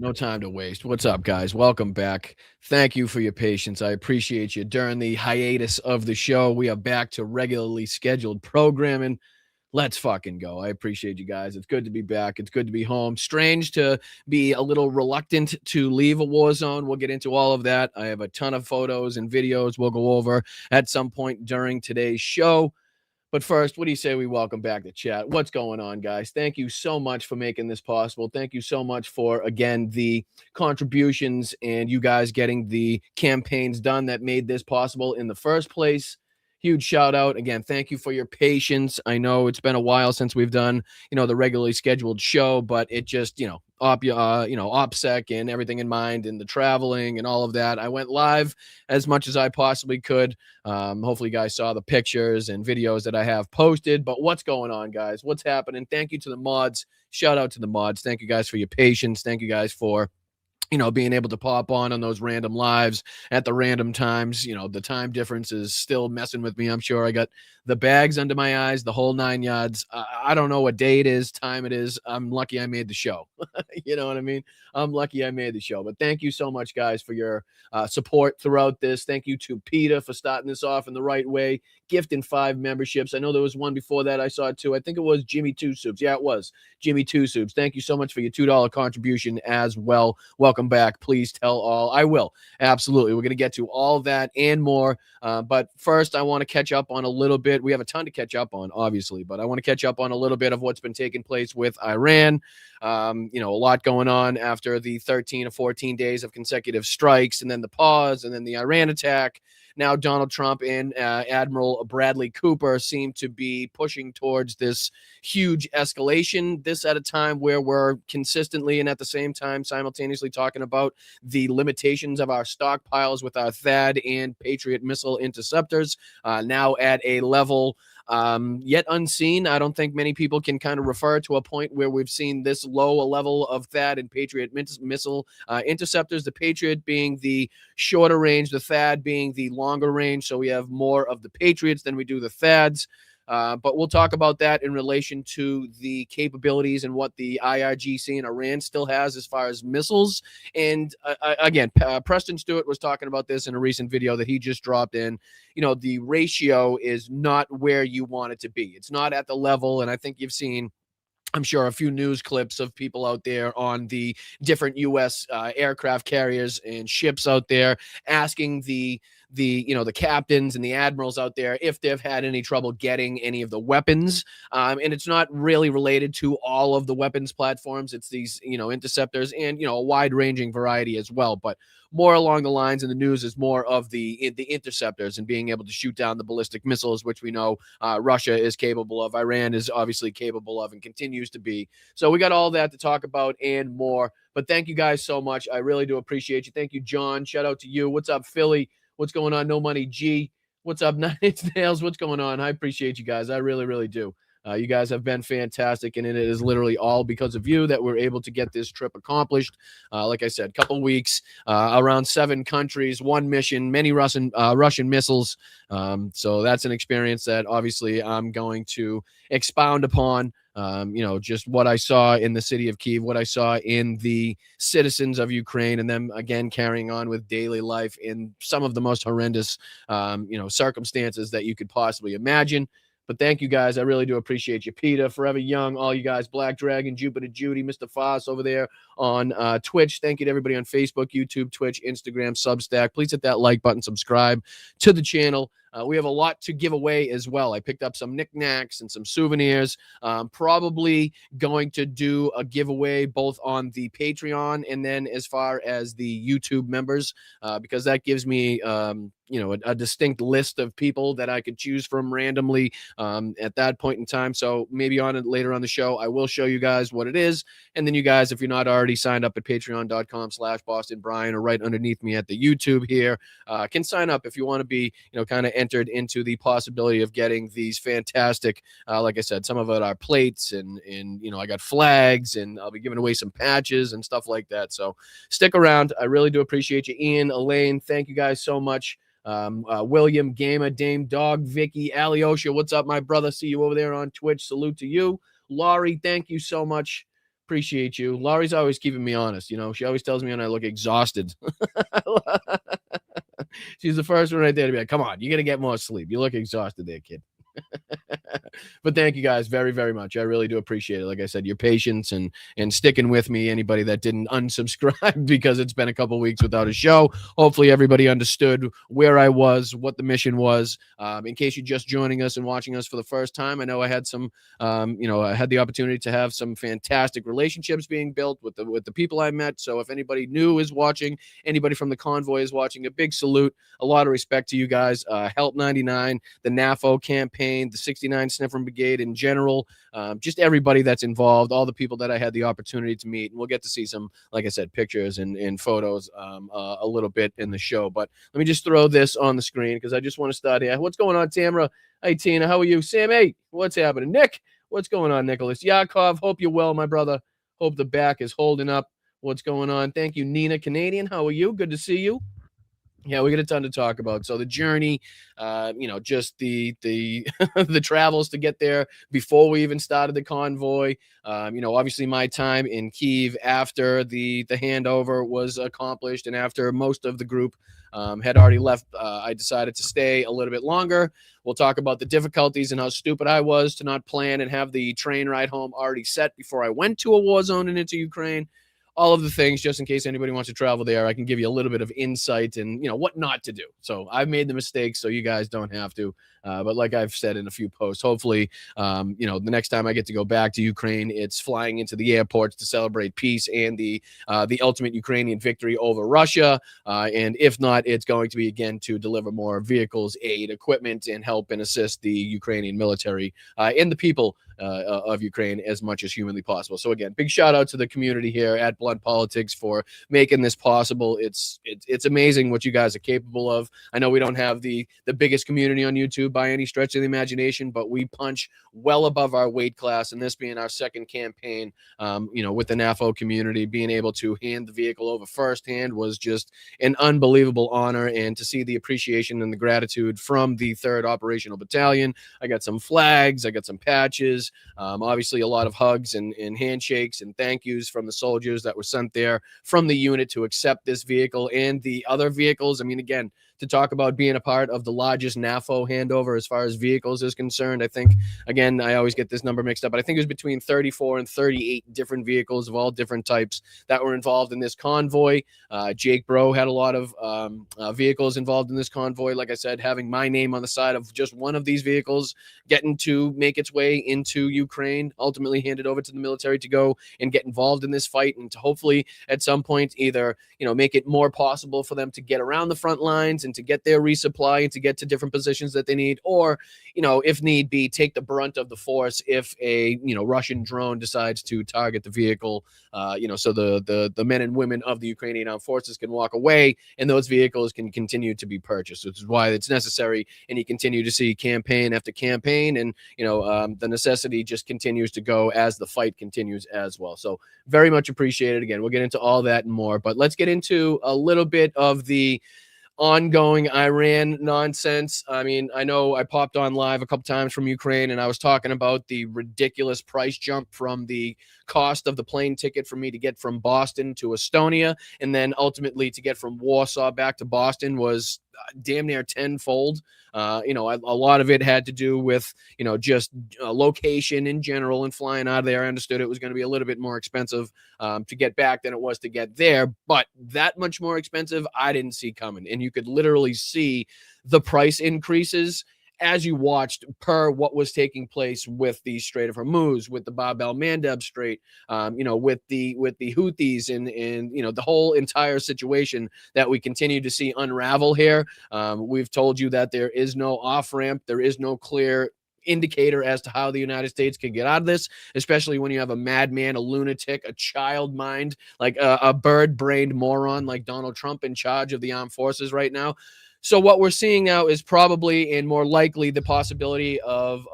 No time to waste. What's up, guys? Welcome back. Thank you for your patience. I appreciate you. During the hiatus of the show, we are back to regularly scheduled programming. Let's fucking go. I appreciate you guys. It's good to be back. It's good to be home. Strange to be a little reluctant to leave a war zone. We'll get into all of that. I have a ton of photos and videos we'll go over at some point during today's show. But first, what do you say we welcome back the chat? What's going on, guys? Thank you so much for making this possible. Thank you so much for, again, the contributions and you guys getting the campaigns done that made this possible in the first place. Huge shout out. Again, thank you for your patience. I know it's been a while since we've done, the regularly scheduled show, but it just, OPSEC and everything in mind and the traveling and all of that. I went live as much as I possibly could. Hopefully you guys saw the pictures and videos that I have posted, but what's going on, guys? What's happening? Thank you to the mods. Shout out to the mods. Thank you guys for your patience. Thank you guys for being able to pop on those random lives at the random times. The time difference is still messing with me. I'm sure I got the bags under my eyes, the whole 9 yards. I don't know what day it is, time it is. I'm lucky I made the show. You know what I mean? I'm lucky I made the show. But thank you so much, guys, for your support throughout this. Thank you to Peter for starting this off in the right way, gifting 5 memberships. I know there was one before that I saw too. I think it was Jimmy Two Soups. Yeah, it was Jimmy Two Soups. Thank you so much for your $2 contribution as well. Welcome back. Please tell all. I will. Absolutely. We're going to get to all that and more. But first, I want to catch up on a little bit. We have a ton to catch up on, obviously, but I want to catch up on a little bit of what's been taking place with Iran. A lot going on after the 13 or 14 days of consecutive strikes and then the pause and then the Iran attack. Now Donald Trump and Admiral Bradley Cooper seem to be pushing towards this huge escalation, this at a time where we're consistently and at the same time simultaneously talking about the limitations of our stockpiles with our THAAD and Patriot missile interceptors, now at a level yet unseen. I don't think many people can kind of refer to a point where we've seen this low a level of THAAD and Patriot missile interceptors, the Patriot being the shorter range, the THAAD being the longer range. So we have more of the Patriots than we do the THAADs. But we'll talk about that in relation to the capabilities and what the IRGC and Iran still has as far as missiles. And again, Preston Stewart was talking about this in a recent video that he just dropped in. The ratio is not where you want it to be. It's not at the level. And I think you've seen, I'm sure, a few news clips of people out there on the different U.S. Aircraft carriers and ships out there asking the captains and the admirals out there if they've had any trouble getting any of the weapons. And it's not really related to all of the weapons platforms. It's these, interceptors and, a wide ranging variety as well. But more along the lines in the news is more of the interceptors and being able to shoot down the ballistic missiles, which we know Russia is capable of. Iran is obviously capable of and continues to be. So we got all that to talk about and more. But thank you guys so much. I really do appreciate you. Thank you, John. Shout out to you. What's up, Philly? What's going on? No Money G. What's up, Nine Inch Nails? What's going on? I appreciate you guys. I really, really do. You guys have been fantastic, and it is literally all because of you that we're able to get this trip accomplished. Like I said, couple weeks, around 7 countries, 1 mission, many Russian missiles. So that's an experience that obviously I'm going to expound upon. Just what I saw in the city of Kyiv, what I saw in the citizens of Ukraine, and them again carrying on with daily life in some of the most horrendous, circumstances that you could possibly imagine. But thank you guys. I really do appreciate you. Peter, Forever Young, all you guys, Black Dragon, Jupiter Judy, Mr. Foss over there on Twitch. Thank you to everybody on Facebook, YouTube, Twitch, Instagram, Substack. Please hit that like button, subscribe to the channel. We have a lot to give away as well. I picked up some knickknacks and some souvenirs. Probably going to do a giveaway both on the Patreon and then as far as the YouTube members, because that gives me, a distinct list of people that I could choose from randomly at that point in time. So maybe on it later on the show, I will show you guys what it is. And then you guys, if you're not already signed up at patreon.com/Boston Brian or right underneath me at the YouTube here, can sign up if you want to be, kind of entered into the possibility of getting these fantastic, like I said, some of it are plates and I got flags and I'll be giving away some patches and stuff like that. So stick around. I really do appreciate you. Ian, Elaine, thank you guys so much. William, Gamer, Dame, Dog, Vicky, Alyosha, what's up, my brother? See you over there on Twitch. Salute to you. Laurie, thank you so much. Appreciate you. Laurie's always keeping me honest. You know, she always tells me when I look exhausted. She's the first one right there to be like, come on, you got to get more sleep. You look exhausted there, kid. But thank you guys very, very much. I really do appreciate it. Like I said, your patience and sticking with me. Anybody that didn't unsubscribe because it's been a couple weeks without a show. Hopefully everybody understood where I was, what the mission was. In case you're just joining us and watching us for the first time, I know I had some, I had the opportunity to have some fantastic relationships being built with the people I met. So if anybody new is watching, anybody from the convoy is watching, a big salute, a lot of respect to you guys. Help 99, the NAFO campaign, the 69 Sniffer Brigade in general, just everybody that's involved, all the people that I had the opportunity to meet. And we'll get to see some, like I said, pictures and photos a little bit in the show. But let me just throw this on the screen because I just want to start here. What's going on, Tamara? Hey, Tina, how are you? Sam, hey, what's happening? Nick, what's going on, Nicholas? Yakov, hope you're well, my brother. Hope the back is holding up. What's going on? Thank you, Nina Canadian. How are you? Good to see you. Yeah, we got a ton to talk about. So the journey, just the the travels to get there before we even started the convoy. Obviously my time in Kyiv after the handover was accomplished and after most of the group had already left, I decided to stay a little bit longer. We'll talk about the difficulties and how stupid I was to not plan and have the train ride home already set before I went to a war zone and into Ukraine. All of the things, just in case anybody wants to travel there, I can give you a little bit of insight and, what not to do. So I've made the mistakes so you guys don't have to. But like I've said in a few posts, hopefully, the next time I get to go back to Ukraine, it's flying into the airports to celebrate peace and the ultimate Ukrainian victory over Russia. And if not, it's going to be, again, to deliver more vehicles, aid, equipment, and help and assist the Ukrainian military and the people of Ukraine as much as humanly possible. So again, big shout out to the community here at Blunt Politics for making this possible. It's amazing what you guys are capable of. I know we don't have the biggest community on YouTube by any stretch of the imagination, but we punch well above our weight class. And this being our second campaign, with the NAFO community, being able to hand the vehicle over firsthand was just an unbelievable honor. And to see the appreciation and the gratitude from the 3rd Operational Battalion, I got some flags, I got some patches. Obviously, a lot of hugs and handshakes and thank yous from the soldiers that were sent there from the unit to accept this vehicle and the other vehicles. I mean, again, to talk about being a part of the largest NAFO handover as far as vehicles is concerned. I think, again, I always get this number mixed up, but I think it was between 34 and 38 different vehicles of all different types that were involved in this convoy. Jake Bro had a lot of vehicles involved in this convoy. Like I said, having my name on the side of just one of these vehicles, getting to make its way into Ukraine, ultimately handed over to the military to go and get involved in this fight and to hopefully at some point either, make it more possible for them to get around the front lines and to get their resupply and to get to different positions that they need, or, if need be, take the brunt of the force if a, Russian drone decides to target the vehicle, so the men and women of the Ukrainian armed forces can walk away and those vehicles can continue to be purchased, which is why it's necessary. And you continue to see campaign after campaign and, the necessity just continues to go as the fight continues as well. So very much appreciated. Again, we'll get into all that and more, but let's get into a little bit of the ongoing Iran nonsense. I mean, I know I popped on live a couple times from Ukraine and I was talking about the ridiculous price jump from the cost of the plane ticket for me to get from Boston to Estonia and then ultimately to get from Warsaw back to Boston was damn near tenfold. A lot of it had to do with, just location in general and flying out of there. I understood it was going to be a little bit more expensive to get back than it was to get there, but that much more expensive, I didn't see coming. And you could literally see the price increases as you watched per what was taking place with the Strait of Hormuz, with the Bab el-Mandeb Strait, with the Houthis and the whole entire situation that we continue to see unravel here. We've told you that there is no off-ramp. There is no clear indicator as to how the United States can get out of this, especially when you have a madman, a lunatic, a child mind, like a bird-brained moron like Donald Trump in charge of the armed forces right now. So what we're seeing now is probably and more likely the possibility of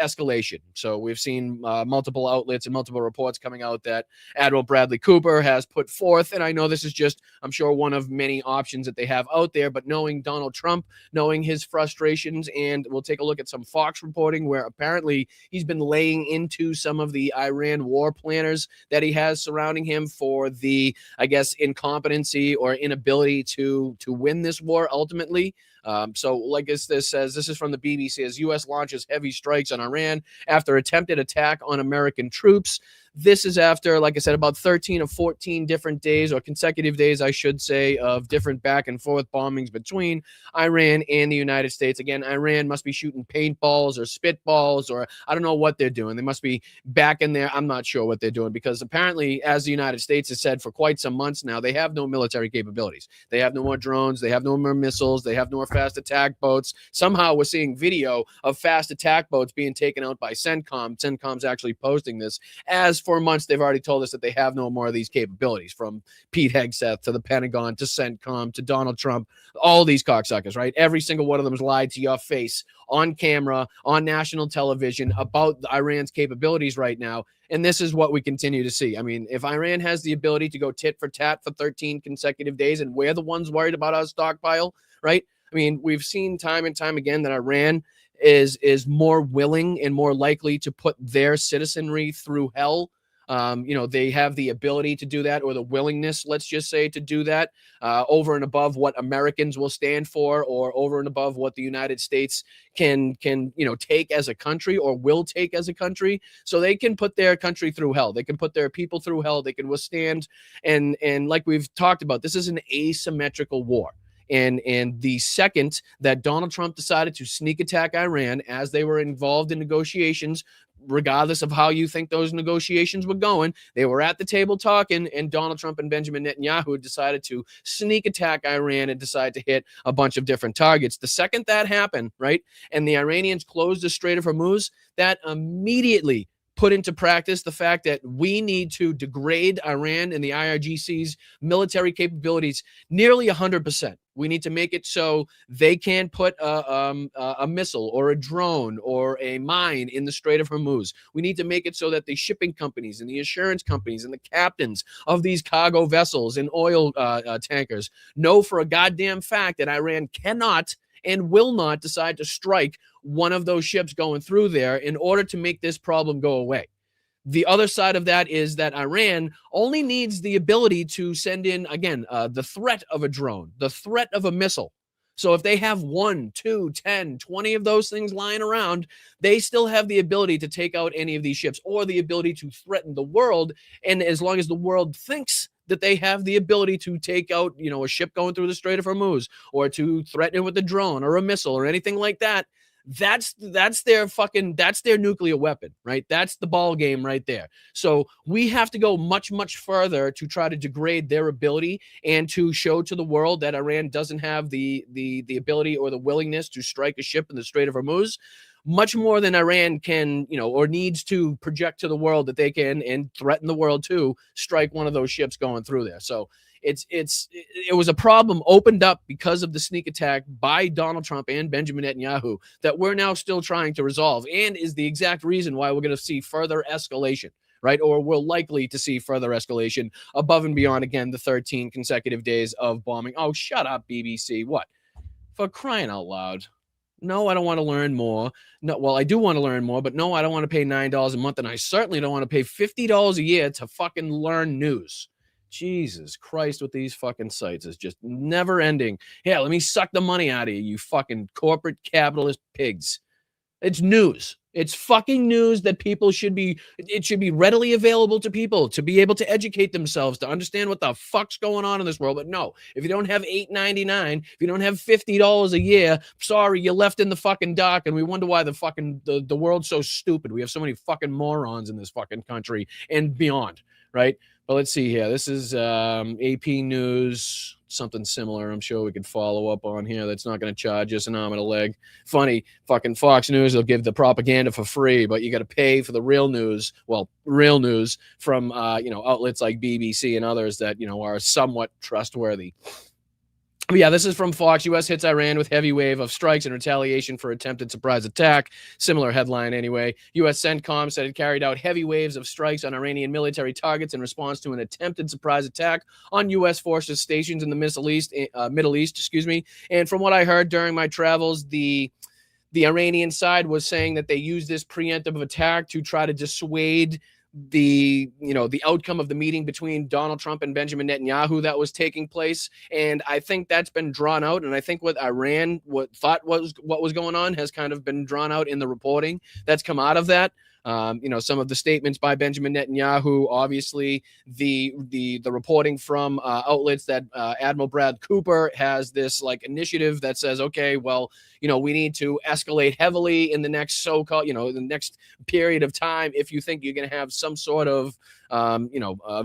escalation. So we've seen multiple outlets and multiple reports coming out that Admiral Bradley Cooper has put forth, and I know this is just, I'm sure, one of many options that they have out there, but knowing Donald Trump, knowing his frustrations, and we'll take a look at some Fox reporting where apparently he's been laying into some of the Iran war planners that he has surrounding him for the, I guess, incompetency or inability to win this war ultimately. So like this says, this is from the BBC, as U.S. launches heavy strikes on Iran after attempted attack on American troops. This is after, like I said, about 13 or 14 different days, or consecutive days, I should say, of different back and forth bombings between Iran and the United States. Again, Iran must be shooting paintballs or spitballs, or I don't know what they're doing. They must be back in there. I'm not sure what they're doing, because apparently, as the United States has said for quite some months now, they have no military capabilities. They have no more drones. They have no more missiles. They have no more fast attack boats. Somehow we're seeing video of fast attack boats being taken out by CENTCOM. CENTCOM's actually posting this, as for months they've already told us that they have no more of these capabilities, from Pete Hegseth to the Pentagon to CENTCOM to Donald Trump, all these cocksuckers, right? Every single one of them has lied to your face on camera, on national television about Iran's capabilities right now. And this is what we continue to see. I mean, if Iran has the ability to go tit for tat for 13 consecutive days, and we're the ones worried about our stockpile, right? I mean, we've seen time and time again that Iran is more willing and more likely to put their citizenry through hell. They have the ability to do that, or the willingness, let's just say, to do that, over and above what Americans will stand for, or over and above what the United States can take as a country, or will take as a country. So they can put their country through hell. They can put their people through hell. They can withstand. And like we've talked about, this is an asymmetrical war. And the second that Donald Trump decided to sneak attack Iran, as they were involved in negotiations, regardless of how you think those negotiations were going, they were at the table talking, and Donald Trump and Benjamin Netanyahu decided to sneak attack Iran and decide to hit a bunch of different targets. The second that happened, right, and the Iranians closed the Strait of Hormuz, that immediately put into practice the fact that we need to degrade Iran and the IRGC's military capabilities nearly 100%. We need to make it so they can't put a missile or a drone or a mine in the Strait of Hormuz. We need to make it so that the shipping companies and the insurance companies and the captains of these cargo vessels and oil tankers know for a goddamn fact that Iran cannot and will not decide to strike one of those ships going through there in order to make this problem go away. The other side of that is that Iran only needs the ability to send in, again, the threat of a drone, the threat of a missile. So if they have 1, 2, 10, 20 of those things lying around, they still have the ability to take out any of these ships, or the ability to threaten the world. And as long as the world thinks that they have the ability to take out, a ship going through the Strait of Hormuz, or to threaten it with a drone or a missile or anything like that, that's their nuclear weapon, right? That's the ball game right there. So we have to go much, much further to try to degrade their ability, and to show to the world that Iran doesn't have the ability or the willingness to strike a ship in the Strait of Hormuz, much more than Iran can, or needs to project to the world that they can, and threaten the world to strike one of those ships going through there. So it was a problem opened up because of the sneak attack by Donald Trump and Benjamin Netanyahu that we're now still trying to resolve, and is the exact reason why we're going to see further escalation, right? Or we're likely to see further escalation above and beyond, again, the 13 consecutive days of bombing. Oh, shut up, BBC. What? For crying out loud. No, I don't want to learn more. No, well, I do want to learn more, but no, I don't want to pay $9 a month, and I certainly don't want to pay $50 a year to fucking learn news. Jesus Christ, with these fucking sites is just never ending. Yeah, let me suck the money out of you, you fucking corporate capitalist pigs. It's news. It's fucking news that it should be readily available to people to be able to educate themselves, to understand what the fuck's going on in this world. But no, if you don't have $8.99, if you don't have $50 a year, sorry, you're left in the fucking dark. And we wonder why the world's so stupid. We have so many fucking morons in this fucking country and beyond, right? But let's see here. This is AP News, something similar. I'm sure we could follow up on here. That's not going to charge us an arm and a leg. Funny, fucking Fox News will give the propaganda for free, but you got to pay for the real news. Well, real news from outlets like BBC and others that are somewhat trustworthy. But yeah, this is from Fox. U.S. hits Iran with heavy wave of strikes in retaliation for attempted surprise attack. Similar headline anyway. U.S. CENTCOM said it carried out heavy waves of strikes on Iranian military targets in response to an attempted surprise attack on U.S. forces stations in the Middle East, excuse me. And from what I heard during my travels, the Iranian side was saying that they used this preemptive attack to try to dissuade the outcome of the meeting between Donald Trump and Benjamin Netanyahu that was taking place. And I think that's been drawn out, and I think what Iran thought was what was going on has kind of been drawn out in the reporting that's come out of that. Some of the statements by Benjamin Netanyahu, obviously the reporting from outlets that Admiral Brad Cooper has this like initiative that says, okay, well, we need to escalate heavily in the next the next period of time if you think you're going to have some sort of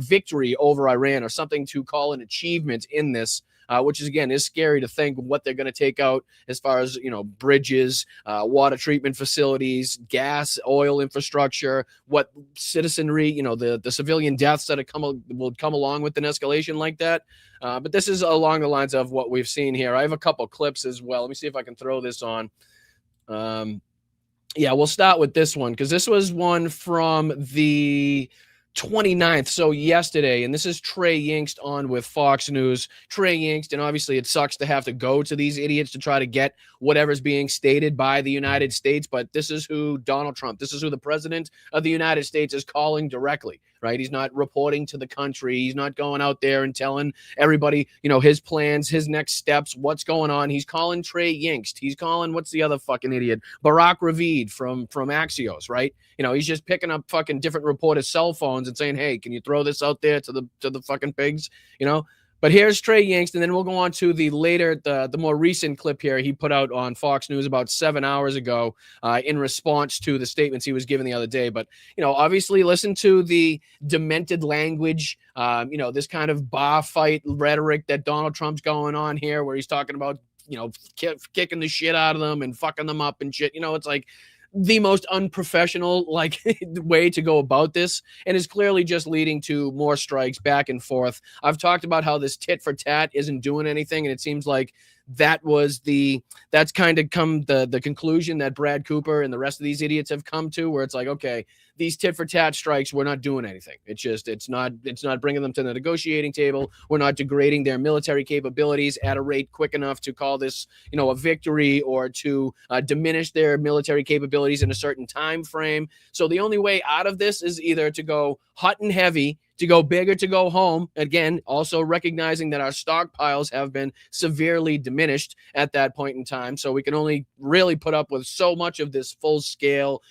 victory over Iran or something to call an achievement in this. Which is scary to think what they're going to take out as far as bridges, water treatment facilities, gas, oil infrastructure, what citizenry, the civilian deaths that will come along with an escalation like that. But this is along the lines of what we've seen here. I have a couple clips as well. Let me see if I can throw this on. We'll start with this one because this was one from the 29th, so yesterday, and this is Trey Yingst on with Fox News. Trey Yingst, and obviously it sucks to have to go to these idiots to try to get whatever's being stated by the United States, but this is who Donald Trump, this is who the president of the United States is calling directly, right? He's not reporting to the country. He's not going out there and telling everybody, his plans, his next steps, what's going on. He's calling Trey Yingst. He's calling, what's the other fucking idiot? Barack Ravid from Axios, right? He's just picking up fucking different reporters' cell phones and saying, hey, can you throw this out there to the fucking pigs, But here's Trey Yingst, and then we'll go on to the more recent clip here he put out on Fox News about 7 hours ago in response to the statements he was given the other day. But, obviously listen to the demented language, this kind of bar fight rhetoric that Donald Trump's going on here where he's talking about, kicking the shit out of them and fucking them up and shit. It's like the most unprofessional way to go about this, and is clearly just leading to more strikes back and forth. I've talked about how this tit for tat isn't doing anything, and it seems like that's kind of come the conclusion that Brad Cooper and the rest of these idiots have come to, where it's like, okay, these tit for tat strikes, we're not doing anything. It's not bringing them to the negotiating table. We're not degrading their military capabilities at a rate quick enough to call this, a victory or to diminish their military capabilities in a certain time frame. So the only way out of this is either to go hot and heavy, to go big, or to go home. Again, also recognizing that our stockpiles have been severely diminished at that point in time. So we can only really put up with so much of this full scale,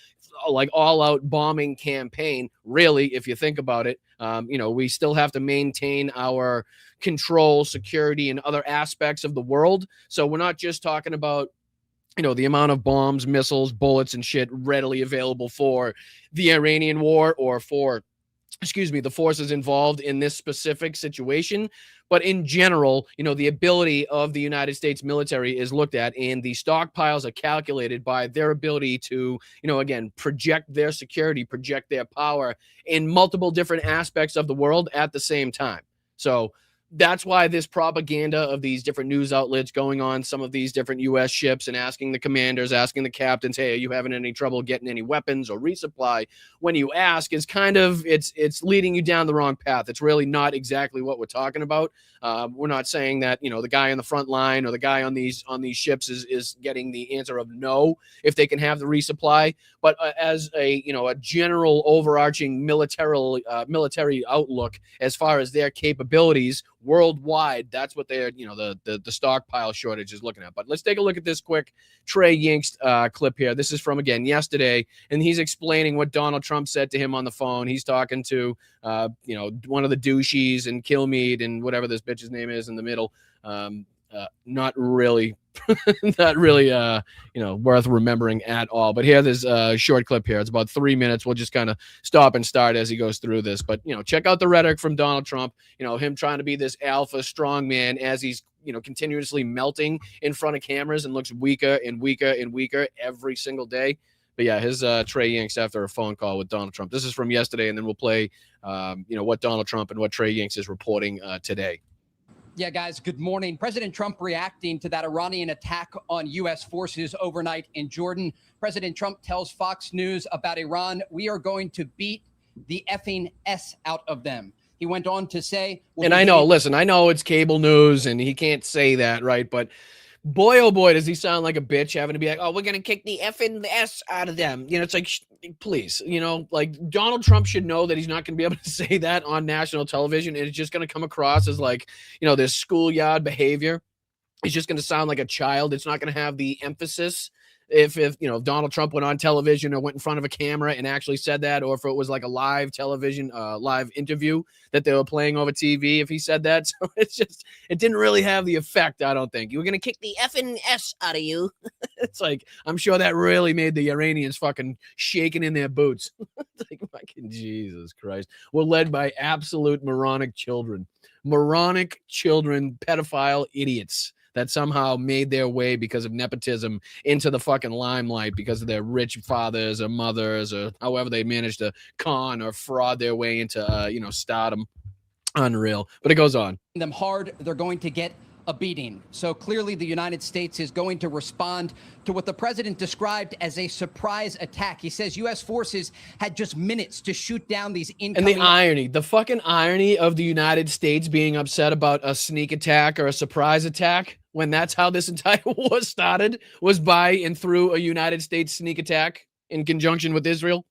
all out bombing campaign. Really, if you think about it, we still have to maintain our control, security, and other aspects of the world. So we're not just talking about the amount of bombs, missiles, bullets, and shit readily available for the Iranian war or for the forces involved in this specific situation. But in general, the ability of the United States military is looked at, and the stockpiles are calculated by their ability to, again, project their security, project their power in multiple different aspects of the world at the same time. So that's why this propaganda of these different news outlets going on some of these different U.S. ships and asking the commanders, asking the captains, hey, are you having any trouble getting any weapons or resupply? When you ask, is kind of, it's leading you down the wrong path. It's really not exactly what we're talking about. We're not saying that, the guy on the front line or the guy on these ships is getting the answer of no if they can have the resupply. But as a general overarching military outlook as far as their capabilities worldwide, that's what they're, the stockpile shortage is looking at. But let's take a look at this quick Trey Yingst clip here. This is from, again, yesterday, and he's explaining what Donald Trump said to him on the phone. He's talking to, one of the douchies and Kilmeade and whatever this bitch's name is in the middle. Not really worth remembering at all. But here, there's a short clip here. It's about 3 minutes. We'll just kind of stop and start as he goes through this. But, check out the rhetoric from Donald Trump, him trying to be this alpha strong man as he's, continuously melting in front of cameras and looks weaker and weaker and weaker every single day. But yeah, his Trey Yingst after a phone call with Donald Trump. This is from yesterday, and then we'll play, what Donald Trump and what Trey Yingst is reporting today. Yeah, guys, good morning. President Trump reacting to that Iranian attack on U.S. forces overnight in Jordan. President Trump tells Fox News about Iran, "We are going to beat the effing S out of them." He went on to say, and I know, listen, I know it's cable news and he can't say that, right? But boy, oh boy, does he sound like a bitch having to be like, oh, we're going to kick the effing S out of them. You know, it's like, please, you know, like Donald Trump should know that he's not going to be able to say that on national television. And it's just going to come across as like, you know, this schoolyard behavior. It's just going to sound like a child. It's not going to have the emphasis if you know, if Donald Trump went on television or went in front of a camera and actually said that, or if it was like a live television, live interview that they were playing over TV, if he said that. So it's just, it didn't really have the effect, I don't think. You were going to kick the effing S out of you. It's like, I'm sure that really made the Iranians fucking shaking in their boots. It's like, fucking Jesus Christ. We're led by absolute moronic children, pedophile idiots that somehow made their way because of nepotism into the fucking limelight because of their rich fathers or mothers or however they managed to con or fraud their way into, you know, stardom. Unreal. But it goes on. Them hard, they're going to get a beating. So clearly the United States is going to respond to what the president described as a surprise attack. He says U.S. forces had just minutes to shoot down these incoming... And the irony, the fucking irony of the United States being upset about a sneak attack or a surprise attack when that's how this entire war started, was by and through a United States sneak attack in conjunction with Israel.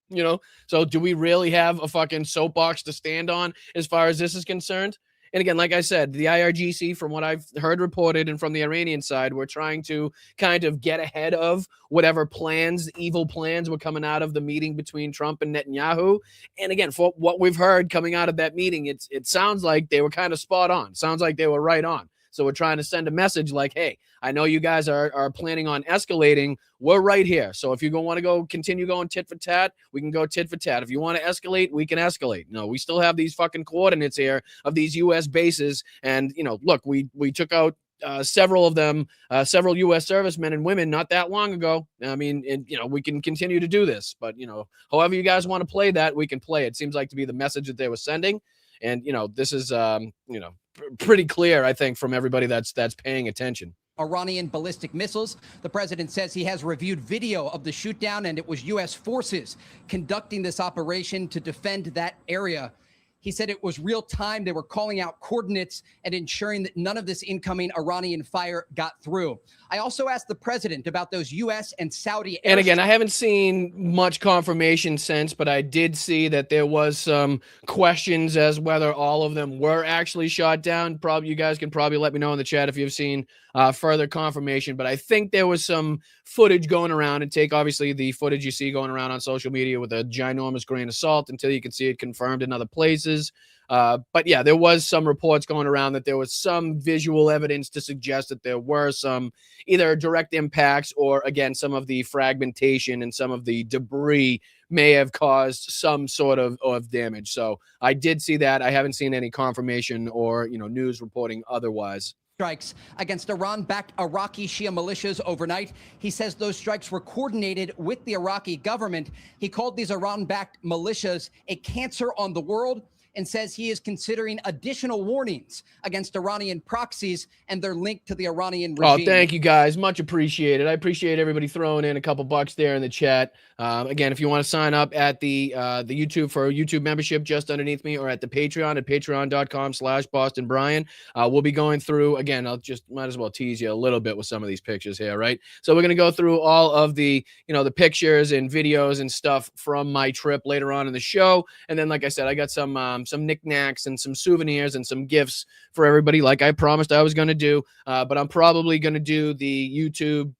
You know, so do we really have a fucking soapbox to stand on as far as this is concerned? And again, like I said, the IRGC, from what I've heard reported and from the Iranian side, we're trying to kind of get ahead of whatever plans, evil plans were coming out of the meeting between Trump and Netanyahu. And again, for what we've heard coming out of that meeting, it sounds like they were kind of spot on. Sounds like they were right on. So we're trying to send a message like, hey, I know you guys are planning on escalating. We're right here. So if you want to continue going tit for tat, we can go tit for tat. If you want to escalate, we can escalate. No, we still have these fucking coordinates here of these U.S. bases. And, you know, look, we took out several of them, several U.S. servicemen and women not that long ago. I mean, you know, we can continue to do this. But, you know, however you guys want to play that, we can play. It seems like to be the message that they were sending. And, you know, this is, you know, pretty clear, I think, from everybody that's paying attention. Iranian ballistic missiles. The president says he has reviewed video of the shootdown, and it was U.S. forces conducting this operation to defend that area. He said it was real time. They were calling out coordinates and ensuring that none of this incoming Iranian fire got through. I also asked the president about those U.S. and Saudi. And again, I haven't seen much confirmation since, but I did see that there was some questions as whether all of them were actually shot down. Probably, you guys can probably let me know in the chat if you've seen further confirmation. But I think there was some footage going around, and take obviously the footage you see going around on social media with a ginormous grain of salt until you can see it confirmed in other places. But yeah, there was some reports going around that there was some visual evidence to suggest that there were some either direct impacts or, again, some of the fragmentation and some of the debris may have caused some sort of damage. So I did see that. I haven't seen any confirmation or, you know, news reporting otherwise. Strikes against Iran-backed Iraqi Shia militias overnight. He says those strikes were coordinated with the Iraqi government. He called these Iran-backed militias a cancer on the world and says he is considering additional warnings against Iranian proxies and their link to the Iranian regime. Oh, thank you guys. Much appreciated. I appreciate everybody throwing in a couple bucks there in the chat. Again, if you want to sign up at the YouTube for YouTube membership just underneath me, or at the Patreon at patreon.com/BostonBrian, we'll be going through, again, I'll just might as well tease you a little bit with some of these pictures here, right? So we're going to go through all of the, you know, the pictures and videos and stuff from my trip later on in the show. And then, like I said, I got some knickknacks and some souvenirs and some gifts for everybody, like I promised I was going to do. But I'm probably going to do the YouTube,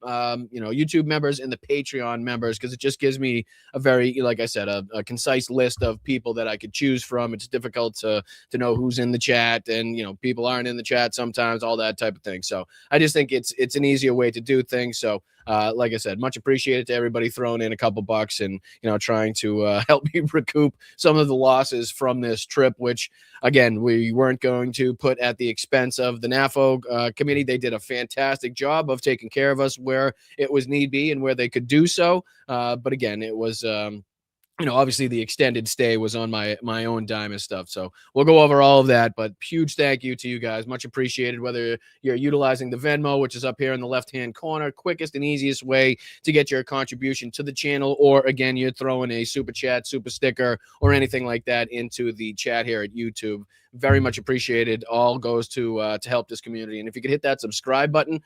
you know, YouTube members and the Patreon members, because it just gives me a very, like I said, a concise list of people that I could choose from. It's difficult to know who's in the chat, and, you know, people aren't in the chat sometimes, all that type of thing. So I just think it's an easier way to do things. So like I said, much appreciated to everybody throwing in a couple bucks and, you know, trying to help me recoup some of the losses from this trip, which, again, we weren't going to put at the expense of the NAFO committee. They did a fantastic job of taking care of us where it was need be and where they could do so. But again, it was obviously the extended stay was on my own dime and stuff. So we'll go over all of that. But huge thank you to you guys. Much appreciated. Whether you're utilizing the Venmo, which is up here in the left-hand corner, quickest and easiest way to get your contribution to the channel, or again, you're throwing a super chat, super sticker, or anything like that into the chat here at YouTube. Very much appreciated. All goes to help this community. And if you could hit that subscribe button,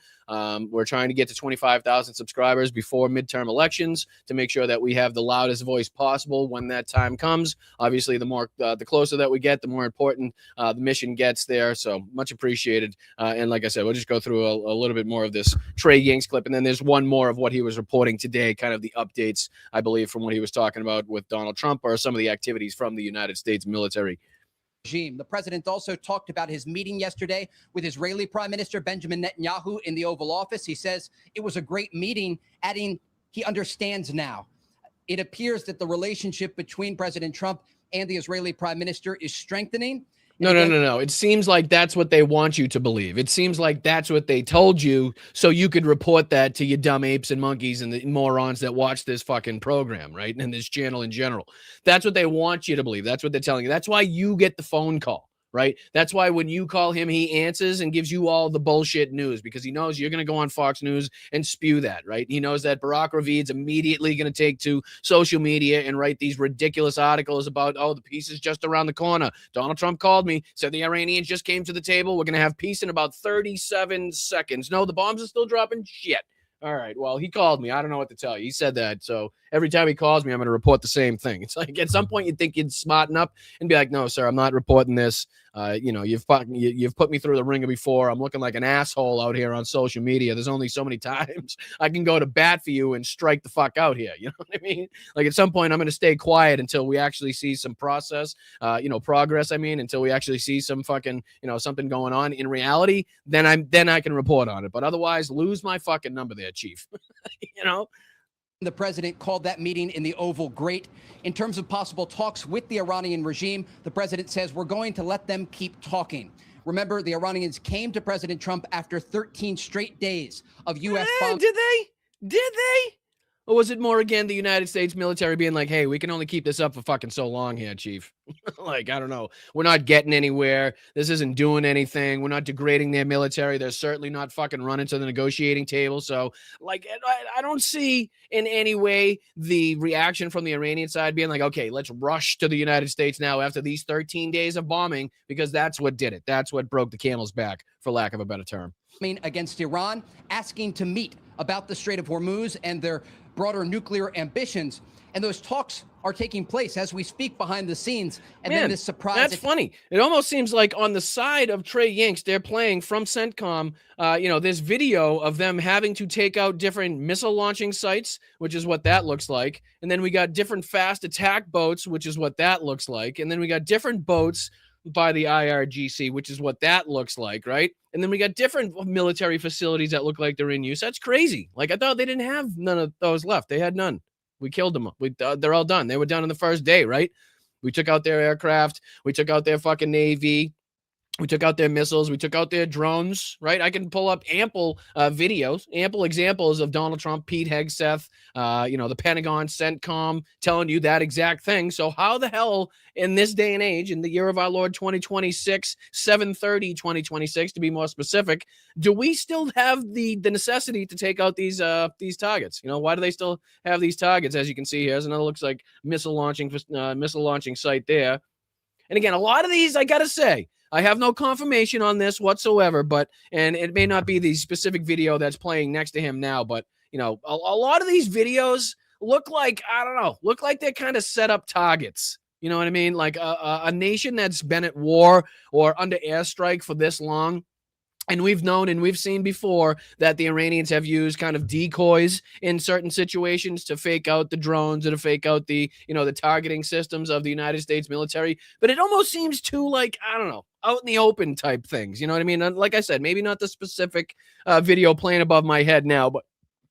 we're trying to get to 25,000 subscribers before midterm elections to make sure that we have the loudest voice possible when that time comes. Obviously, the closer that we get, the more important the mission gets there. So much appreciated. And like I said, we'll just go through a little bit more of this Trey Yanks clip, and then there's one more of what he was reporting today, kind of the updates, I believe, from what he was talking about with Donald Trump, or some of the activities from the United States military regime. The president also talked about his meeting yesterday with Israeli Prime Minister Benjamin Netanyahu in the Oval Office. He says it was a great meeting, adding he understands now. It appears that the relationship between President Trump and the Israeli Prime Minister is strengthening. No. It seems like that's what they want you to believe. It seems like that's what they told you so you could report that to your dumb apes and monkeys and the morons that watch this fucking program, right? And this channel in general. That's what they want you to believe. That's what they're telling you. That's why you get the phone call, right? That's why when you call him, he answers and gives you all the bullshit news, because he knows you're going to go on Fox News and spew that, right? He knows that Barack Ravid's immediately going to take to social media and write these ridiculous articles about, oh, the peace is just around the corner. Donald Trump called me, said the Iranians just came to the table. We're going to have peace in about 37 seconds. No, the bombs are still dropping. Shit. All right. Well, he called me. I don't know what to tell you. He said that. So every time he calls me, I'm going to report the same thing. It's like at some point you'd think you'd smarten up and be like, no, sir, I'm not reporting this. You've put me through the ringer before. I'm looking like an asshole out here on social media. There's only so many times I can go to bat for you and strike the fuck out here. You know what I mean? Like at some point I'm going to stay quiet until we actually see some progress. I mean, until we actually see some fucking, something going on in reality, then I can report on it. But otherwise, lose my fucking number there, Chief. The president called that meeting in the Oval great. In terms of possible talks with the Iranian regime, the president says we're going to let them keep talking. Remember, the Iranians came to President Trump after 13 straight days of U.S. bombs. Did they? Or was it more, again, the United States military being like, hey, we can only keep this up for fucking so long here, Chief? Like, I don't know. We're not getting anywhere. This isn't doing anything. We're not degrading their military. They're certainly not fucking running to the negotiating table. So, like, I don't see in any way the reaction from the Iranian side being like, okay, let's rush to the United States now after these 13 days of bombing, because that's what did it. That's what broke the camel's back, for lack of a better term. Against Iran, asking to meet about the Strait of Hormuz and their broader nuclear ambitions. And those talks are taking place as we speak behind the scenes. And then this surprise. That's funny. It almost seems like on the side of Trey Yanks, they're playing from CENTCOM, this video of them having to take out different missile launching sites, which is what that looks like. And then we got different fast attack boats, which is what that looks like. And then we got different boats by the IRGC, which is what that looks like, right? And then we got different military facilities that look like they're in use. That's crazy. Like, I thought they didn't have none of those left. They had none. We killed them. They're all done. They were done on the first day, right? We took out their aircraft. We took out their fucking Navy. We took out their missiles. We took out their drones, right? I can pull up ample videos, ample examples of Donald Trump, Pete Hegseth, the Pentagon, CENTCOM telling you that exact thing. So how the hell in this day and age, in the year of our Lord 2026, 7/30/2026 to be more specific, do we still have the necessity to take out these targets? Why do they still have these targets? As you can see, here's another looks like missile launching site there. And again, a lot of these, I gotta say, I have no confirmation on this whatsoever, and it may not be the specific video that's playing next to him now, but a lot of these videos look like they're kind of set up targets. You know what I mean? Like a nation that's been at war or under airstrike for this long. And we've known and we've seen before that the Iranians have used kind of decoys in certain situations to fake out the drones and to fake out the targeting systems of the United States military. But it almost seems too like, I don't know, out in the open type things. You know what I mean? Like I said, maybe not the specific video playing above my head now, but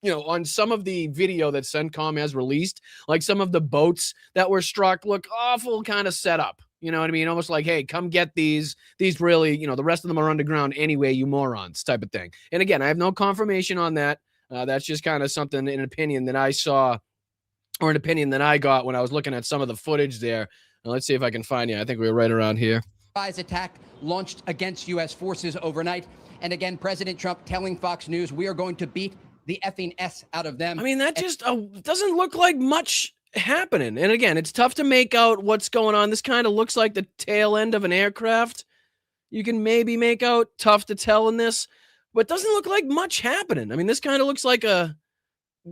on some of the video that CENTCOM has released, like some of the boats that were struck look awful kind of set up. You know what I mean? Almost like, hey, come get these really, the rest of them are underground anyway, you morons type of thing. And again, I have no confirmation on that. That's just kind of something, an opinion that I saw or an opinion that I got when I was looking at some of the footage there. Now, let's see if I can find you. I think we were right around here. Surprise attack launched against U.S. forces overnight. And again, President Trump telling Fox News, we are going to beat the effing S out of them. I mean, that just doesn't look like much happening. And again, it's tough to make out what's going on. This kind of looks like the tail end of an aircraft. You can maybe make out, tough to tell in this, but it doesn't look like much happening. I mean, this kind of looks like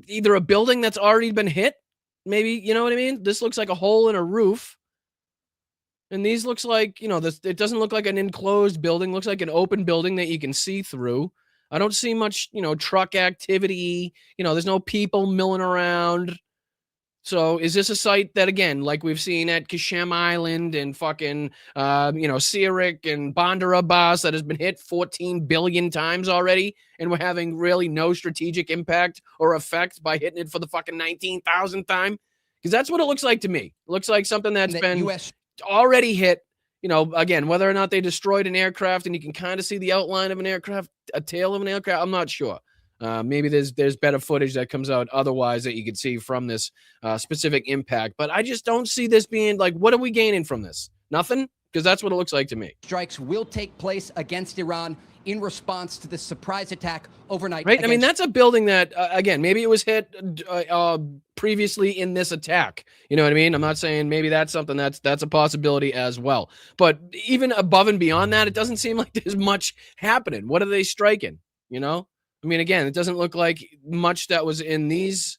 either a building that's already been hit. Maybe, you know what I mean? This looks like a hole in a roof. And these looks like, it doesn't look like an enclosed building. It looks like an open building that you can see through. I don't see much, truck activity. There's no people milling around. So is this a site that, again, like we've seen at Kashem Island and fucking, Sirik and Bandarabas, that has been hit 14 billion times already, and we're having really no strategic impact or effect by hitting it for the fucking 19,000th time? Because that's what it looks like to me. It looks like something that's been already hit. Again, whether or not they destroyed an aircraft, and you can kind of see the outline of an aircraft, a tail of an aircraft, I'm not sure. Maybe there's better footage that comes out otherwise that you could see from this specific impact. But I just don't see this being like, what are we gaining from this? Nothing? Because that's what it looks like to me. Strikes will take place against Iran in response to the surprise attack overnight. Right? I mean, that's a building that, again, maybe it was hit previously in this attack. You know what I mean? I'm not saying maybe that's something that's a possibility as well. But even above and beyond that, it doesn't seem like there's much happening. What are they striking? I mean, again, it doesn't look like much that was in these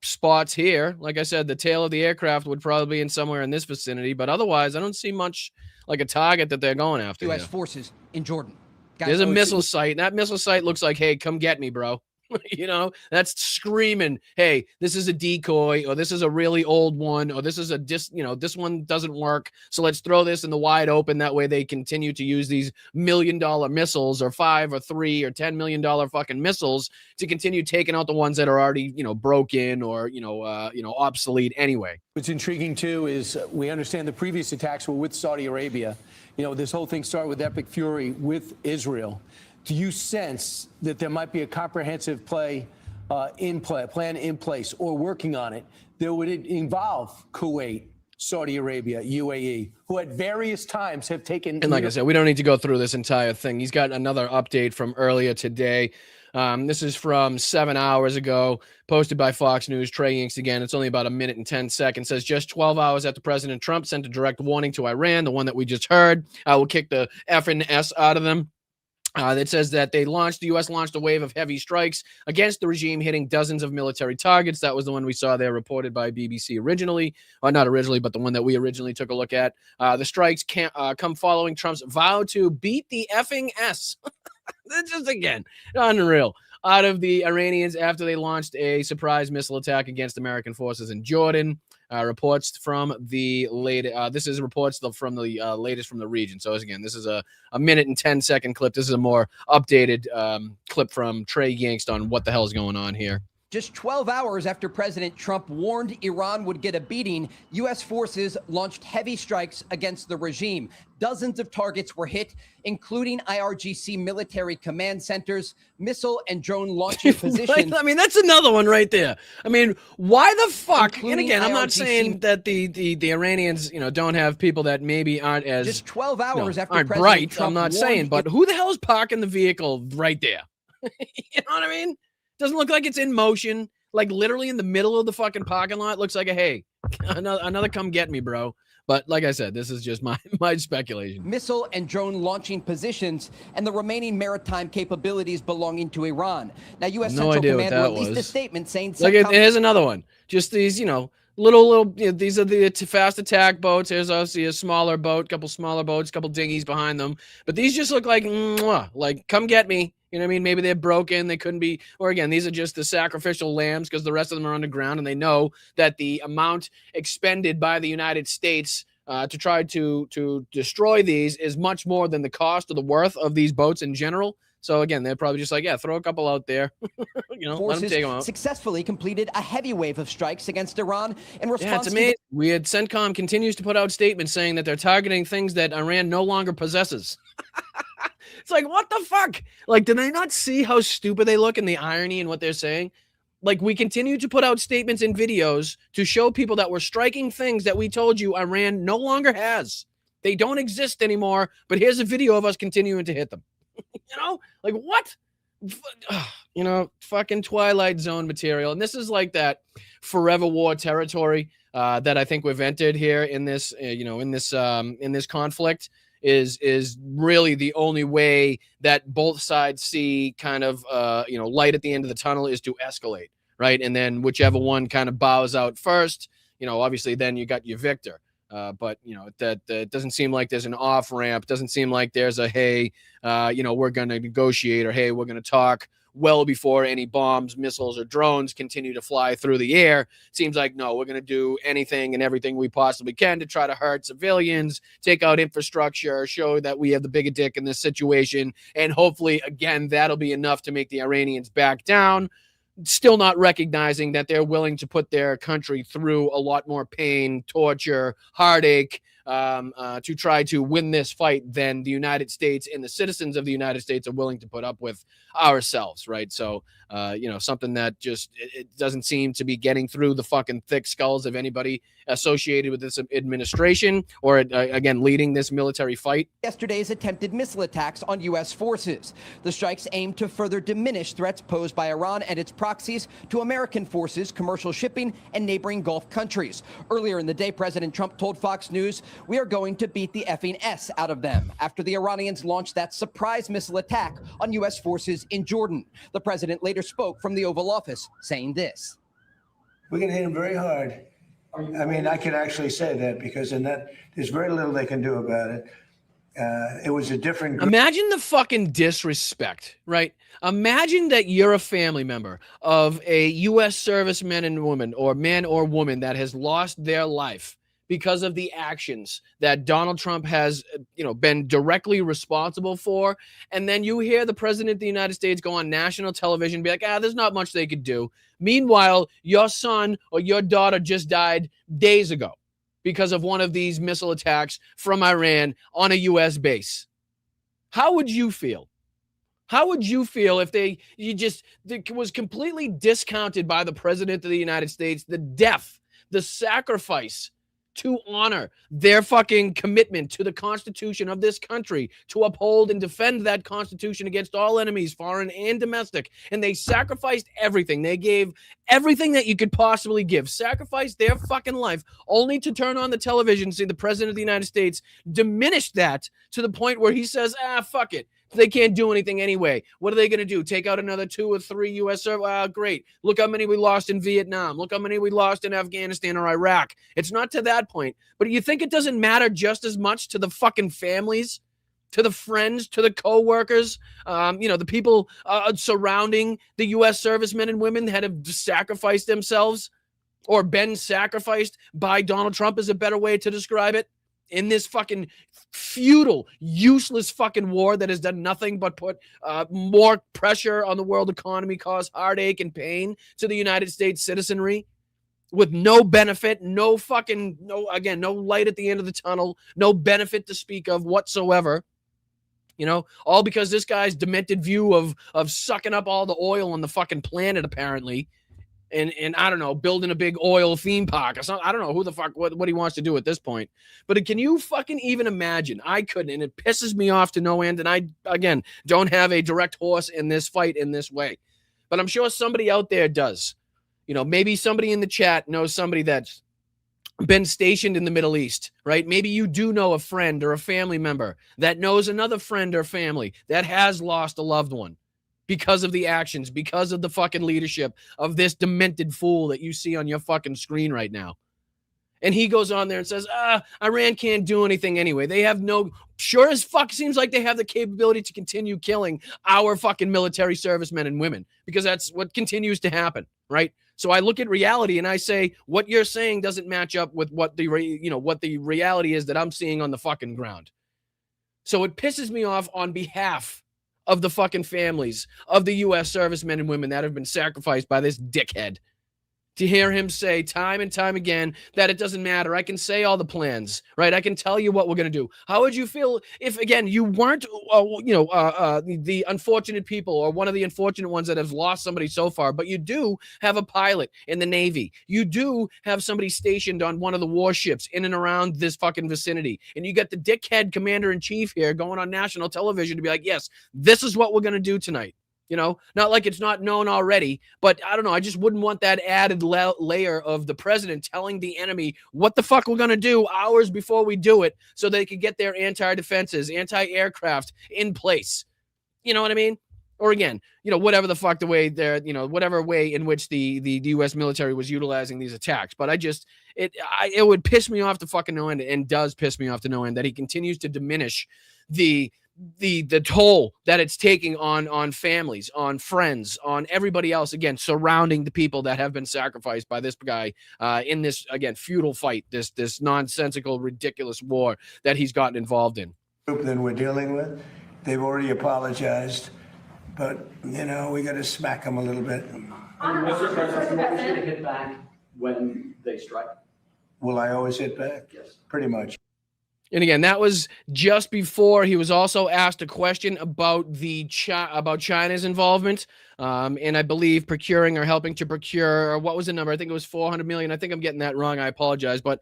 spots here. Like I said, the tail of the aircraft would probably be in somewhere in this vicinity, but otherwise, I don't see much like a target that they're going after. U.S. forces in Jordan. Guys, there's a missile site, and that missile site looks like, hey, come get me, bro. That's screaming, hey, this is a decoy, or this is a really old one, or this is this one doesn't work, so let's throw this in the wide open. That way they continue to use these $1 million missiles, or $5 or $3 or $10 million fucking missiles, to continue taking out the ones that are already, broken or, obsolete anyway. What's intriguing, too, is we understand the previous attacks were with Saudi Arabia. This whole thing started with epic fury with Israel. Do you sense that there might be a comprehensive plan in place, or working on it, that would involve Kuwait, Saudi Arabia, UAE, who at various times have taken... And like I said, we don't need to go through this entire thing. He's got another update from earlier today. This is from 7 hours ago, posted by Fox News. Trey Yanks again. It's only about 1 minute and 10 seconds. Says just 12 hours after President Trump sent a direct warning to Iran, the one that we just heard, will kick the effing S out of them. That says that the U.S. launched a wave of heavy strikes against the regime, hitting dozens of military targets. That was the one we saw there, reported by BBC originally, or not originally, but the one that we originally took a look at. The strikes come following Trump's vow to beat the effing S. That's just, again, unreal. Out of the Iranians after they launched a surprise missile attack against American forces in Jordan. Reports from the latest. This is reports from the latest from the region. So again, this is a 1 minute and 10 second clip. This is a more updated clip from Trey Yanks on what the hell is going on here. Just 12 hours after President Trump warned Iran would get a beating, U.S. forces launched heavy strikes against the regime. Dozens of targets were hit, including IRGC military command centers, missile and drone launching positions. Right? I mean, that's another one right there. I mean, why the fuck? And again, I'm not saying that the Iranians, don't have people that maybe aren't as just 12 hours after aren't President bright. Trump I'm not saying, but who the hell is parking the vehicle right there? You know what I mean? Doesn't look like it's in motion, like literally in the middle of the fucking parking lot. Looks like hey, another come get me, bro. But like I said, this is just my speculation. Missile and drone launching positions and the remaining maritime capabilities belonging to Iran. Now, U.S. Central Command released a statement saying... Look, here's another one. Just these, little, these are the fast attack boats. There's obviously a smaller boat, couple smaller boats, couple dinghies behind them. But these just look like, come get me. You know what I mean? Maybe they're broken. They couldn't be, or again, these are just the sacrificial lambs because the rest of them are underground, and they know that the amount expended by the United States to try to destroy these is much more than the cost or the worth of these boats in general. So again, they're probably just like, throw a couple out there. Let them take them out. Successfully completed a heavy wave of strikes against Iran in response to me. CENTCOM continues to put out statements saying that they're targeting things that Iran no longer possesses. It's like, what the fuck? Like, do they not see how stupid they look and the irony in what they're saying? Like, we continue to put out statements and videos to show people that we're striking things that we told you Iran no longer has. They don't exist anymore, but here's a video of us continuing to hit them. Like, what? Fucking Twilight Zone material. And this is like that forever war territory that I think we've entered here in this, in this conflict. Is really the only way that both sides see kind of light at the end of the tunnel is to escalate, right? And then whichever one kind of bows out first, obviously then you got your victor. But that doesn't seem like there's an off ramp. Doesn't seem like there's a hey, we're going to negotiate, or hey, we're going to talk well before any bombs, missiles, or drones continue to fly through the air. Seems like, no, we're going to do anything and everything we possibly can to try to hurt civilians, take out infrastructure, show that we have the bigger dick in this situation. And hopefully, again, that'll be enough to make the Iranians back down. Still not recognizing that they're willing to put their country through a lot more pain, torture, heartache, to try to win this fight than the United States and the citizens of the United States are willing to put up with ourselves, right? So, something that just it doesn't seem to be getting through the fucking thick skulls of anybody associated with this administration or, again, leading this military fight. Yesterday's attempted missile attacks on U.S. forces. The strikes aim to further diminish threats posed by Iran and its proxies to American forces, commercial shipping, and neighboring Gulf countries. Earlier in the day, President Trump told Fox News, "We are going to beat the effing S out of them," after the Iranians launched that surprise missile attack on U.S. forces in Jordan. The president later spoke from the Oval Office, saying this: "We're going to hit them very hard. I mean, I can actually say that because in that there's very little they can do about it. It was a different." Imagine the fucking disrespect, right? Imagine that you're a family member of a U.S. serviceman and woman, or man or woman, that has lost their life because of the actions that Donald Trump has, been directly responsible for. And then you hear the president of the United States go on national television and be like, there's not much they could do. Meanwhile, your son or your daughter just died days ago because of one of these missile attacks from Iran on a U.S. base. How would you feel? How would you feel if it was completely discounted by the president of the United States, the death, the sacrifice to honor their fucking commitment to the Constitution of this country, to uphold and defend that Constitution against all enemies, foreign and domestic. And they sacrificed everything. They gave everything that you could possibly give, sacrificed their fucking life, only to turn on the television, see the president of the United States diminish that to the point where he says, fuck it. They can't do anything anyway. What are they going to do? Take out another 2 or 3 U.S. Great. Look how many we lost in Vietnam. Look how many we lost in Afghanistan or Iraq. It's not to that point. But you think it doesn't matter just as much to the fucking families, to the friends, to the co-workers, the people surrounding the U.S. servicemen and women that have sacrificed themselves or been sacrificed by Donald Trump is a better way to describe it? In this fucking futile, useless fucking war that has done nothing but put more pressure on the world economy, cause heartache and pain to the United States citizenry with no benefit, no light at the end of the tunnel, no benefit to speak of whatsoever. All because this guy's demented view of sucking up all the oil on the fucking planet, apparently. And I don't know, building a big oil theme park or something. I don't know who the fuck, what he wants to do at this point. But can you fucking even imagine? I couldn't, and it pisses me off to no end. And I, again, don't have a direct horse in this fight in this way. But I'm sure somebody out there does. Maybe somebody in the chat knows somebody that's been stationed in the Middle East, right? Maybe you do know a friend or a family member that knows another friend or family that has lost a loved one because of the actions, because of the fucking leadership of this demented fool that you see on your fucking screen right now. And he goes on there and says, Iran can't do anything anyway. They have sure as fuck seems like they have the capability to continue killing our fucking military servicemen and women, because that's what continues to happen, right? So I look at reality and I say, what you're saying doesn't match up with what the reality is that I'm seeing on the fucking ground. So it pisses me off on behalf of the fucking families of the U.S. servicemen and women that have been sacrificed by this dickhead. to hear him say time and time again that it doesn't matter. I can say all the plans, right? I can tell you what we're going to do. How would you feel if, again, you weren't, the unfortunate people or one of the unfortunate ones that have lost somebody so far, but you do have a pilot in the Navy. You do have somebody stationed on one of the warships in and around this fucking vicinity. And you got the dickhead commander-in-chief here going on national television to be like, yes, this is what we're going to do tonight. You know, not like it's not known already, but I don't know. I just wouldn't want that added layer of the president telling the enemy what the fuck we're going to do hours before we do it so they could get their anti-defenses, anti-aircraft in place. You know what I mean? Or again, whatever the fuck the way they're, whatever way in which the U.S. military was utilizing these attacks. But it would piss me off to fucking no end, and does piss me off to no end, that he continues to diminish the toll that it's taking on families, on friends, on everybody else, again, surrounding the people that have been sacrificed by this guy in this, again, feudal fight, this nonsensical, ridiculous war that he's gotten involved in. Than we're dealing with. They've already apologized, but, we got to smack them a little bit. Mr. President, what was going to hit back when they strike? Will I always hit back? Yes. Pretty much. And again, that was just before he was also asked a question about about China's involvement, and I believe procuring or helping to procure, or what was the number? I think it was 400 million. I think I'm getting that wrong. I apologize, but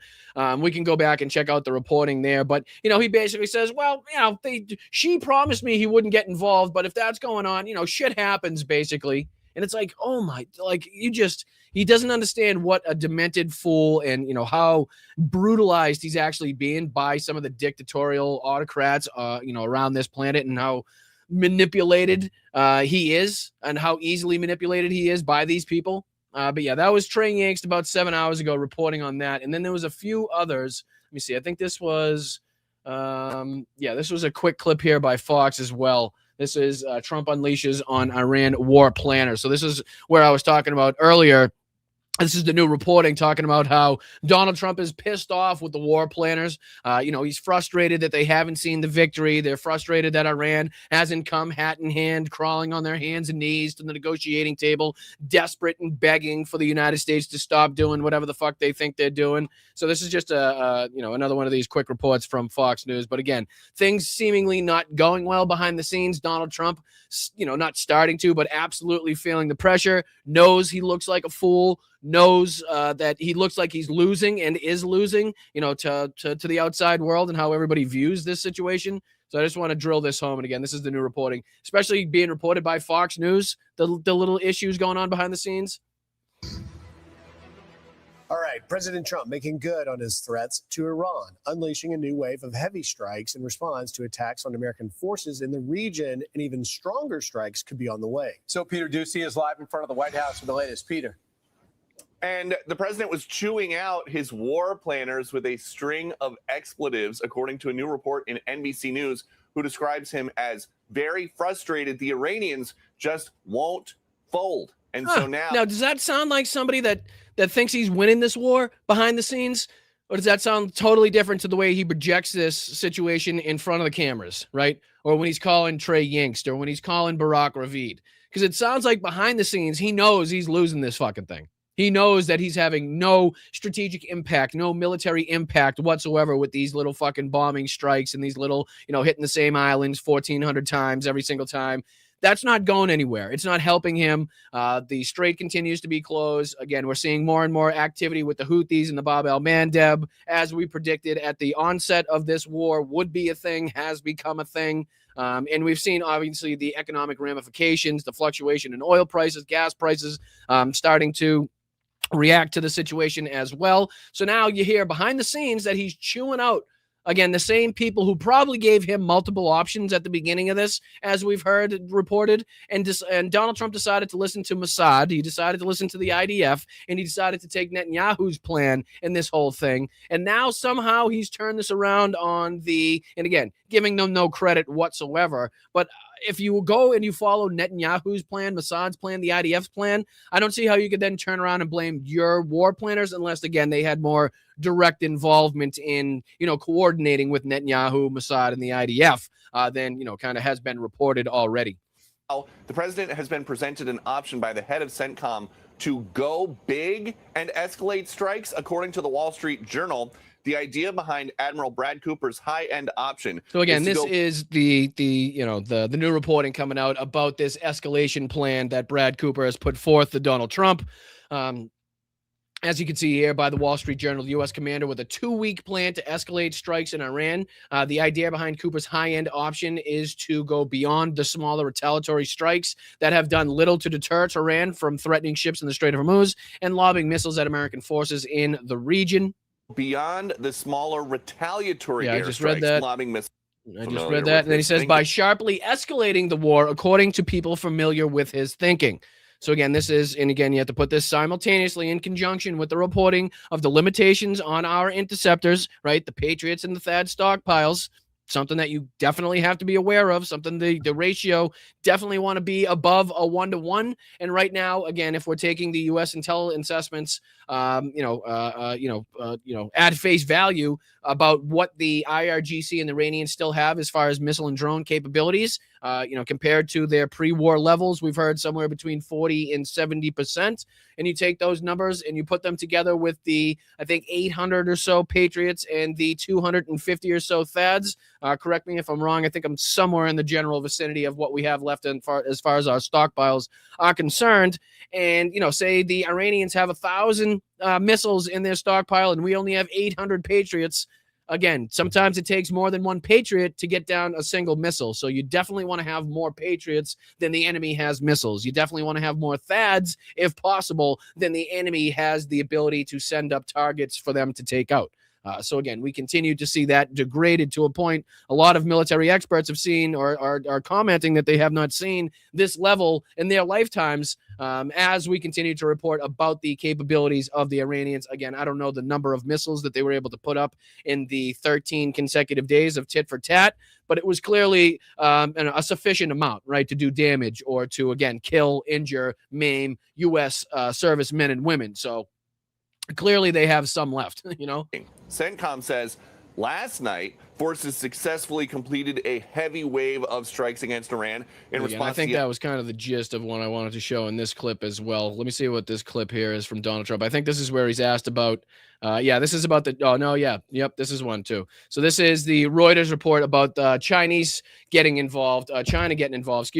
we can go back and check out the reporting there. But he basically says, well, she promised me he wouldn't get involved, but if that's going on, shit happens, basically. And it's like, oh my, he doesn't understand what a demented fool and, how brutalized he's actually being by some of the dictatorial autocrats, around this planet, and how manipulated he is, and how easily manipulated he is by these people. But yeah, that was Trey Yingst about 7 hours ago reporting on that. And then there was a few others. Let me see. I think this was, this was a quick clip here by Fox as well. This is Trump unleashes on Iran war planner. So this is where I was talking about earlier. This is the new reporting talking about how Donald Trump is pissed off with the war planners. He's frustrated that they haven't seen the victory. They're frustrated that Iran hasn't come hat in hand, crawling on their hands and knees to the negotiating table, desperate and begging for the United States to stop doing whatever the fuck they think they're doing. So this is just another one of these quick reports from Fox News. But again, things seemingly not going well behind the scenes. Donald Trump, not starting to, but absolutely feeling the pressure, knows he looks like a fool, knows that he looks like he's losing and is losing, to the outside world and how everybody views this situation. So I just want to drill this home. And again, this is the new reporting, especially being reported by Fox News, the little issues going on behind the scenes. All right, President Trump making good on his threats to Iran, unleashing a new wave of heavy strikes in response to attacks on American forces in the region, and even stronger strikes could be on the way. So Peter Ducey is live in front of the White House for the latest. Peter. And the president was chewing out his war planners with a string of expletives, according to a new report in NBC News, who describes him as very frustrated. The Iranians just won't fold. And so now, does that sound like somebody that thinks he's winning this war behind the scenes? Or does that sound totally different to the way he projects this situation in front of the cameras, right? Or when he's calling Trey Yingst, or when he's calling Barack Ravid? Because it sounds like behind the scenes, he knows he's losing this fucking thing. He knows that he's having no strategic impact, no military impact whatsoever with these little fucking bombing strikes and these little, hitting the same islands 1,400 times every single time. That's not going anywhere. It's not helping him. The strait continues to be closed. Again, we're seeing more and more activity with the Houthis and the Bab el-Mandeb, as we predicted at the onset of this war would be a thing, has become a thing. And we've seen, obviously, the economic ramifications, the fluctuation in oil prices, gas prices, starting to react to the situation as well. So now you hear behind the scenes that he's chewing out, again, the same people who probably gave him multiple options at the beginning of this, as we've heard reported. And Donald Trump decided to listen to Mossad. He decided to listen to the IDF, and he decided to take Netanyahu's plan in this whole thing. And now somehow he's turned this around on and again, giving them no credit whatsoever. But if you go and you follow Netanyahu's plan, Mossad's plan, the IDF's plan, I don't see how you could then turn around and blame your war planners, unless, again, they had more direct involvement in, coordinating with Netanyahu, Mossad, and the IDF than, kind of has been reported already. The president has been presented an option by the head of CENTCOM to go big and escalate strikes, according to the Wall Street Journal. The idea behind Admiral Brad Cooper's high-end option. So again, this is the new reporting coming out about this escalation plan that Brad Cooper has put forth to Donald Trump. As you can see here by the Wall Street Journal, the U.S. commander with a 2-week plan to escalate strikes in Iran. The idea behind Cooper's high-end option is to go beyond the smaller retaliatory strikes that have done little to deter Iran from threatening ships in the Strait of Hormuz and lobbing missiles at American forces in the region. Beyond the smaller retaliatory I just read that. Lobbing missiles. I just read that. And then he says, by sharply escalating the war, according to people familiar with his thinking. So again, this is, and again, you have to put this simultaneously in conjunction with the reporting of the limitations on our interceptors, right? The Patriots and the THAAD stockpiles, something that you definitely have to be aware of, something the ratio definitely want to be above a 1-to-1. And right now, again, if we're taking the U.S. intel assessments, at face value about what the IRGC and the Iranians still have as far as missile and drone capabilities, compared to their pre-war levels, we've heard somewhere between 40 and 70%. And you take those numbers and you put them together with the, I think, 800 or so Patriots and the 250 or so THAADs. Correct me if I'm wrong. I think I'm somewhere in the general vicinity of what we have left as far as our stockpiles are concerned. And, say the Iranians have 1,000 missiles in their stockpile and we only have 800 Patriots. Again, sometimes it takes more than one Patriot to get down a single missile. So you definitely want to have more Patriots than the enemy has missiles. You definitely want to have more THAADs, if possible, than the enemy has the ability to send up targets for them to take out. So again, we continue to see that degraded to a point. A lot of military experts have seen or are commenting that they have not seen this level in their lifetimes as we continue to report about the capabilities of the Iranians. Again, I don't know the number of missiles that they were able to put up in the 13 consecutive days of tit for tat, but it was clearly a sufficient amount, right, to do damage or to, again, kill, injure, maim U.S. servicemen and women. So clearly they have some left, CENTCOM says last night, forces successfully completed a heavy wave of strikes against Iran in response. I think that was kind of the gist of what I wanted to show in this clip as well. Let me see what this clip here is from Donald Trump. I think this is where he's asked about, this is about this is one too. So this is the Reuters report about Chinese getting involved, China getting involved,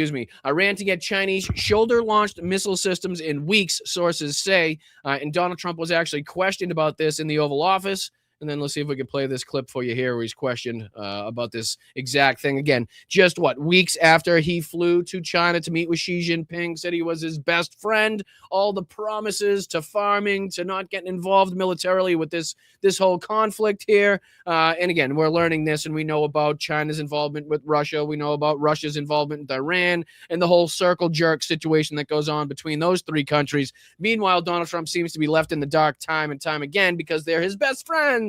Iran to get Chinese shoulder-launched missile systems in weeks, sources say. And Donald Trump was actually questioned about this in the Oval Office. And then let's see if we can play this clip for you here where he's questioned about this exact thing. Again, just weeks after he flew to China to meet with Xi Jinping, said he was his best friend, all the promises to farming, to not getting involved militarily with this whole conflict here. And again, we're learning this and we know about China's involvement with Russia. We know about Russia's involvement with Iran and the whole circle jerk situation that goes on between those three countries. Meanwhile, Donald Trump seems to be left in the dark time and time again because they're his best friends.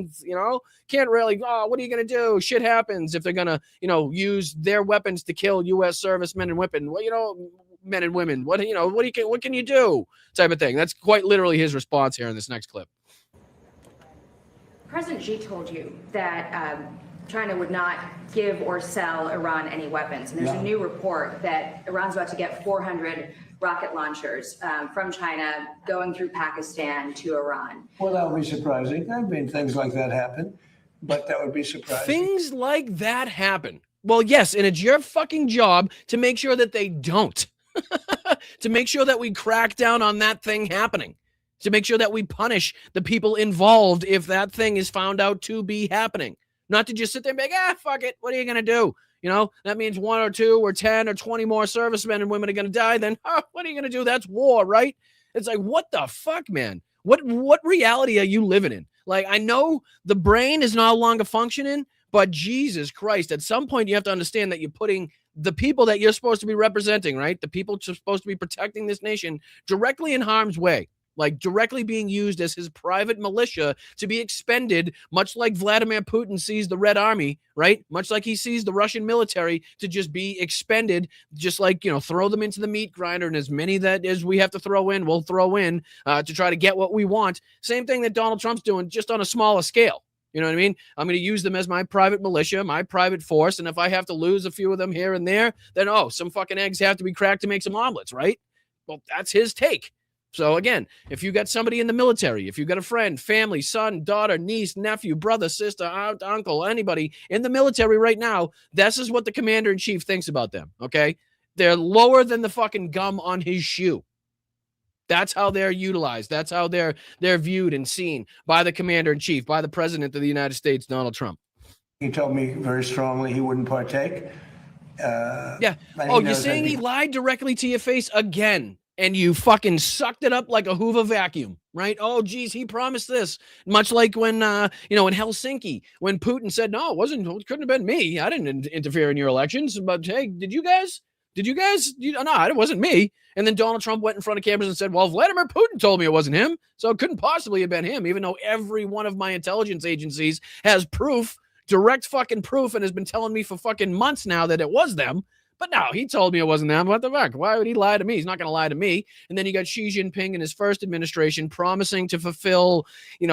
Can't really, what are you going to do? Shit happens if they're going to, use their weapons to kill U.S. servicemen and women. Well, men and women, what can you do? Type of thing. That's quite literally his response here in this next clip. President Xi told you that China would not give or sell Iran any weapons. And there's a new report that Iran's about to get 400 rocket launchers from China going through Pakistan to Iran. Well, that would be surprising. I mean, things like that happen, but that would be surprising. Things like that happen. Well, yes, and it's your fucking job to make sure that they don't. To make sure that we crack down on that thing happening. To make sure that we punish the people involved if that thing is found out to be happening. Not to just sit there and be like, fuck it. What are you going to do? That means 1 or 2 or 10 or 20 more servicemen and women are going to die. Then what are you going to do? That's war, right? It's like, what the fuck, man? What reality are you living in? Like, I know the brain is no longer functioning, but Jesus Christ, at some point you have to understand that you're putting the people that you're supposed to be representing, right? The people supposed to be protecting this nation directly in harm's way. Like directly being used as his private militia to be expended, much like Vladimir Putin sees the Red Army, right? Much like he sees the Russian military to just be expended, just like, throw them into the meat grinder, and as many that as we have to throw in, we'll throw in to try to get what we want. Same thing that Donald Trump's doing, just on a smaller scale. You know what I mean? I'm going to use them as my private militia, my private force, and if I have to lose a few of them here and there, then, some fucking eggs have to be cracked to make some omelets, right? Well, that's his take. So again, if you got somebody in the military, if you got a friend, family, son, daughter, niece, nephew, brother, sister, aunt, uncle, anybody in the military right now, this is what the commander-in-chief thinks about them, okay? They're lower than the fucking gum on his shoe. That's how they're utilized. That's how they're viewed and seen by the commander-in-chief, by the president of the United States, Donald Trump. He told me very strongly he wouldn't partake. Yeah. Oh, you're saying he lied directly to your face again, and you fucking sucked it up like a Hoover vacuum, right? Oh, geez, he promised this. Much like when, in Helsinki, when Putin said, no, it couldn't have been me. I didn't interfere in your elections. But hey, did you guys? No, it wasn't me. And then Donald Trump went in front of cameras and said, well, Vladimir Putin told me it wasn't him. So it couldn't possibly have been him, even though every one of my intelligence agencies has proof, direct fucking proof, and has been telling me for fucking months now that it was them. But no, he told me it wasn't them. What the fuck? Why would he lie to me? He's not going to lie to me. And then you got Xi Jinping in his first administration promising to fulfill,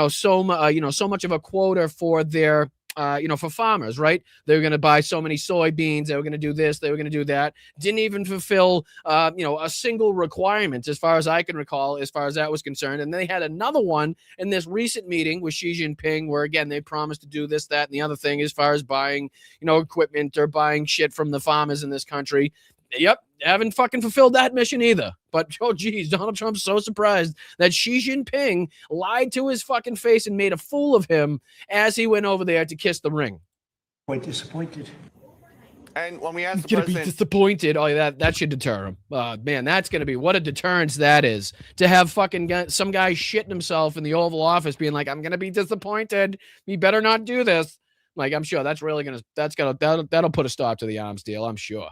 so much of a quota for their, for farmers, right? They were going to buy so many soybeans. They were going to do this. They were going to do that. Didn't even fulfill, a single requirement, as far as I can recall, as far as that was concerned. And they had another one in this recent meeting with Xi Jinping, where again they promised to do this, that, and the other thing, as far as buying, equipment or buying shit from the farmers in this country. Yep, haven't fucking fulfilled that mission either. But, oh, geez, Donald Trump's so surprised that Xi Jinping lied to his fucking face and made a fool of him as he went over there to kiss the ring. Quite disappointed. And when we asked the Gonna be president, disappointed. Oh, that should deter him. Man, that's gonna be what a deterrence that is, to have fucking some guy shitting himself in the Oval Office, being like, "I'm gonna be disappointed. You better not do this." Like, I'm sure that'll put a stop to the arms deal. I'm sure.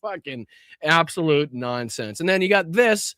Fucking absolute nonsense. And then you got this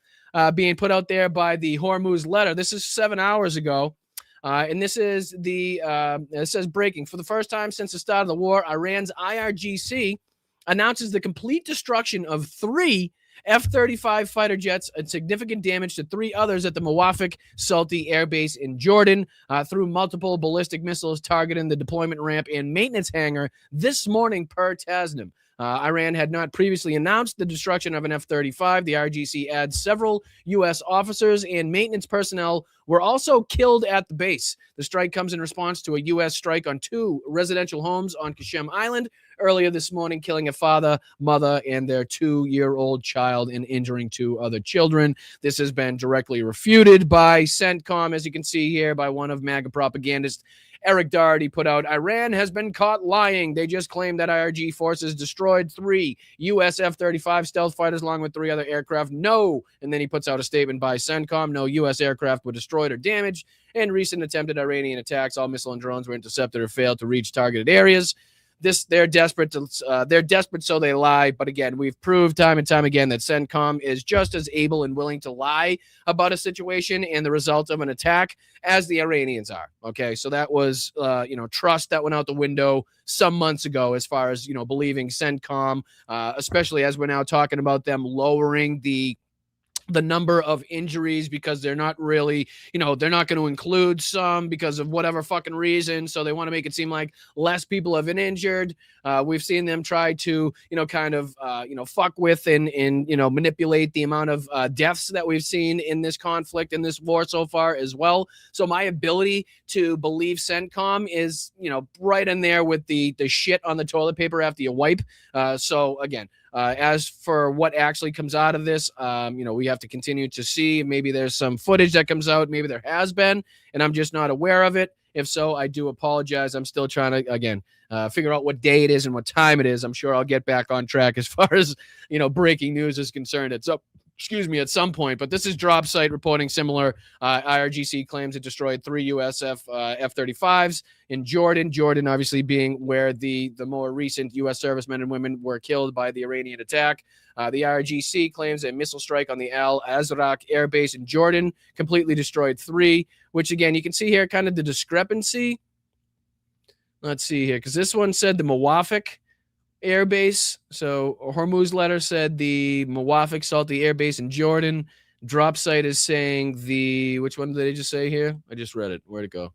being put out there by the Hormuz letter. This is 7 hours ago. And this is it says breaking. For the first time since the start of the war, Iran's IRGC announces the complete destruction of 3 F-35 fighter jets and significant damage to 3 others at the Mawafik Salti Air Base in Jordan through multiple ballistic missiles targeting the deployment ramp and maintenance hangar this morning per Tasnim. Iran had not previously announced the destruction of an F-35. The RGC adds several U.S. officers and maintenance personnel were also killed at the base. The strike comes in response to a U.S. strike on 2 residential homes on Qasem Island earlier this morning, killing a father, mother, and their 2-year-old child and injuring 2 other children. This has been directly refuted by CENTCOM, as you can see here, by one of MAGA propagandists. Eric Doherty put out, Iran has been caught lying. They just claimed that IRG forces destroyed 3 U.S. F-35 stealth fighters along with 3 other aircraft. No. And then he puts out a statement by CENTCOM. No U.S. aircraft were destroyed or damaged. In recent attempted Iranian attacks, all missile and drones were intercepted or failed to reach targeted areas. They're desperate, so they lie. But again, we've proved time and time again that CENTCOM is just as able and willing to lie about a situation and the result of an attack as the Iranians are. Okay, so that was, trust that went out the window some months ago as far as, believing CENTCOM, especially as we're now talking about them lowering the number of injuries because they're not really, they're not going to include some because of whatever fucking reason. So they want to make it seem like less people have been injured. We've seen them try to, fuck with and manipulate the amount of deaths that we've seen in this conflict, in this war so far as well. So my ability to believe CENTCOM is, right in there with the shit on the toilet paper after you wipe. So again, as for what actually comes out of this, we have to continue to see. Maybe there's some footage that comes out. Maybe there has been, and I'm just not aware of it. If so, I do apologize. I'm still trying to, again, figure out what day it is and what time it is. I'm sure I'll get back on track as far as, breaking news is concerned. At some point. But this is Drop Site reporting similar. IRGC claims it destroyed 3 U.S. F-35s in Jordan. Jordan, obviously, being where the more recent U.S. servicemen and women were killed by the Iranian attack. The IRGC claims a missile strike on the Al Azraq Air Base in Jordan completely destroyed 3, which, again, you can see here kind of the discrepancy. Let's see here, because this one said the Mawafik Air Base. So Hormuz letter said the Mawafik Salti Air Base in Jordan. Drop Site is saying which one did they just say here? I just read it. Where'd it go?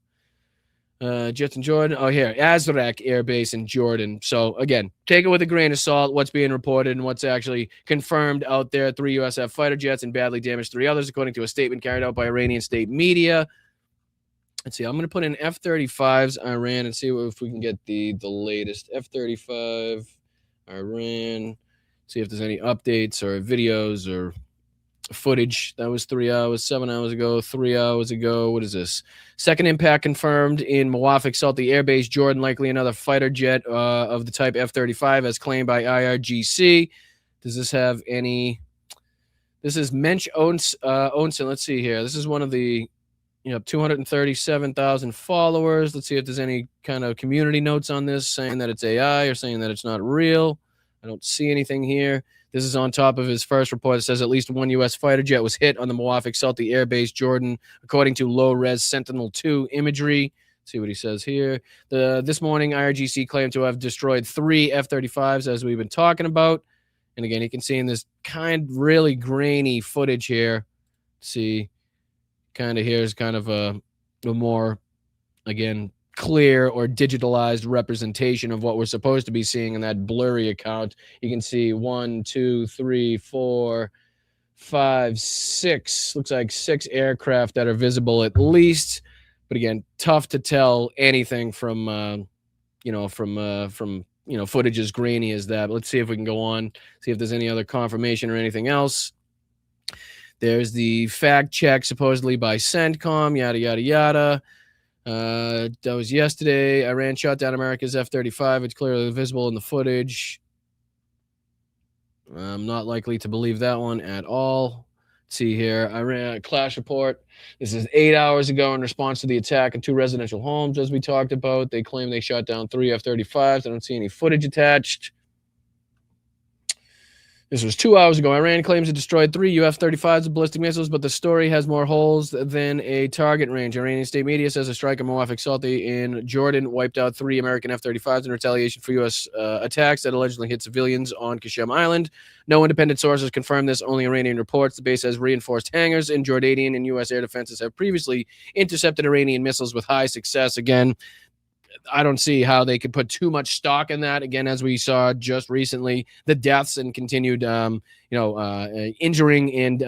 Jets in Jordan. Oh, here, Azraq Air Base in Jordan. So, again, take it with a grain of salt, what's being reported and what's actually confirmed out there. 3 USF fighter jets and badly damaged 3 others, according to a statement carried out by Iranian state media. Let's see. I'm going to put in F-35s Iran and see if we can get the latest. F-35 Iran. See if there's any updates or videos or footage. That was 3 hours, 7 hours ago, 3 hours ago. What is this? Second impact confirmed in Mawafik Salti Air Base, Jordan. Likely another fighter jet of the type F-35 as claimed by IRGC. Does this have any? This is Mensch Onsen. Let's see here. This is one of the 237,000 followers. Let's see if there's any kind of community notes on this saying that it's AI or saying that it's not real. I don't see anything here. This is on top of his first report. It says at least 1 U.S. fighter jet was hit on the Mawafik Salti Air Base, Jordan, according to low-res Sentinel-2 imagery. Let's see what he says here. This morning, IRGC claimed to have destroyed 3 F-35s, as we've been talking about. And again, you can see in this really grainy footage here. See, here's kind of a more, again, clear or digitalized representation of what we're supposed to be seeing in that blurry account. You can see 1, 2, 3, 4, 5, 6. Looks like 6 aircraft that are visible at least. But again, tough to tell anything from footage as grainy as that. But let's see if we can go on, see if there's any other confirmation or anything else. There's the fact check supposedly by CENTCOM, yada, yada, yada. That was yesterday. Iran shot down America's F-35. It's clearly visible in the footage. I'm not likely to believe that one at all. Let's see here. Iran clash report. This is 8 hours ago in response to the attack on 2 residential homes, as we talked about. They claim they shot down 3 F-35s. I don't see any footage attached. This was 2 hours ago. Iran claims it destroyed 3 UF-35s with ballistic missiles, but the story has more holes than a target range. Iranian state media says a strike on Mawafik Salti in Jordan wiped out 3 American F-35s in retaliation for U.S. Attacks that allegedly hit civilians on Qashem Island. No independent sources confirm this, only Iranian reports. The base has reinforced hangars, and Jordanian and U.S. air defenses have previously intercepted Iranian missiles with high success. Again, I don't see how they could put too much stock in that. Again, as we saw just recently, the deaths and continued, injuring and,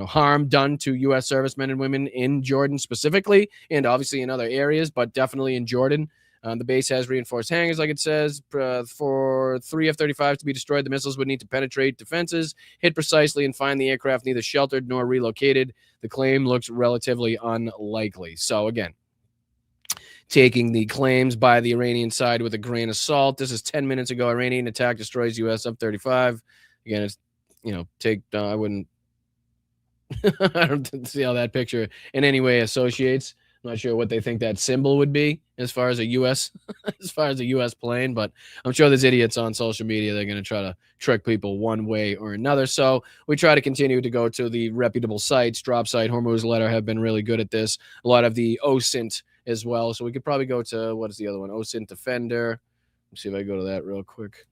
harm done to U.S. servicemen and women in Jordan specifically, and obviously in other areas, but definitely in Jordan. The base has reinforced hangars, like it says. For 3 F-35s to be destroyed, the missiles would need to penetrate defenses, hit precisely, and find the aircraft neither sheltered nor relocated. The claim looks relatively unlikely. So, again, taking the claims by the Iranian side with a grain of salt. This is 10 minutes ago. Iranian attack destroys U.S. F-35. Again, it's, I wouldn't, I don't see how that picture in any way associates. I'm not sure what they think that symbol would be as far as a U.S. plane, but I'm sure there's idiots on social media that are going to try to trick people one way or another. So we try to continue to go to the reputable sites. Drop Site, Hormuz Letter have been really good at this. A lot of the OSINT as well. So we could probably go to, what is the other one? OSINT Defender. Let's see if I go to that real quick.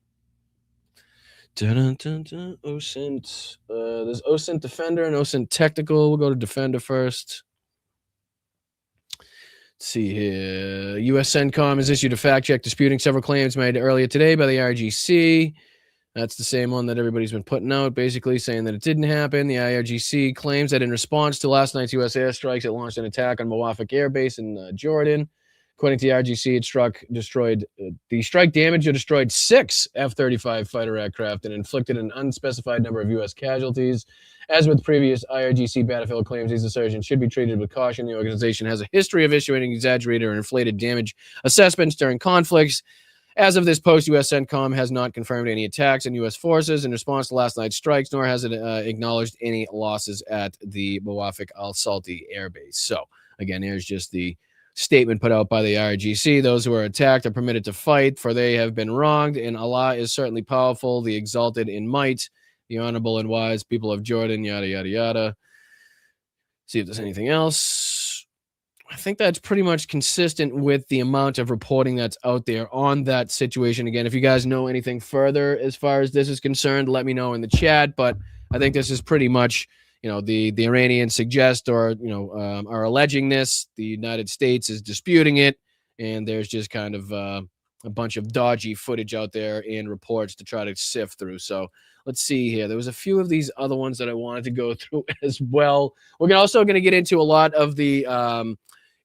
OSINT. There's OSINT Defender and OSINT Technical. We'll go to Defender first. Let's see here. U.S. CENTCOM has issued a fact check disputing several claims made earlier today by the IRGC. That's the same one that everybody's been putting out, basically saying that it didn't happen. The IRGC claims that in response to last night's U.S. airstrikes, it launched an attack on Mawafik Air Base in Jordan. According to the IRGC, the strike damaged or destroyed 6 F-35 fighter aircraft and inflicted an unspecified number of U.S. casualties. As with previous IRGC battlefield claims, these assertions should be treated with caution. The organization has a history of issuing exaggerated or inflated damage assessments during conflicts. As of this post, U.S. CENTCOM has not confirmed any attacks on U.S. forces in response to last night's strikes, nor has it acknowledged any losses at the Mawafik al-Salti Air Base. So, again, here's just the statement put out by the IRGC. Those who are attacked are permitted to fight, for they have been wronged, and Allah is certainly powerful, the exalted in might, the honorable and wise people of Jordan, yada, yada, yada. See if there's anything else. I think that's pretty much consistent with the amount of reporting that's out there on that situation. Again, if you guys know anything further as far as this is concerned, let me know in the chat. But I think this is pretty much, the Iranians suggest or, are alleging this. The United States is disputing it. and there's just kind of a bunch of dodgy footage out there and reports to try to sift through. So let's see here. There was a few of these other ones that I wanted to go through as well. We're also going to get into a lot of the, some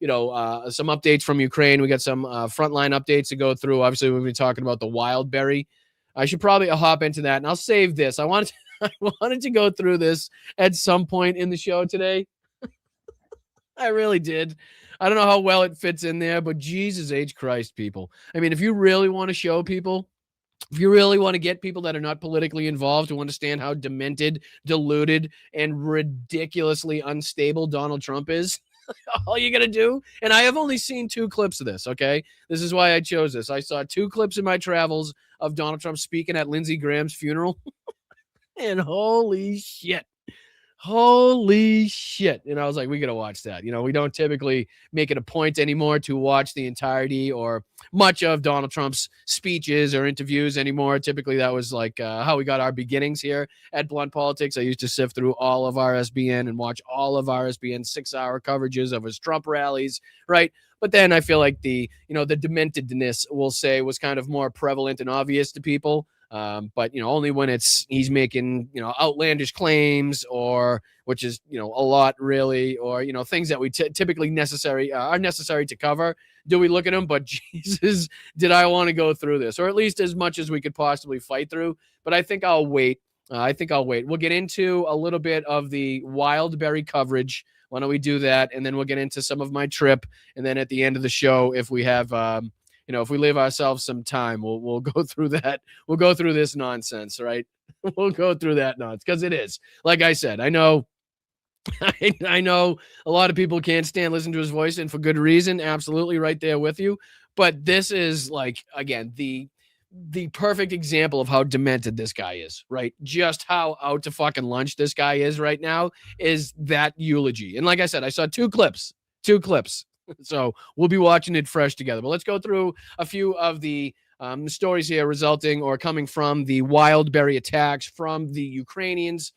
updates from Ukraine. We got some frontline updates to go through. Obviously, we've been talking about the wild berry. I should probably hop into that, and I'll save this. I wanted to go through this at some point in the show today. I really did. I don't know how well it fits in there, but Jesus H. Christ, people. I mean, if you really want to show people, if you really want to get people that are not politically involved to understand how demented, deluded, and ridiculously unstable Donald Trump is, all you got to do, and I have only seen 2 clips of this, okay? This is why I chose this. I saw 2 clips in my travels of Donald Trump speaking at Lindsey Graham's funeral, and holy shit. Holy shit. And I was like, we got to watch that. We don't typically make it a point anymore to watch the entirety or much of Donald Trump's speeches or interviews anymore. Typically, that was like how we got our beginnings here at Blunt Politics. I used to sift through all of RSBN and watch all of RSBN's 6-hour coverages of his Trump rallies, right? But then I feel like the dementedness, we'll say, was kind of more prevalent and obvious to people. But only when he's making outlandish claims, or which is a lot really, or things that we typically are necessary to cover. Do we look at them? But Jesus, did I want to go through this, or at least as much as we could possibly fight through? But I think I'll wait. We'll get into a little bit of the wild berry coverage. Why don't we do that, and then we'll get into some of my trip, and then at the end of the show, if we have if we leave ourselves some time, we'll go through that. We'll go through this nonsense, right? We'll go through that nonsense because it is. Like I said, I know I know a lot of people can't stand listening to his voice, and for good reason. Absolutely right there with you. But this is like, again, the perfect example of how demented this guy is, right? Just how out to fucking lunch this guy is right now is that eulogy. And like I said, I saw 2 clips. So we'll be watching it fresh together. But let's go through a few of the stories here resulting or coming from the wild berry attacks from the Ukrainians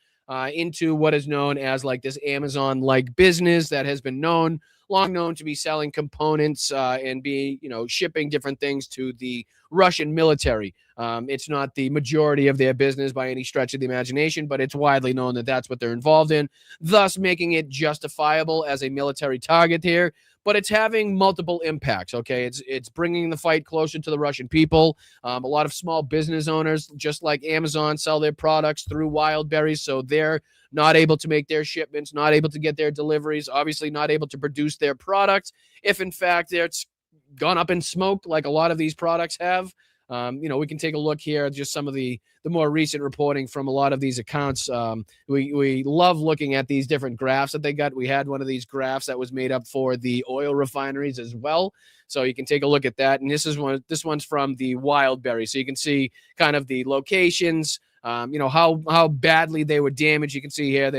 into what is known as like this Amazon-like business that has been long known to be selling components and be, shipping different things to the Russian military. It's not the majority of their business by any stretch of the imagination, but it's widely known that that's what they're involved in, thus making it justifiable as a military target here. But it's having multiple impacts, okay? It's bringing the fight closer to the Russian people. A lot of small business owners, just like Amazon, sell their products through wild berries, so they're not able to make their shipments, not able to get their deliveries, obviously not able to produce their products. If, in fact, it's gone up in smoke like a lot of these products have. We can take a look here at just some of the more recent reporting from a lot of these accounts. We love looking at these different graphs that they got. We had one of these graphs that was made up for the oil refineries as well. So you can take a look at that. And this one's from the wild berry. So you can see kind of the locations, how badly they were damaged. You can see here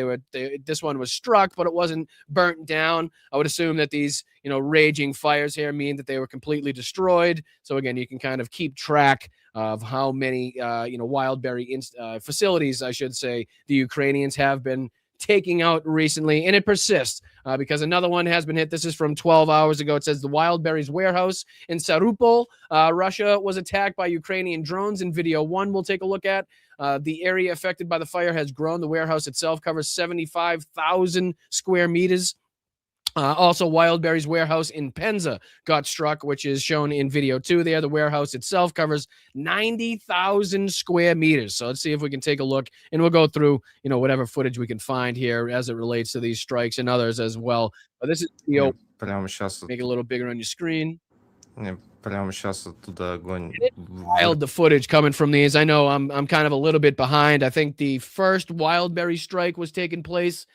this one was struck, but it wasn't burnt down. I would assume that these raging fires here mean that they were completely destroyed. So again, you can kind of keep track of how many wild berry facilities, I should say, the Ukrainians have been taking out recently, and it persists because another one has been hit. This is from 12 hours ago. It says the wild berries warehouse in Sarupol, Russia, was attacked by Ukrainian drones. In video 1, we'll take a look at. The area affected by the fire has grown. The warehouse itself covers 75,000 square meters. Also, wild berries warehouse in Penza got struck, which is shown in video 2 there. The warehouse itself covers 90,000 square meters. So let's see if we can take a look, and we'll go through, whatever footage we can find here as it relates to these strikes and others as well. This is video. Make it a little bigger on your screen. Wild, the footage coming from these. I know I'm kind of a little bit behind. I think the first wild berry strike was taking place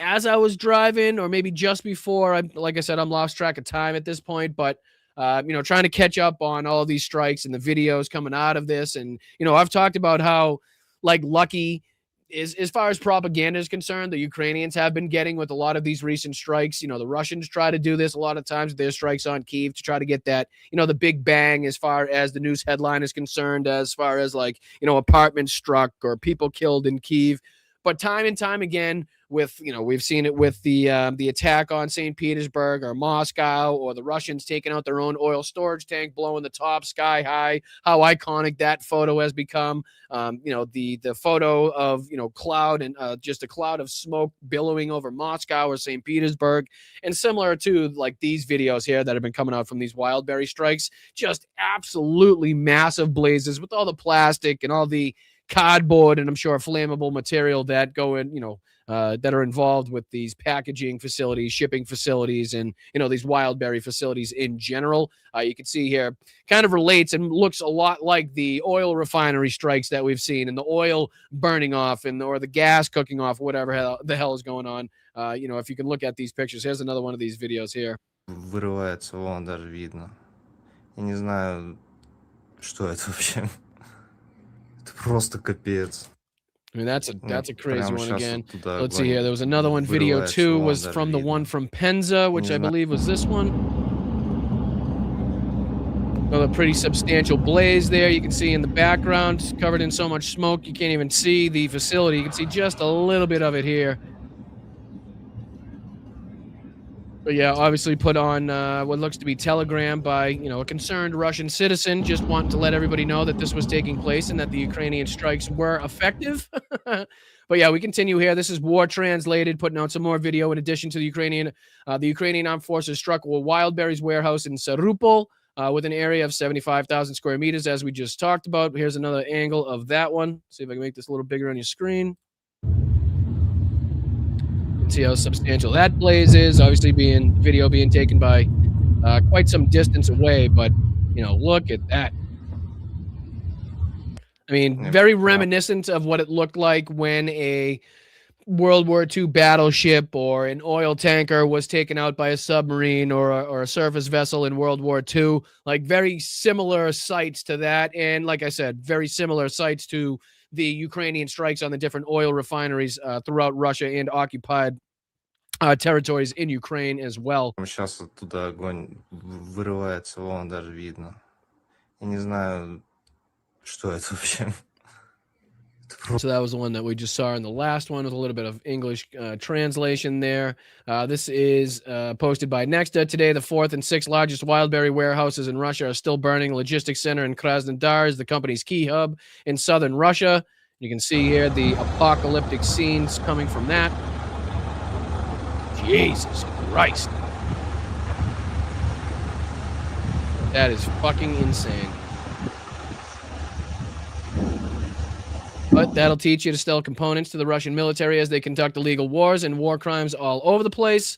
as I was driving, or maybe just before. Like I said, I'm lost track of time at this point, but trying to catch up on all of these strikes and the videos coming out of this. And, I've talked about how lucky is, as far as propaganda is concerned, the Ukrainians have been getting with a lot of these recent strikes. The Russians try to do this a lot of times with their strikes on Kyiv to try to get that, the big bang as far as the news headline is concerned, as far as apartments struck or people killed in Kyiv. But time and time again, with we've seen it with the attack on St. Petersburg or Moscow, or the Russians taking out their own oil storage tank, blowing the top sky high. How iconic that photo has become. The photo of cloud and just a cloud of smoke billowing over Moscow or St. Petersburg, and similar to like these videos here that have been coming out from these wildberry strikes, just absolutely massive blazes with all the plastic and all the cardboard and I'm sure flammable material that go in, that are involved with these packaging facilities, shipping facilities, and these wildberry facilities in general. You can see here kind of relates and looks a lot like the oil refinery strikes that we've seen, and the oil burning off or the gas cooking off, whatever the hell is going on. If you can look at these pictures, here's another one of these videos here. Вырывается, вон даже видно. Я не знаю, что это вообще. Это просто капец. I mean, that's a crazy one again. Let's see here. There was another one. Video 2 was from the one from Penza, which I believe was this one. Another pretty substantial blaze there. You can see in the background, covered in so much smoke, you can't even see the facility. You can see just a little bit of it here. But yeah, obviously put on what looks to be Telegram by, a concerned Russian citizen, just wanting to let everybody know that this was taking place and that the Ukrainian strikes were effective. But yeah, we continue here. This is War Translated, putting out some more video. In addition to the Ukrainian Armed Forces struck a Wildberries warehouse in Sarupol with an area of 75,000 square meters, as we just talked about. Here's another angle of that one. See if I can make this a little bigger on your screen. See how substantial that blaze is. Obviously, video being taken by quite some distance away, but look at that. I mean, very reminiscent of what it looked like when a World War II battleship or an oil tanker was taken out by a submarine or a surface vessel in World War II. Like very similar sights to that, and like I said, very similar sights to the Ukrainian strikes on the different oil refineries throughout Russia and occupied territories in Ukraine as well. Сейчас оттуда огонь вырывается, вон даже видно. Я не знаю, что это вообще. So that was the one that we just saw in the last one with a little bit of English translation there. This is posted by Nexta today. The 4th and 6th largest wildberry warehouses in Russia are still burning. Logistics center in Krasnodar is the company's key hub in southern Russia. You can see here the apocalyptic scenes coming from that. Jesus Christ. That is fucking insane. But that'll teach you to sell components to the Russian military as they conduct illegal wars and war crimes all over the place.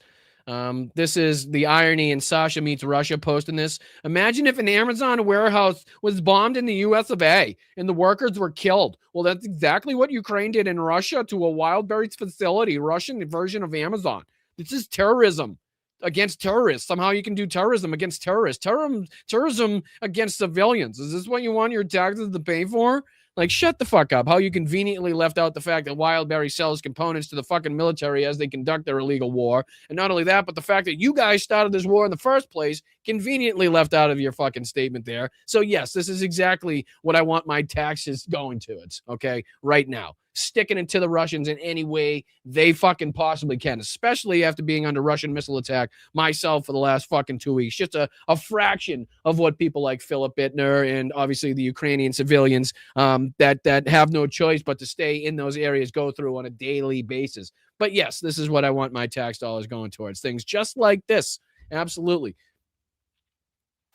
This is the irony in Sasha Meets Russia posting this. Imagine if an Amazon warehouse was bombed in the US of A and the workers were killed. Well, that's exactly what Ukraine did in Russia to a wildberries facility, Russian version of Amazon. This is terrorism against terrorists. Somehow you can do terrorism against terrorists. Terrorism against civilians. Is this what you want your taxes to pay for? Like, shut the fuck up. How you conveniently left out the fact that Wildberry sells components to the fucking military as they conduct their illegal war. And not only that, but the fact that you guys started this war in the first place, conveniently left out of your fucking statement there. So yes, this is exactly what I want my taxes going to it, okay, right now. Sticking it to the Russians in any way they fucking possibly can, especially after being under Russian missile attack myself for the last fucking 2 weeks. Just a fraction of what people like Philip Bittner and obviously the Ukrainian civilians that have no choice but to stay in those areas go through on a daily basis. But yes, this is what I want my tax dollars going towards. Things just like this. Absolutely.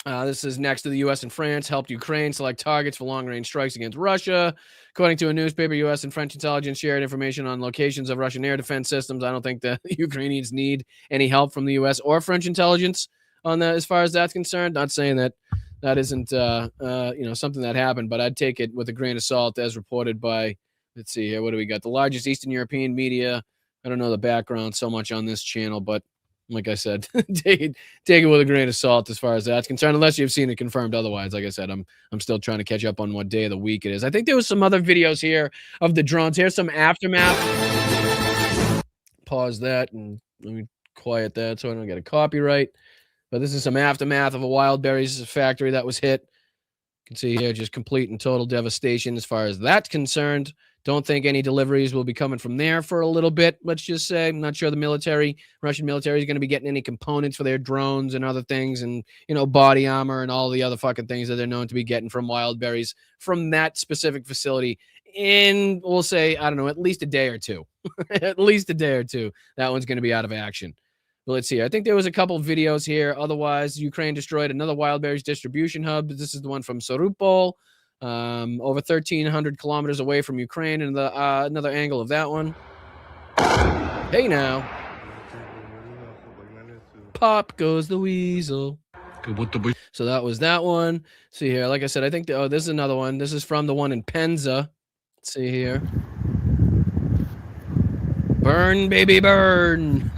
This is next to the U.S. and France helped Ukraine select targets for long-range strikes against Russia. According to a newspaper, U.S. and French intelligence shared information on locations of Russian air defense systems. I don't think the Ukrainians need any help from the U.S. or French intelligence on that, as far as that's concerned. Not saying that isn't something that happened, but I'd take it with a grain of salt, as reported by, let's see here, what do we got? The largest Eastern European media. I don't know the background so much on this channel, but like I said, take it with a grain of salt as far as that's concerned, unless you've seen it confirmed otherwise. Like I said, I'm still trying to catch up on what day of the week it is. I think there was some other videos here of the drones. Here's some aftermath. Pause that and let me quiet that so I don't get a copyright. But this is some aftermath of a Wildberries factory that was hit. You can see here just complete and total devastation as far as that's concerned. Don't think any deliveries will be coming from there for a little bit. Let's just say I'm not sure the Russian military is going to be getting any components for their drones and other things, and body armor and all the other fucking things that they're known to be getting from wild berries from that specific facility. In, we'll say, I don't know, at least a day or two. At least a day or two. That one's going to be out of action. But let's see. I think there was a couple of videos here. Otherwise, Ukraine destroyed another wild berries distribution hub. This is the one from Sorupol, over 1,300 kilometers away from Ukraine, and another angle of that one. Hey now. Pop goes the weasel. So that was that one. See here. Like I said, I think, this is another one. This is from the one in Penza. Let's see here. Burn, baby, burn.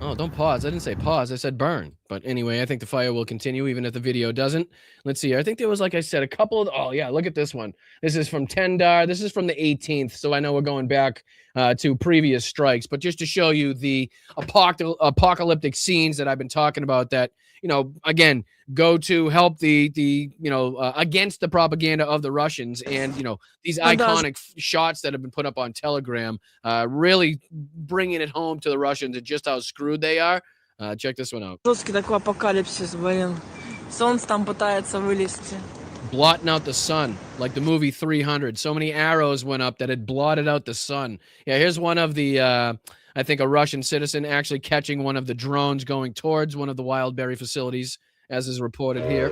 Oh, don't pause. I didn't say pause. I said burn. But anyway, I think the fire will continue even if the video doesn't. Let's see. I think there was, like I said, a couple of... Oh, yeah, look at this one. This is from Tendar. This is from the 18th, so I know we're going back to previous strikes. But just to show you the apocalyptic scenes that I've been talking about that, again, go to help the against the propaganda of the Russians. And, these iconic shots that have been put up on Telegram, really bringing it home to the Russians and just how screwed they are. Check this one out. Жесткий такой апокалипсис, блин. Солнце там пытается вылезти. Blotting out the sun, like the movie 300. So many arrows went up that had blotted out the sun. Yeah, here's one of the, I think a Russian citizen actually catching one of the drones going towards one of the wild berry facilities, as is reported here.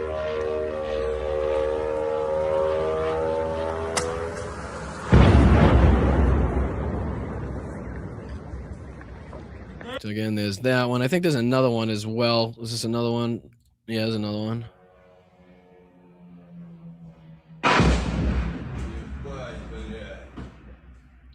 So again, there's that one. I think there's another one as well. Is this another one? Yeah, there's another one.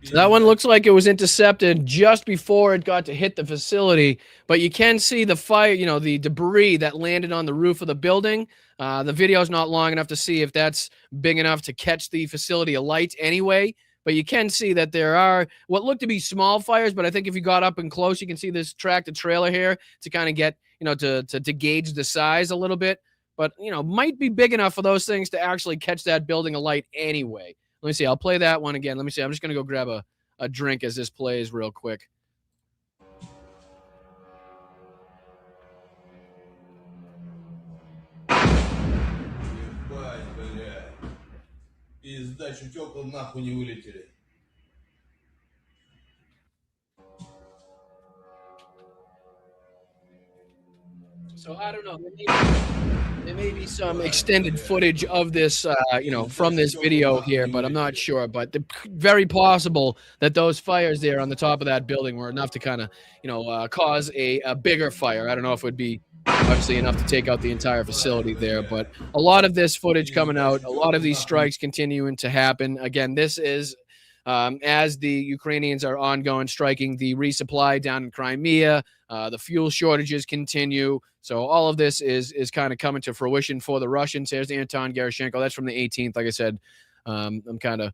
So that one looks like it was intercepted just before it got to hit the facility, but you can see the fire, the debris that landed on the roof of the building. The video is not long enough to see if that's big enough to catch the facility alight anyway, but you can see that there are what look to be small fires, but I think if you got up and close, you can see this tractor trailer here to kind of get, to gauge the size a little bit, but, might be big enough for those things to actually catch that building alight anyway. Let me see. I'll play that one again. Let me see. I'm just going to go grab a drink as this plays real quick. So I don't know. There may be some extended footage of this, from this video here, but I'm not sure. But very possible that those fires there on the top of that building were enough to kind of, cause a bigger fire. I don't know if it would be obviously enough to take out the entire facility there, but a lot of this footage coming out, a lot of these strikes continuing to happen. Again, this is as the Ukrainians are ongoing striking the resupply down in Crimea. The fuel shortages continue. So all of this is kind of coming to fruition for the Russians. Here's Anton Gerashenko. That's from the 18th. Like I said, I'm kind of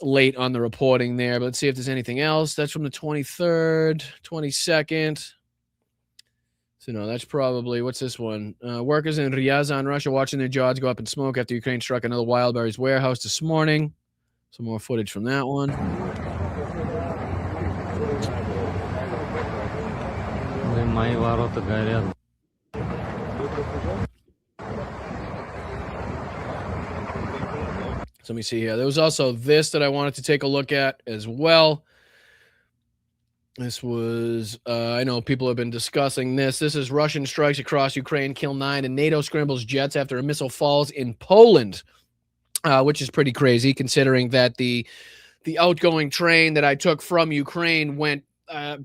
late on the reporting there, but let's see if there's anything else. That's from the 23rd, 22nd. So no, that's probably, what's this one? Workers in Ryazan, Russia, watching their jobs go up in smoke after Ukraine struck another wild berries warehouse this morning. Some more footage from that one. Мои ворота горят. So let me see here. There was also this that I wanted to take a look at as well. This was, I know people have been discussing this. This is Russian strikes across Ukraine, kill 9, and NATO scrambles jets after a missile falls in Poland, which is pretty crazy considering that the outgoing train that I took from Ukraine went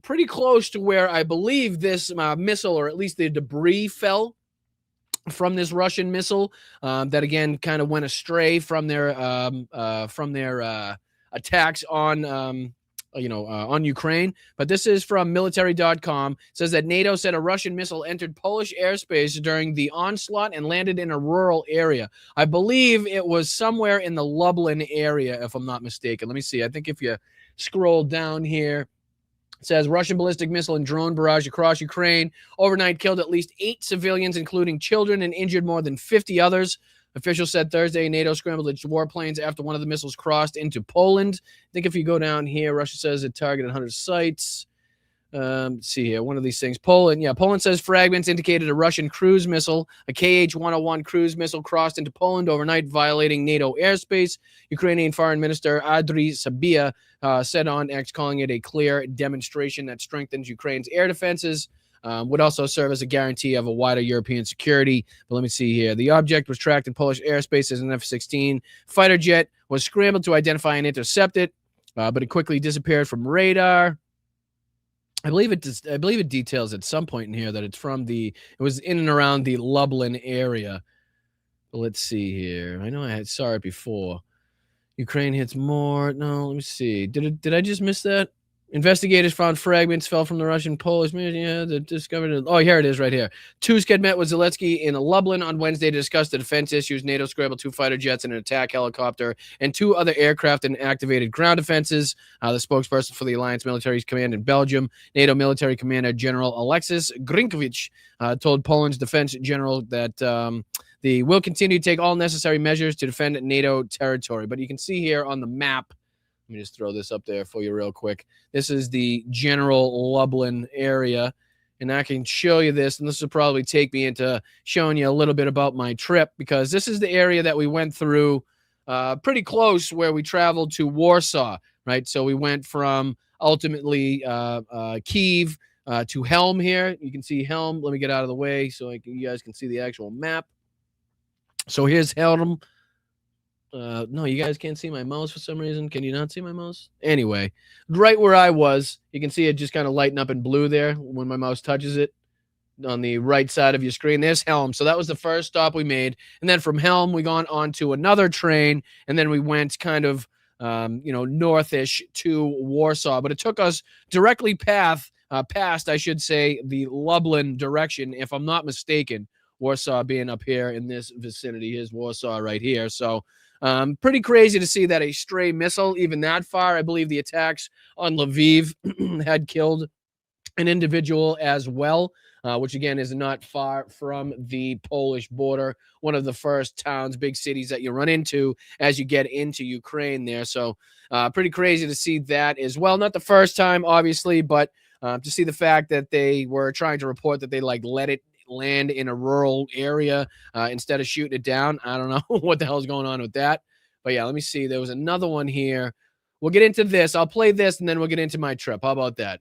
pretty close to where I believe this missile, or at least the debris, fell from this Russian missile that again kind of went astray from their attacks on Ukraine. But this is from military.com. It says that NATO said a Russian missile entered Polish airspace during the onslaught and landed in a rural area. I believe it was somewhere in the Lublin area, if I'm not mistaken. Let me see. I think if you scroll down here, it says Russian ballistic missile and drone barrage across Ukraine overnight killed at least 8 civilians, including children, and injured more than 50 others. Officials said Thursday NATO scrambled its warplanes after one of the missiles crossed into Poland. I think if you go down here, Russia says it targeted 100 sites. Let's see here, one of these things. Poland says fragments indicated a Russian cruise missile, a KH-101 cruise missile crossed into Poland overnight, violating NATO airspace. Ukrainian Foreign Minister Andriy Sybiha said on X, calling it a clear demonstration that strengthens Ukraine's air defenses. Would also serve as a guarantee of a wider European security. But let me see here. The object was tracked in Polish airspace as an F-16 fighter jet, was scrambled to identify and intercept it, but it quickly disappeared from radar. I believe it details at some point in here that it was in and around the Lublin area. But let's see here. I know I saw it before. Ukraine hits more. No, let me see. Did I just miss that? Investigators found fragments fell from the Russian Polish. Yeah, they discovered it. Oh, here it is right here. Tusk had met with Zelensky in Lublin on Wednesday to discuss the defense issues. NATO scrambled 2 fighter jets and an attack helicopter and 2 other aircraft and activated ground defenses. The spokesperson for the Alliance Military Command in Belgium, NATO Military Commander General Alexis Grinkovich, told Poland's defense general that they will continue to take all necessary measures to defend NATO territory. But you can see here on the map, let me just throw this up there for you real quick. This is the general Lublin area, and I can show you this, and this will probably take me into showing you a little bit about my trip, because this is the area that we went through pretty close where we traveled to Warsaw, right? So we went from ultimately Kyiv to Helm here. You can see Helm. Let me get out of the way so you guys can see the actual map. So here's Helm. No, you guys can't see my mouse for some reason. Can you not see my mouse? Anyway, right where I was, you can see it just kind of lighten up in blue there when my mouse touches it on the right side of your screen. There's Helm. So that was the first stop we made. And then from Helm, we gone on to another train, and then we went kind of, northish to Warsaw. But it took us directly past, I should say, the Lublin direction, if I'm not mistaken. Warsaw being up here in this vicinity. Here's Warsaw right here. So, pretty crazy to see that a stray missile, even that far. I believe the attacks on Lviv had killed an individual as well, which again is not far from the Polish border. One of the first towns, big cities that you run into as you get into Ukraine there. So pretty crazy to see that as well. Not the first time, obviously, but to see the fact that they were trying to report that they let it land in a rural area instead of shooting it down. I don't know what the hell is going on with that. But yeah, let me see. There was another one here. We'll get into this. I'll play this, and then we'll get into my trip. How about that?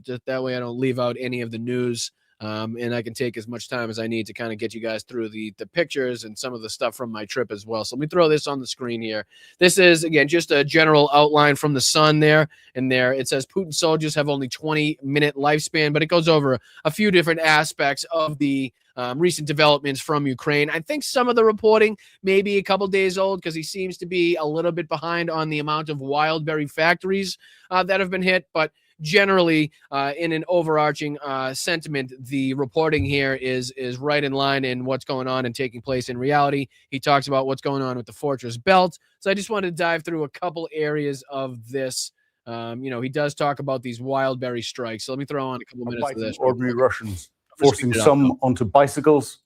Just that way I don't leave out any of the news, and I can take as much time as I need to kind of get you guys through the pictures and some of the stuff from my trip as well. So let me throw this on the screen here. This is, again, just a general outline from the sun there. And there it says Putin soldiers have only 20-minute lifespan, but it goes over a few different aspects of the recent developments from Ukraine. I think some of the reporting may be a couple days old because he seems to be a little bit behind on the amount of wild berry factories that have been hit. But generally, in an overarching sentiment, the reporting here is right in line in what's going on and taking place in reality. He talks about what's going on with the Fortress Belt. So I just wanted to dive through a couple areas of this. He does talk about these wild berry strikes. So let me throw on a couple minutes of this. Ordinary Russians, forcing some onto bicycles.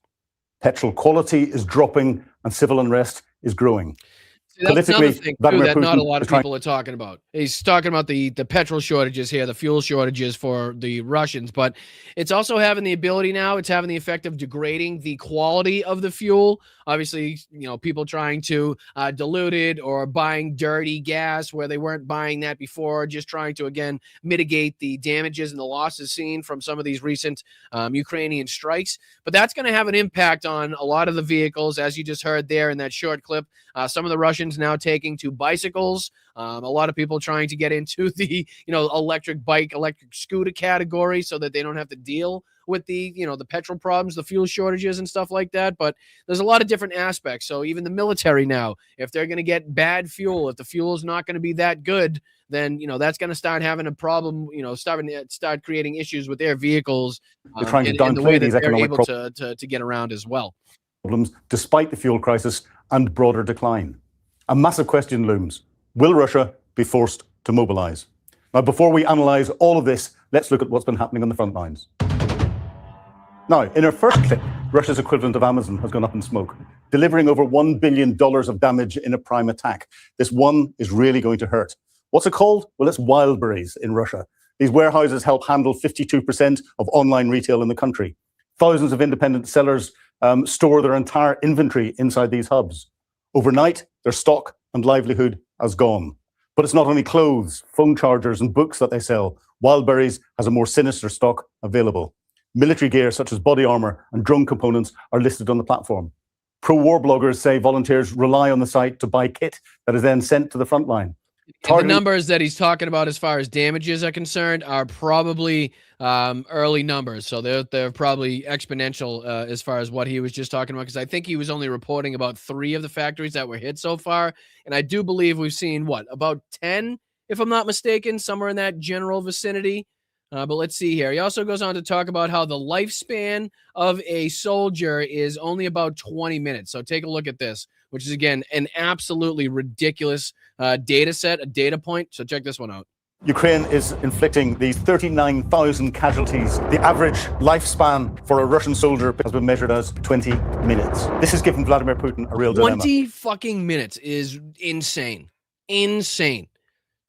Petrol quality is dropping and civil unrest is growing. See, that's another thing, too, that not a lot of people are talking about. He's talking about the petrol shortages here, the fuel shortages for the Russians, but it's also having the ability now, it's having the effect of degrading the quality of the fuel. Obviously, people trying to dilute it or buying dirty gas where they weren't buying that before, just trying to, again, mitigate the damages and the losses seen from some of these recent Ukrainian strikes. But that's going to have an impact on a lot of the vehicles, as you just heard there in that short clip. Some of the Russians now taking to bicycles. A lot of people trying to get into the, electric bike, electric scooter category so that they don't have to deal with the, the petrol problems, the fuel shortages and stuff like that. But there's a lot of different aspects. So even the military now, if they're going to get bad fuel, if the fuel is not going to be that good, then, that's going to start having a problem, start creating issues with their vehicles. They're trying to downplay the way that these they're economic able to get around as well. Problems despite the fuel crisis and broader decline. A massive question looms. Will Russia be forced to mobilize? Now, before we analyze all of this, let's look at what's been happening on the front lines. Now, in our first clip, Russia's equivalent of Amazon has gone up in smoke. delivering over $1 billion of damage in a prime attack. This one is really going to hurt. What's it called? Well, it's Wildberries in Russia. These warehouses help handle 52% of online retail in the country. Thousands of independent sellers store their entire inventory inside these hubs. Overnight, their stock and livelihood has gone. But it's not only clothes, phone chargers, and books that they sell. Wildberries has a more sinister stock available. Military gear such as body armor and drone components are listed on the platform. Pro-war bloggers say volunteers rely on the site to buy kit that is then sent to the front line. The numbers that he's talking about as far as damages are concerned are probably early numbers. So they're probably exponential as far as what he was just talking about, because I think he was only reporting about 3 of the factories that were hit so far. And I do believe we've seen, about 10, if I'm not mistaken, somewhere in that general vicinity. But let's see here. He also goes on to talk about how the lifespan of a soldier is only about 20 minutes. So take a look at this, which is, again, an absolutely ridiculous data set, a data point. So check this one out. Ukraine is inflicting these 39,000 casualties. The average lifespan for a Russian soldier has been measured as 20 minutes. This has given Vladimir Putin a real dilemma. 20 fucking minutes is insane. Insane.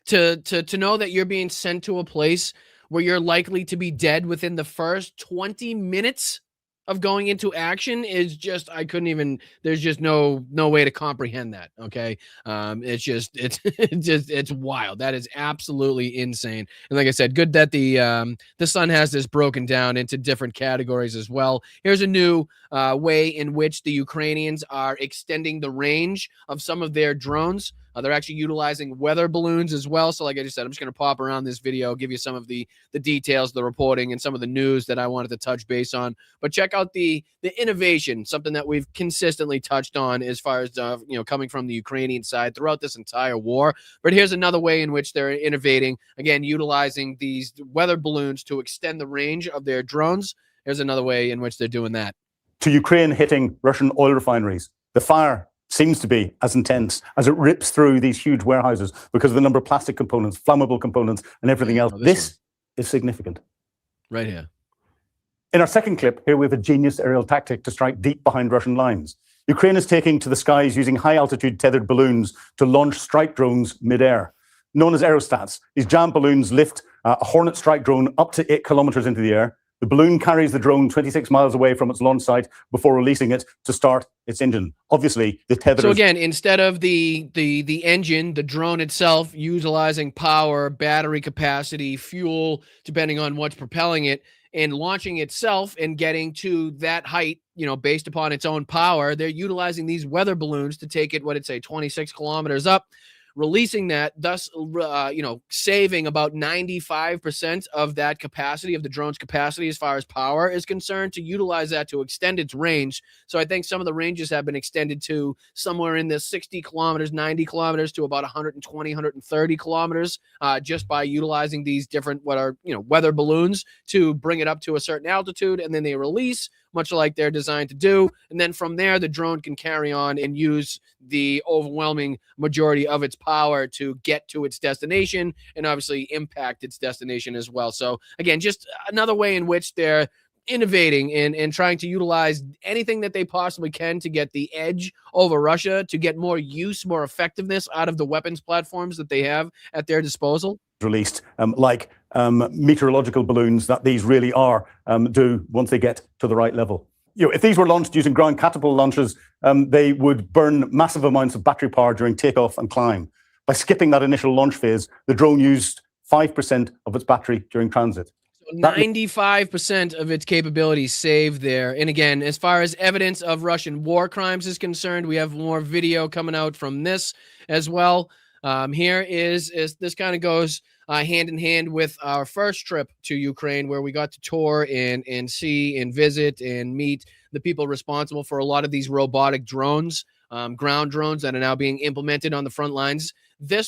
To know that you're being sent to a place where you're likely to be dead within the first 20 minutes of going into action is just, I couldn't even, there's just no way to comprehend that. Okay. It's wild. That is absolutely insane. And like I said, good that the Sun has this broken down into different categories as well. Here's a new way in which the Ukrainians are extending the range of some of their drones. They're actually utilizing weather balloons as well. So like I just said, I'm just going to pop around this video, give you some of the details, the reporting, and some of the news that I wanted to touch base on. But check out the innovation, something that we've consistently touched on as far as, coming from the Ukrainian side throughout this entire war. But here's another way in which they're innovating, again, utilizing these weather balloons to extend the range of their drones. Here's another way in which they're doing that. To Ukraine hitting Russian oil refineries, the fire seems to be as intense as it rips through these huge warehouses because of the number of plastic components, flammable components, and everything else. This is significant. Right here. In our second clip, here we have a genius aerial tactic to strike deep behind Russian lines. Ukraine is taking to the skies using high-altitude tethered balloons to launch strike drones mid-air. Known as aerostats, these giant balloons lift a Hornet strike drone up to 8 kilometers into the air. The balloon carries the drone 26 miles away from its launch site before releasing it to start its engine. Obviously, the tether. So again, instead of the engine, the drone itself utilizing power, battery capacity, fuel, depending on what's propelling it, and launching itself and getting to that height, based upon its own power, they're utilizing these weather balloons to take it, 26 kilometers up, releasing that, thus, saving about 95% of that capacity, of the drone's capacity as far as power is concerned, to utilize that to extend its range. So I think some of the ranges have been extended to somewhere in the 60 kilometers, 90 kilometers to about 120, 130 kilometers, just by utilizing these different, weather balloons to bring it up to a certain altitude, and then they release, much like they're designed to do. And then from there, the drone can carry on and use the overwhelming majority of its power to get to its destination and obviously impact its destination as well. So again, just another way in which they're innovating and trying to utilize anything that they possibly can to get the edge over Russia, to get more use, more effectiveness out of the weapons platforms that they have at their disposal. Released like meteorological balloons that these really are do once they get to the right level. If these were launched using ground catapult launches, they would burn massive amounts of battery power during takeoff and climb. By skipping that initial launch phase, the drone used 5% of its battery during transit. 95% of its capabilities saved there. And again, as far as evidence of Russian war crimes is concerned, we have more video coming out from this as well. Here is this kind of goes hand in hand with our first trip to Ukraine, where we got to tour and see and visit and meet the people responsible for a lot of these robotic drones, ground drones that are now being implemented on the front lines.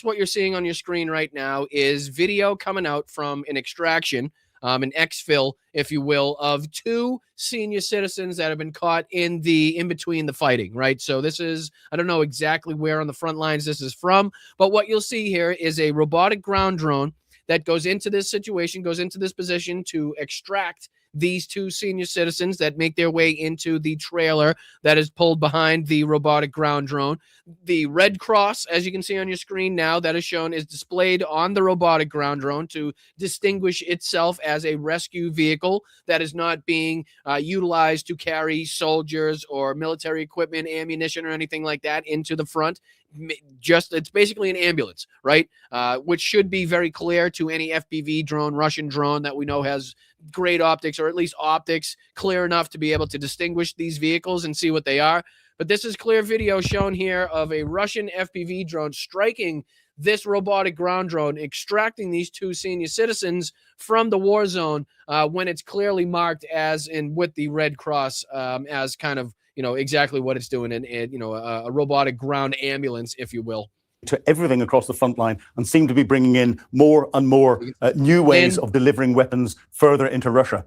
What you're seeing on your screen right now is video coming out from an extraction, an exfil, if you will, of 2 senior citizens that have been caught in between the fighting, right? So this is, I don't know exactly where on the front lines this is from, but what you'll see here is a robotic ground drone that goes into this situation, goes into this position to extract these two senior citizens that make their way into the trailer that is pulled behind the robotic ground drone. The red cross, as you can see on your screen now, that is shown, is displayed on the robotic ground drone to distinguish itself as a rescue vehicle that is not being utilized to carry soldiers or military equipment, ammunition, or anything like that into the front. Just, it's basically an ambulance, right? Which should be very clear to any FPV drone, Russian drone that we know has great optics, or at least optics clear enough to be able to distinguish these vehicles and see what they are. But this is clear video shown here of a Russian FPV drone striking this robotic ground drone, extracting these two senior citizens from the war zone when it's clearly marked as in with the red cross as kind of, you know, exactly what it's doing, and you know, a robotic ground ambulance, if you will. To everything across the front line, and seem to be bringing in more and more new ways of delivering weapons further into Russia.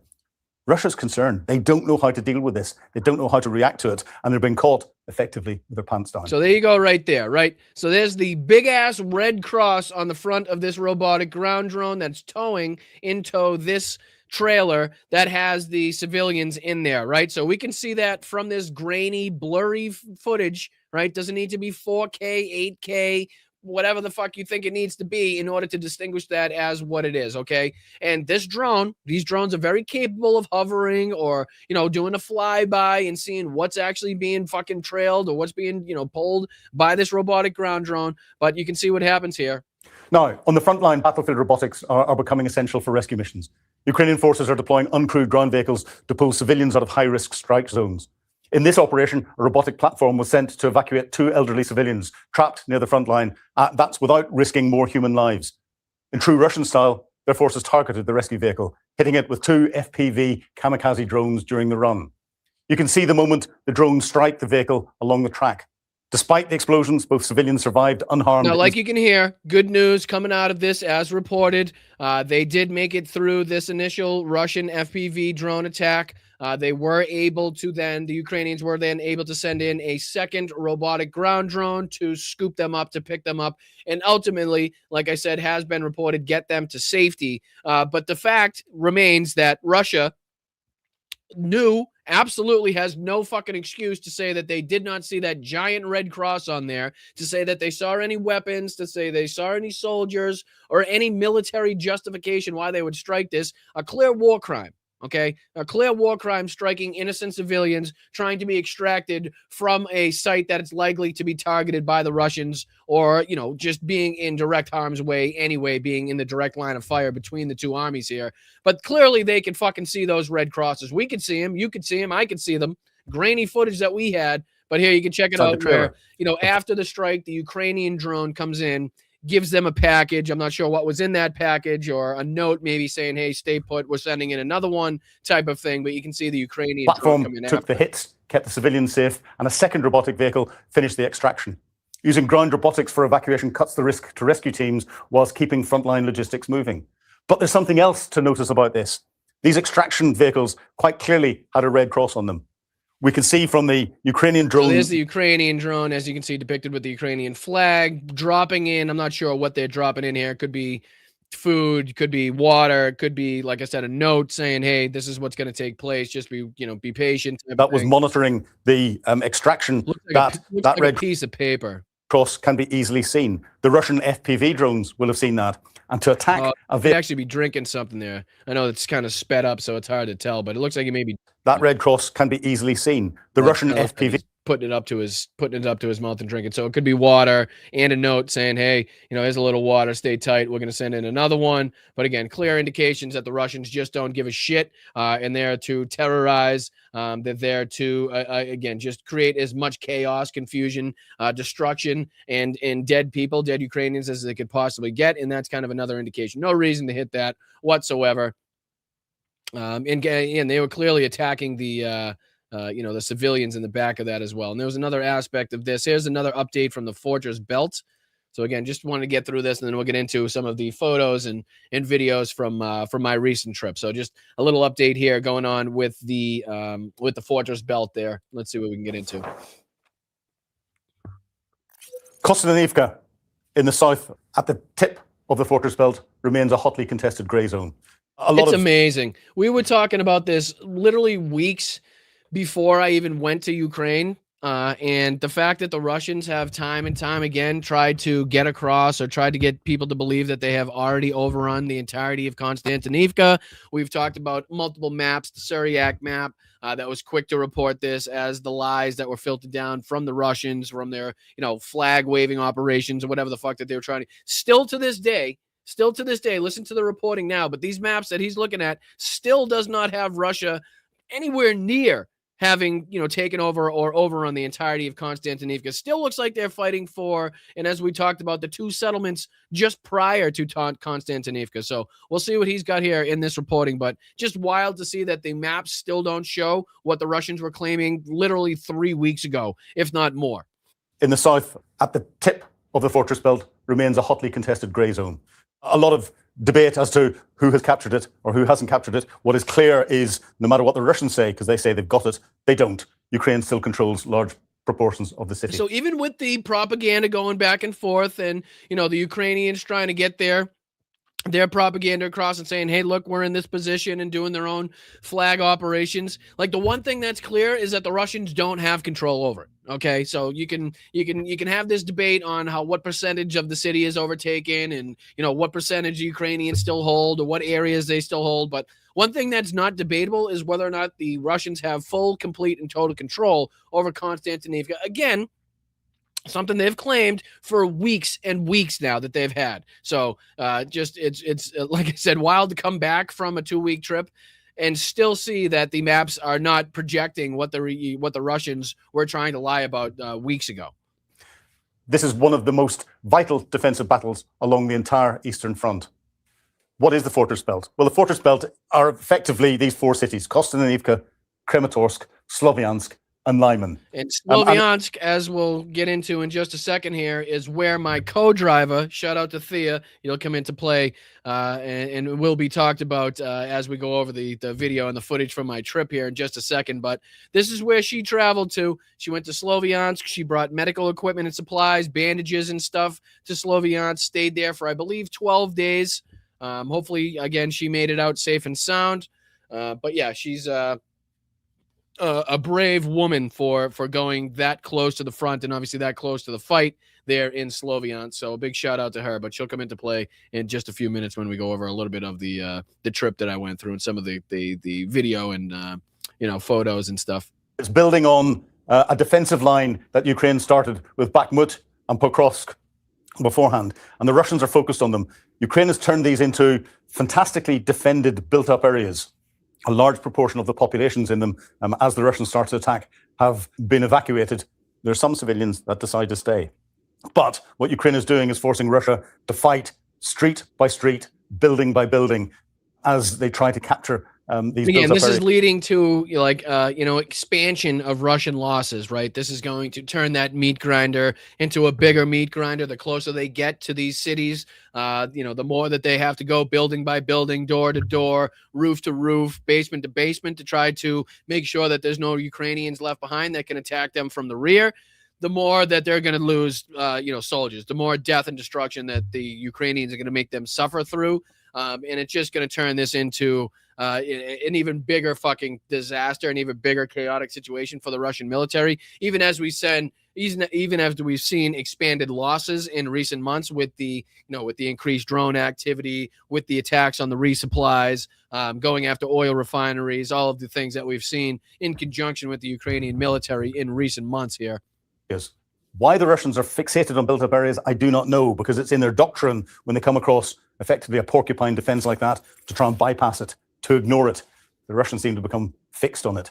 Russia's concerned. They don't know how to deal with this. They don't know how to react to it, and they're being caught effectively with their pants down. So there you go right there, right? So there's the big-ass red cross on the front of this robotic ground drone that's towing in tow this trailer that has the civilians in there, right? So we can see that from this grainy, blurry footage, right? Doesn't need to be 4K, 8K, whatever the fuck you think it needs to be in order to distinguish that as what it is, okay? And this drone, these drones are very capable of hovering or, you know, doing a flyby and seeing what's actually being fucking trailed or what's being, you know, pulled by this robotic ground drone. But you can see what happens here. Now, on the front line, battlefield robotics are becoming essential for rescue missions. Ukrainian forces are deploying uncrewed ground vehicles to pull civilians out of high-risk strike zones. In this operation, a robotic platform was sent to evacuate two elderly civilians trapped near the front line. That's without risking more human lives. In true Russian style, their forces targeted the rescue vehicle, hitting it with two FPV kamikaze drones during the run. You can see the moment the drones strike the vehicle along the track. Despite the explosions, both civilians survived unharmed. Now, like you can hear, good news coming out of this as reported. They did make it through this initial Russian FPV drone attack. They were able to then, the Ukrainians were then able to send in a second robotic ground drone to scoop them up, to pick them up, and ultimately, like I said, has been reported, get them to safety. But the fact remains that Russia absolutely has no fucking excuse to say that they did not see that giant red cross on there, to say that they saw any weapons, to say they saw any soldiers, or any military justification why they would strike this. A clear war crime. Okay, a clear war crime, striking innocent civilians trying to be extracted from a site that it's likely to be targeted by the Russians, or, you know, just being in direct harm's way anyway, being in the direct line of fire between the two armies here. But clearly they can fucking see those red crosses. We could see them. You could see them. I could see them. Grainy footage that we had. But here you can check it out where, you know, after the strike, the Ukrainian drone comes in, gives them a package. I'm not sure what was in that package, or a note maybe saying, hey, stay put, we're sending in another one type of thing. But you can see the Ukrainian platform coming took the hits, kept the civilians safe, and a second robotic vehicle finished the extraction. Using ground robotics for evacuation cuts the risk to rescue teams whilst keeping frontline logistics moving. But there's something else to notice about this. These extraction vehicles quite clearly had a red cross on them. We can see from the Ukrainian drone. So there's the Ukrainian drone, as you can see, depicted with the Ukrainian flag, dropping in. I'm not sure what they're dropping in here. It could be food, could be water, it could be, like I said, a note saying, hey, this is what's going to take place. Just be, you know, be patient. That was monitoring the extraction. Looks like red piece of paper cross can be easily seen. The Russian FPV drones will have seen that. And to attack a vehicle, actually be drinking something there. I know it's kind of sped up, so it's hard to tell, but it looks like it may be. That red cross can be easily seen. The Russian FPV putting it up to his mouth and drinking. So it could be water and a note saying, hey, you know, here's a little water, stay tight, we're going to send in another one. But again, clear indications that the Russians just don't give a shit, and they're to terrorize. They're there to again, just create as much chaos, confusion, destruction, and dead people, dead Ukrainians as they could possibly get. And that's kind of another indication. No reason to hit that whatsoever. And they were clearly attacking the you know, the civilians in the back of that as well. And there was another aspect of this. Here's another update from the Fortress Belt. So again, just wanted to get through this, and then we'll get into some of the photos and videos from my recent trip. So just a little update here going on with the Fortress Belt there. Let's see what we can get into. Kostanivka in the south, at the tip of the Fortress Belt, remains a hotly contested grey zone. It's amazing. We were talking about this literally weeks before I even went to Ukraine. And the fact that the Russians have time and time again tried to get across or tried to get people to believe that they have already overrun the entirety of Konstantinivka. We've talked about multiple maps, the Syriac map that was quick to report this as the lies that were filtered down from the Russians, from their, flag waving operations or whatever the fuck that they were trying to. Still to this day, listen to the reporting now, but these maps that he's looking at still does not have Russia anywhere near having, taken over or overrun the entirety of Konstantinivka. Still looks like they're fighting for, and as we talked about, the two settlements just prior to Konstantinivka. So we'll see what he's got here in this reporting, but just wild to see that the maps still don't show what the Russians were claiming literally 3 weeks ago, if not more. In the south, at the tip of the fortress belt, remains a hotly contested grey zone. A lot of debate as to who has captured it or who hasn't captured it. What is clear is no matter what the Russians say, because they say they've got it, they don't. Ukraine still controls large proportions of the city. So even with the propaganda going back and forth and, the Ukrainians trying to get their propaganda across and saying, hey, look, we're in this position and doing their own flag operations. Like, the one thing that's clear is that the Russians don't have control over it. Okay, so you can have this debate on what percentage of the city is overtaken and, what percentage the Ukrainians still hold or what areas they still hold. But one thing that's not debatable is whether or not the Russians have full, complete, and total control over Konstantinivka. Again, something they've claimed for weeks and weeks now that they've had. So it's like I said, wild to come back from a 2-week trip and still see that the maps are not projecting what the Russians were trying to lie about weeks ago. This is one of the most vital defensive battles along the entire Eastern Front. What is the Fortress Belt? Well, the Fortress Belt are effectively these 4 cities: Konstantinivka, Kramatorsk, Sloviansk, and Lyman. And Sloviansk, as we'll get into in just a second here, is where my co-driver, shout out to Thea, he'll come into play, and will be talked about as we go over the video and the footage from my trip here in just a second. But this is where she traveled to. She went to Sloviansk. She brought medical equipment and supplies, bandages and stuff to Sloviansk, stayed there for, I believe, 12 days. Hopefully, again, she made it out safe and sound. But yeah, she's a brave woman for going that close to the front and obviously that close to the fight there in Sloviansk. So a big shout out to her, but she'll come into play in just a few minutes when we go over a little bit of the trip that I went through and some of the video and photos and stuff. It's building on a defensive line that Ukraine started with Bakhmut and Pokrovsk beforehand, and the Russians are focused on them. Ukraine has turned these into fantastically defended, built-up areas. A large proportion of the populations in them, as the Russians start to attack, have been evacuated. There are some civilians that decide to stay. But what Ukraine is doing is forcing Russia to fight street by street, building by building, as they try to capture these. Again, this is leading to expansion of Russian losses, right? This is going to turn that meat grinder into a bigger meat grinder. The closer they get to these cities, the more that they have to go building by building, door to door, roof to roof, basement to basement to try to make sure that there's no Ukrainians left behind that can attack them from the rear. The more that they're going to lose, soldiers, the more death and destruction that the Ukrainians are going to make them suffer through. And it's just going to turn this into an even bigger fucking disaster, an even bigger chaotic situation for the Russian military. Even as we said, even after we've seen expanded losses in recent months with the increased drone activity, with the attacks on the resupplies, going after oil refineries, all of the things that we've seen in conjunction with the Ukrainian military in recent months here. Yes. Why the Russians are fixated on built-up areas, I do not know, because it's in their doctrine when they come across effectively a porcupine defense like that to try and bypass it, to ignore it. The Russians seem to become fixed on it.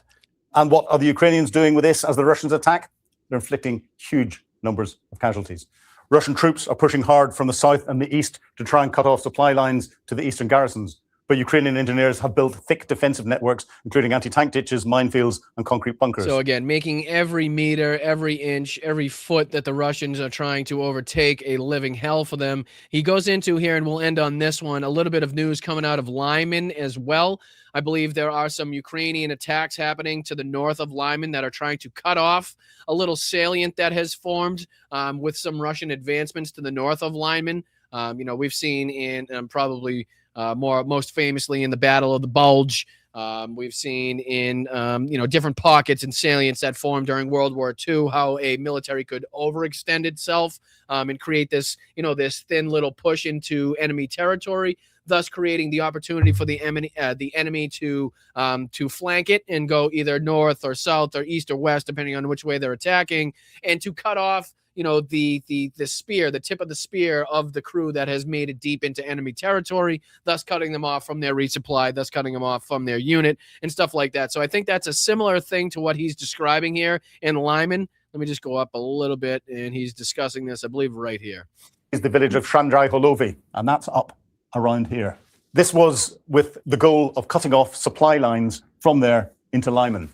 And what are the Ukrainians doing with this as the Russians attack? They're inflicting huge numbers of casualties. Russian troops are pushing hard from the south and the east to try and cut off supply lines to the eastern garrisons. But Ukrainian engineers have built thick defensive networks, including anti-tank ditches, minefields, and concrete bunkers. So again, making every meter, every inch, every foot that the Russians are trying to overtake a living hell for them. He goes into here, and we'll end on this one, a little bit of news coming out of Lyman as well. I believe there are some Ukrainian attacks happening to the north of Lyman that are trying to cut off a little salient that has formed with some Russian advancements to the north of Lyman. We've seen in probably most famously in the Battle of the Bulge. We've seen in different pockets and salients that formed during World War II how a military could overextend itself and create this thin little push into enemy territory, thus creating the opportunity for the enemy to flank it and go either north or south or east or west, depending on which way they're attacking, and to cut off the spear, the tip of the spear of the crew that has made it deep into enemy territory, thus cutting them off from their resupply, thus cutting them off from their unit and stuff like that. So I think that's a similar thing to what he's describing here in Lyman. Let me just go up a little bit, and he's discussing this, I believe, right here. Is the village of Shandrai Holovi, and that's up around here. This was with the goal of cutting off supply lines from there into Lyman.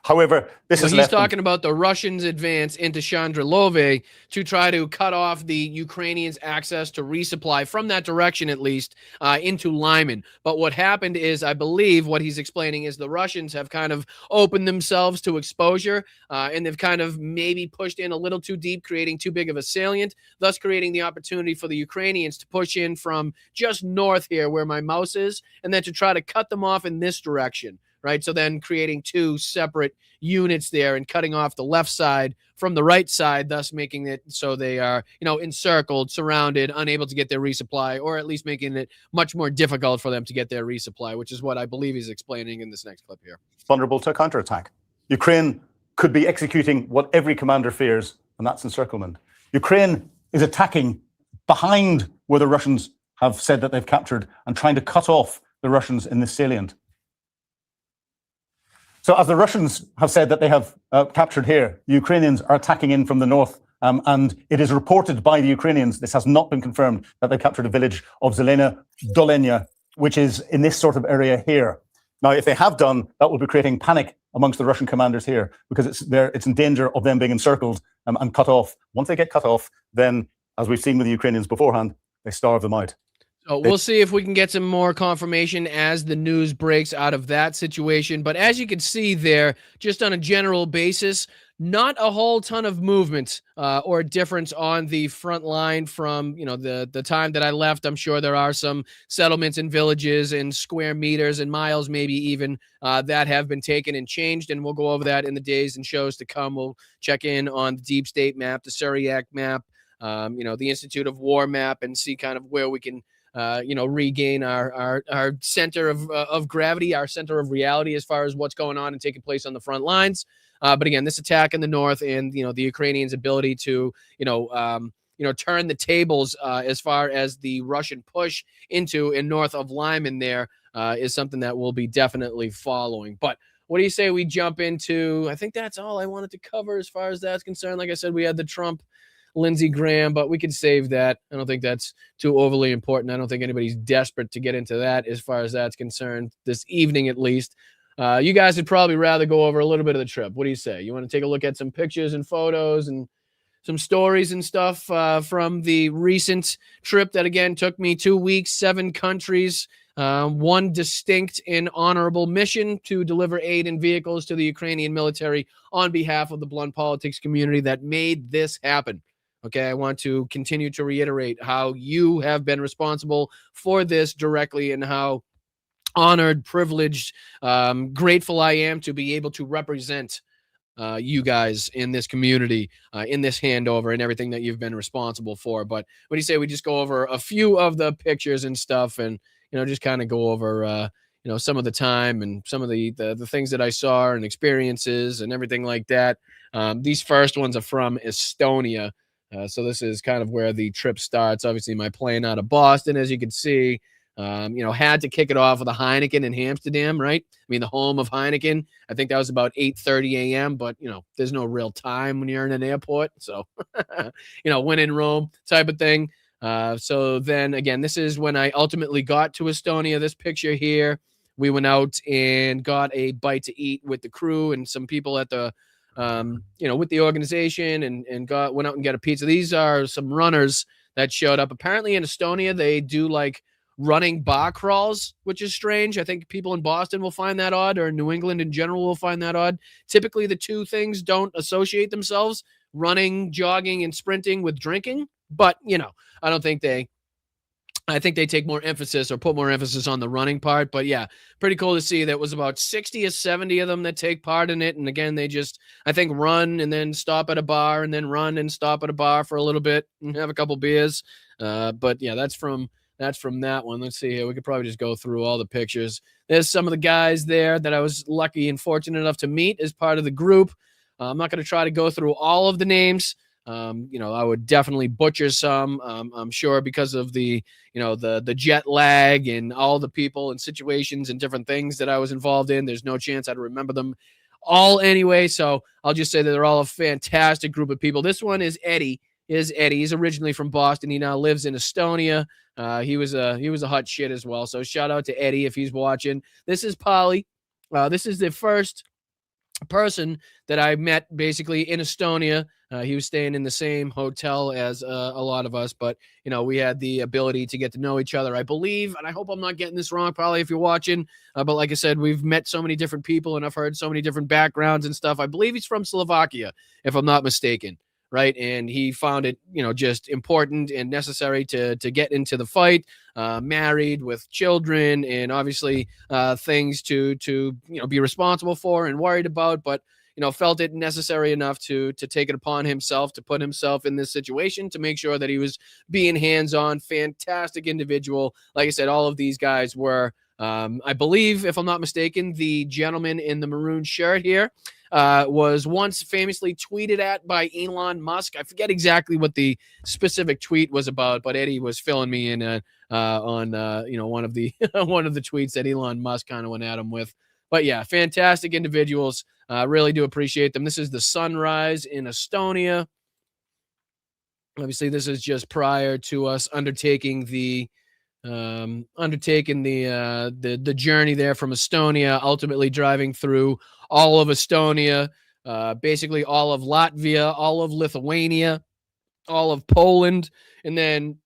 However, he's talking about the Russians' advance into Chandrilove to try to cut off the Ukrainians' access to resupply from that direction, at least, into Lyman. But what happened is, I believe what he's explaining is the Russians have kind of opened themselves to exposure, and they've kind of maybe pushed in a little too deep, creating too big of a salient, thus creating the opportunity for the Ukrainians to push in from just north here where my mouse is, and then to try to cut them off in this direction. Right. So then creating two separate units there and cutting off the left side from the right side, thus making it so they are, encircled, surrounded, unable to get their resupply, or at least making it much more difficult for them to get their resupply, which is what I believe he's explaining in this next clip here. Vulnerable to counterattack. Ukraine could be executing what every commander fears, and that's encirclement. Ukraine is attacking behind where the Russians have said that they've captured and trying to cut off the Russians in this salient. So as the Russians have said that they have captured here, the Ukrainians are attacking in from the north. And it is reported by the Ukrainians, this has not been confirmed, that they captured a village of Zelena Dolenia, which is in this sort of area here. Now, if they have done, that will be creating panic amongst the Russian commanders here, because it's in danger of them being encircled and cut off. Once they get cut off, then, as we've seen with the Ukrainians beforehand, they starve them out. So we'll see if we can get some more confirmation as the news breaks out of that situation. But as you can see there, just on a general basis, not a whole ton of movement or difference on the front line from, the time that I left. I'm sure there are some settlements and villages and square meters and miles, maybe even, that have been taken and changed. And we'll go over that in the days and shows to come. We'll check in on the Deep State map, the Syriac map, the Institute of War map, and see kind of where we can regain our center of gravity, our center of reality as far as what's going on and taking place on the front lines. But again, this attack in the north and, the Ukrainians' ability to, turn the tables as far as the Russian push into and north of Lyman there is something that we'll be definitely following. But what do you say we jump into? I think that's all I wanted to cover as far as that's concerned. Like I said, we had the Trump Lindsey Graham, but we could save that. I don't think that's too overly important. I don't think anybody's desperate to get into that as far as that's concerned this evening, at least. You guys would probably rather go over a little bit of the trip. What do you say? You want to take a look at some pictures and photos and some stories and stuff from the recent trip that, again, took me 2 weeks, 7 countries, one distinct and honorable mission to deliver aid and vehicles to the Ukrainian military on behalf of the blunt politics community that made this happen. Okay, I want to continue to reiterate how you have been responsible for this directly and how honored, privileged, grateful I am to be able to represent you guys in this community, in this handover and everything that you've been responsible for. But what do you say we just go over a few of the pictures and stuff and, just kind of go over, some of the time and some of the things that I saw and experiences and everything like that. These first ones are from Estonia. So this is kind of where the trip starts. Obviously, my plane out of Boston, as you can see, had to kick it off with a Heineken in Amsterdam, right? I mean, the home of Heineken. I think that was about 8:30 a.m., but, there's no real time when you're in an airport. So, when in Rome type of thing. So then, again, this is when I ultimately got to Estonia. This picture here, we went out and got a bite to eat with the crew and some people at the with the organization and went out and got a pizza. These are some runners that showed up. Apparently in Estonia, they do like running bar crawls, which is strange. I think people in Boston will find that odd, or New England in general will find that odd. Typically, the two things don't associate themselves, running, jogging, and sprinting with drinking. But, I don't think they I think they take more emphasis or put more emphasis on the running part. But yeah, pretty cool to see that was about 60 or 70 of them that take part in it. And again, they just, I think, run and then stop at a bar and then run and stop at a bar for a little bit and have a couple beers. But yeah, that's from that one. Let's see here. We could probably just go through all the pictures. There's some of the guys there that I was lucky and fortunate enough to meet as part of the group. I'm not going to try to go through all of the names. I would definitely butcher some, I'm sure, because of the jet lag and all the people and situations and different things that I was involved in. There's no chance I'd remember them all anyway. So I'll just say that they're all a fantastic group of people. This one is Eddie. He's originally from Boston. He now lives in Estonia. He was a hot shit as well. So shout out to Eddie if he's watching. This is Polly. This is the first person that I met basically in Estonia. He was staying in the same hotel as a lot of us, but we had the ability to get to know each other, I believe, and I hope I'm not getting this wrong, probably, if you're watching, but like I said, we've met so many different people and I've heard so many different backgrounds and stuff. I believe he's from Slovakia, if I'm not mistaken, right? And he found it, just important and necessary to get into the fight, married with children and obviously things to be responsible for and worried about, but felt it necessary enough to take it upon himself to put himself in this situation to make sure that he was being hands-on. Fantastic individual. Like I said, all of these guys were, I believe, if I'm not mistaken, the gentleman in the maroon shirt here was once famously tweeted at by Elon Musk. I forget exactly what the specific tweet was about, but Eddie was filling me in on one of the one of the tweets that Elon Musk kind of went at him with. But yeah, fantastic individuals. Really do appreciate them. This is the sunrise in Estonia. Obviously, this is just prior to us undertaking the journey there from Estonia, ultimately driving through all of Estonia, basically all of Latvia, all of Lithuania, all of Poland, and then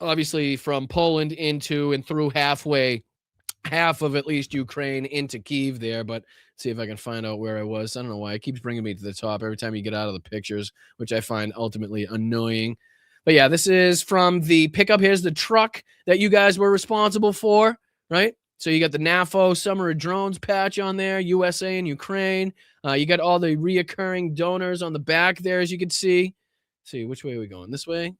obviously from Poland into and through half of at least Ukraine into Kyiv there. But see if I can find out where I was. I don't know why it keeps bringing me to the top every time you get out of the pictures, which I find ultimately annoying. But yeah, this is from the pickup. Here's the truck that you guys were responsible for, right? So you got the NAFO Summer of Drones patch on there, USA and Ukraine. You got all the reoccurring donors on the back there, as you can see. Let's see, which way are we going? This way?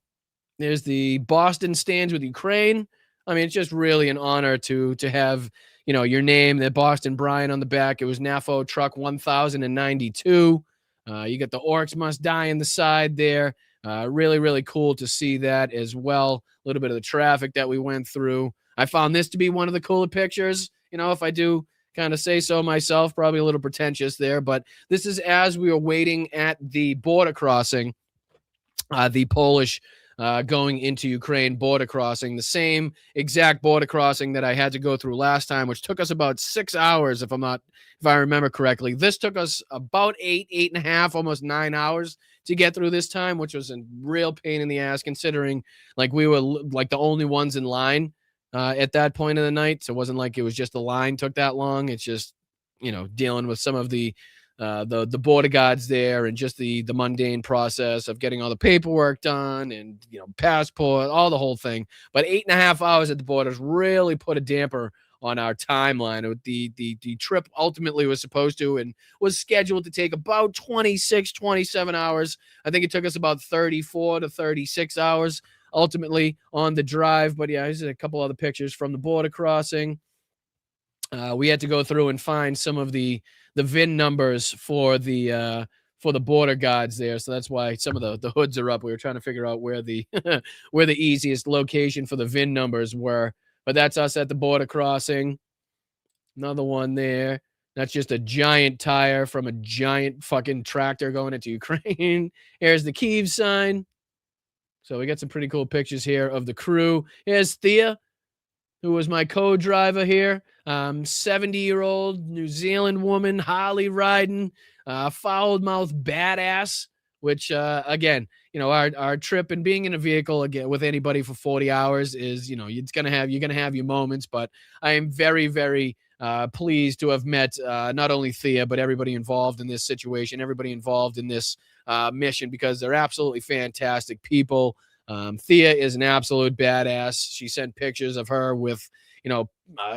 There's the Boston stands with Ukraine. I mean, it's just really an honor to have, your name, the Boston Brian on the back. It was NAFO Truck 1092. You got the Orcs Must Die in the side there. Really, really cool to see that as well. A little bit of the traffic that we went through. I found this to be one of the cooler pictures, if I do kind of say so myself, probably a little pretentious there, but this is as we were waiting at the border crossing, the Polish going into Ukraine border crossing, the same exact border crossing that I had to go through last time, which took us about 6 hours, if I remember correctly. This took us about 8.5, almost 9 hours to get through this time, which was a real pain in the ass, considering like we were like the only ones in line at that point of the night. So it wasn't like it was just the line took that long. It's just, dealing with some of the border guards there and just the mundane process of getting all the paperwork done and, passport, all the whole thing. But 8.5 hours at the borders really put a damper on our timeline. The trip ultimately was supposed to and was scheduled to take about 26, 27 hours. I think it took us about 34 to 36 hours ultimately on the drive. But yeah, here's a couple other pictures from the border crossing. We had to go through and find some of the VIN numbers for the border guards there. So that's why some of the hoods are up. We were trying to figure out where the where the easiest location for the VIN numbers were. But that's us at the border crossing. Another one there. That's just a giant tire from a giant fucking tractor going into Ukraine. Here's the Kyiv sign. So we got some pretty cool pictures here of the crew. Here's Thea, who was my co-driver here. 70-year-old New Zealand woman, Harley riding, foul-mouthed badass, which, again, our trip and being in a vehicle again with anybody for 40 hours is, you're going to have your moments, but I am very, very pleased to have met not only Thea, but everybody involved in this situation, everybody involved in this mission, because they're absolutely fantastic people. Thea is an absolute badass. She sent pictures of her with,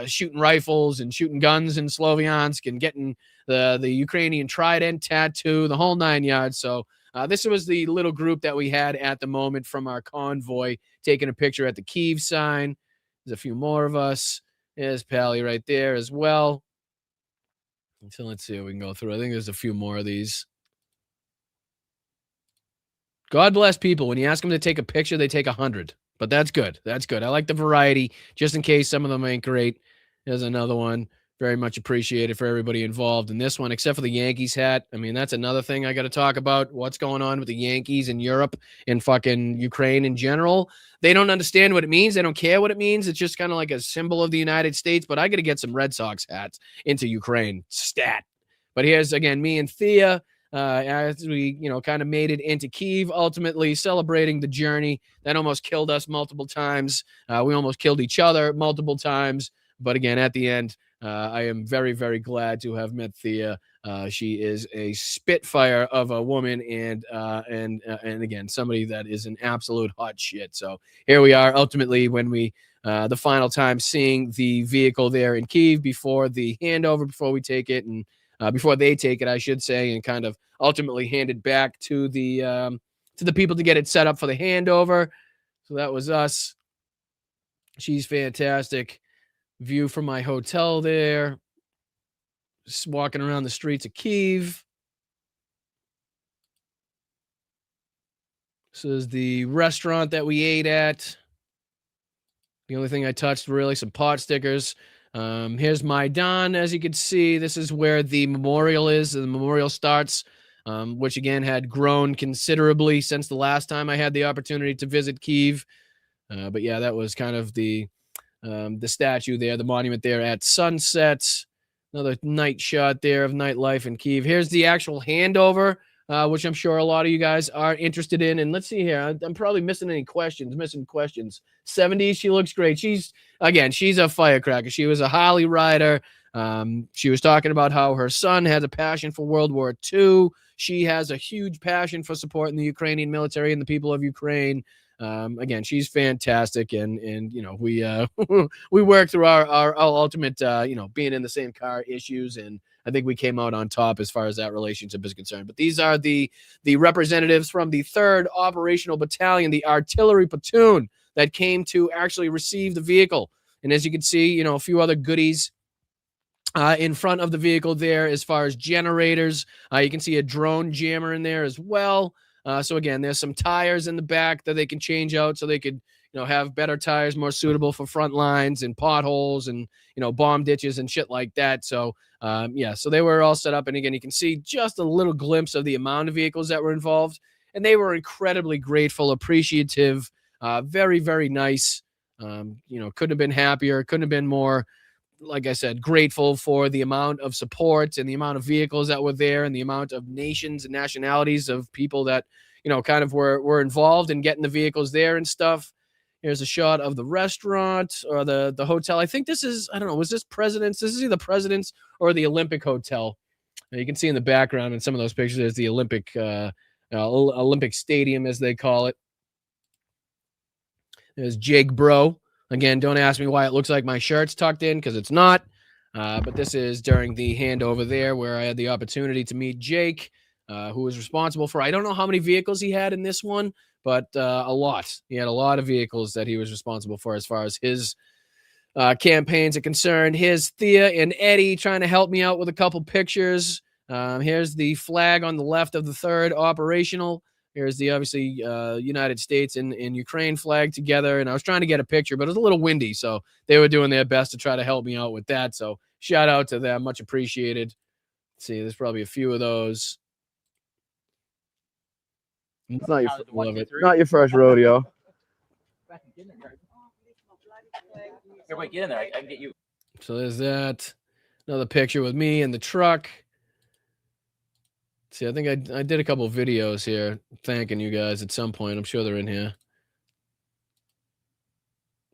shooting rifles and shooting guns in Sloviansk and getting the Ukrainian trident tattoo, the whole 9 yards. So this was the little group that we had at the moment from our convoy taking a picture at the Kyiv sign. There's a few more of us. There's Pally right there as well. So let's see what we can go through. I think there's a few more of these. God bless people. When you ask them to take a picture, they take 100. But that's good. That's good. I like the variety, just in case some of them ain't great. There's another one. Very much appreciated for everybody involved in this one, except for the Yankees hat. I mean, that's another thing I got to talk about. What's going on with the Yankees in Europe and fucking Ukraine in general? They don't understand what it means. They don't care what it means. It's just kind of like a symbol of the United States. But I got to get some Red Sox hats into Ukraine. Stat. But here's, again, me and Thea. As we, kind of made it into Kyiv, ultimately celebrating the journey that almost killed us multiple times. We almost killed each other multiple times. But again, at the end, I am very, very glad to have met Thea. She is a spitfire of a woman and again, somebody that is an absolute hot shit. So here we are, ultimately, when we the final time seeing the vehicle there in Kyiv before the handover, before we take it and before they take it, I should say, and kind of ultimately hand it back to the people to get it set up for the handover. So that was us. She's fantastic. View from my hotel there. Just walking around the streets of Kyiv. This is the restaurant that we ate at. The only thing I touched, really, some pot stickers. Here's Maidan, as you can see. This is where the memorial is. The memorial starts, which again had grown considerably since the last time I had the opportunity to visit Kyiv. But yeah, that was kind of the statue there, the monument there at sunset. Another night shot there of nightlife in Kyiv. Here's the actual handover, which I'm sure a lot of you guys are interested in. And let's see here. I'm probably missing questions. 70s, she looks great. She's a firecracker. She was a Harley rider. She was talking about how her son has a passion for World War II. She has a huge passion for supporting the Ukrainian military and the people of Ukraine. Again, she's fantastic, and we we worked through our ultimate being in the same car issues, and I think we came out on top as far as that relationship is concerned. But these are the representatives from the 3rd Operational Battalion, the artillery platoon that came to actually receive the vehicle. And as you can see, a few other goodies in front of the vehicle there as far as generators. You can see a drone jammer in there as well. So again, there's some tires in the back that they can change out so they could, have better tires, more suitable for front lines and potholes and, bomb ditches and shit like that. So, so they were all set up. And again, you can see just a little glimpse of the amount of vehicles that were involved. And they were incredibly grateful, appreciative, very, very nice. Couldn't have been happier, couldn't have been more, like I said, grateful for the amount of support and the amount of vehicles that were there and the amount of nations and nationalities of people that, kind of were involved in getting the vehicles there and stuff. Here's a shot of the restaurant or the hotel. I think this is, I don't know, was this President's? This is either President's or the Olympic Hotel. Now you can see in the background in some of those pictures, there's the Olympic Stadium, as they call it. There's Jake Bro. Again, don't ask me why it looks like my shirt's tucked in, because it's not. But this is during the handover there where I had the opportunity to meet Jake, who was responsible for, I don't know how many vehicles he had in this one, but a lot. He had a lot of vehicles that he was responsible for as far as his campaigns are concerned. Here's Thea and Eddie trying to help me out with a couple pictures. Here's the flag on the left of the 3rd Operational. Here's the, obviously, United States and Ukraine flag together. And I was trying to get a picture, but it was a little windy. So they were doing their best to try to help me out with that. So shout out to them. Much appreciated. Let's see, there's probably a few of those. It's not not your first rodeo. Everybody get in there. I can get you. So there's that. Another picture with me in the truck. See, I think I did a couple of videos here thanking you guys at some point. I'm sure they're in here.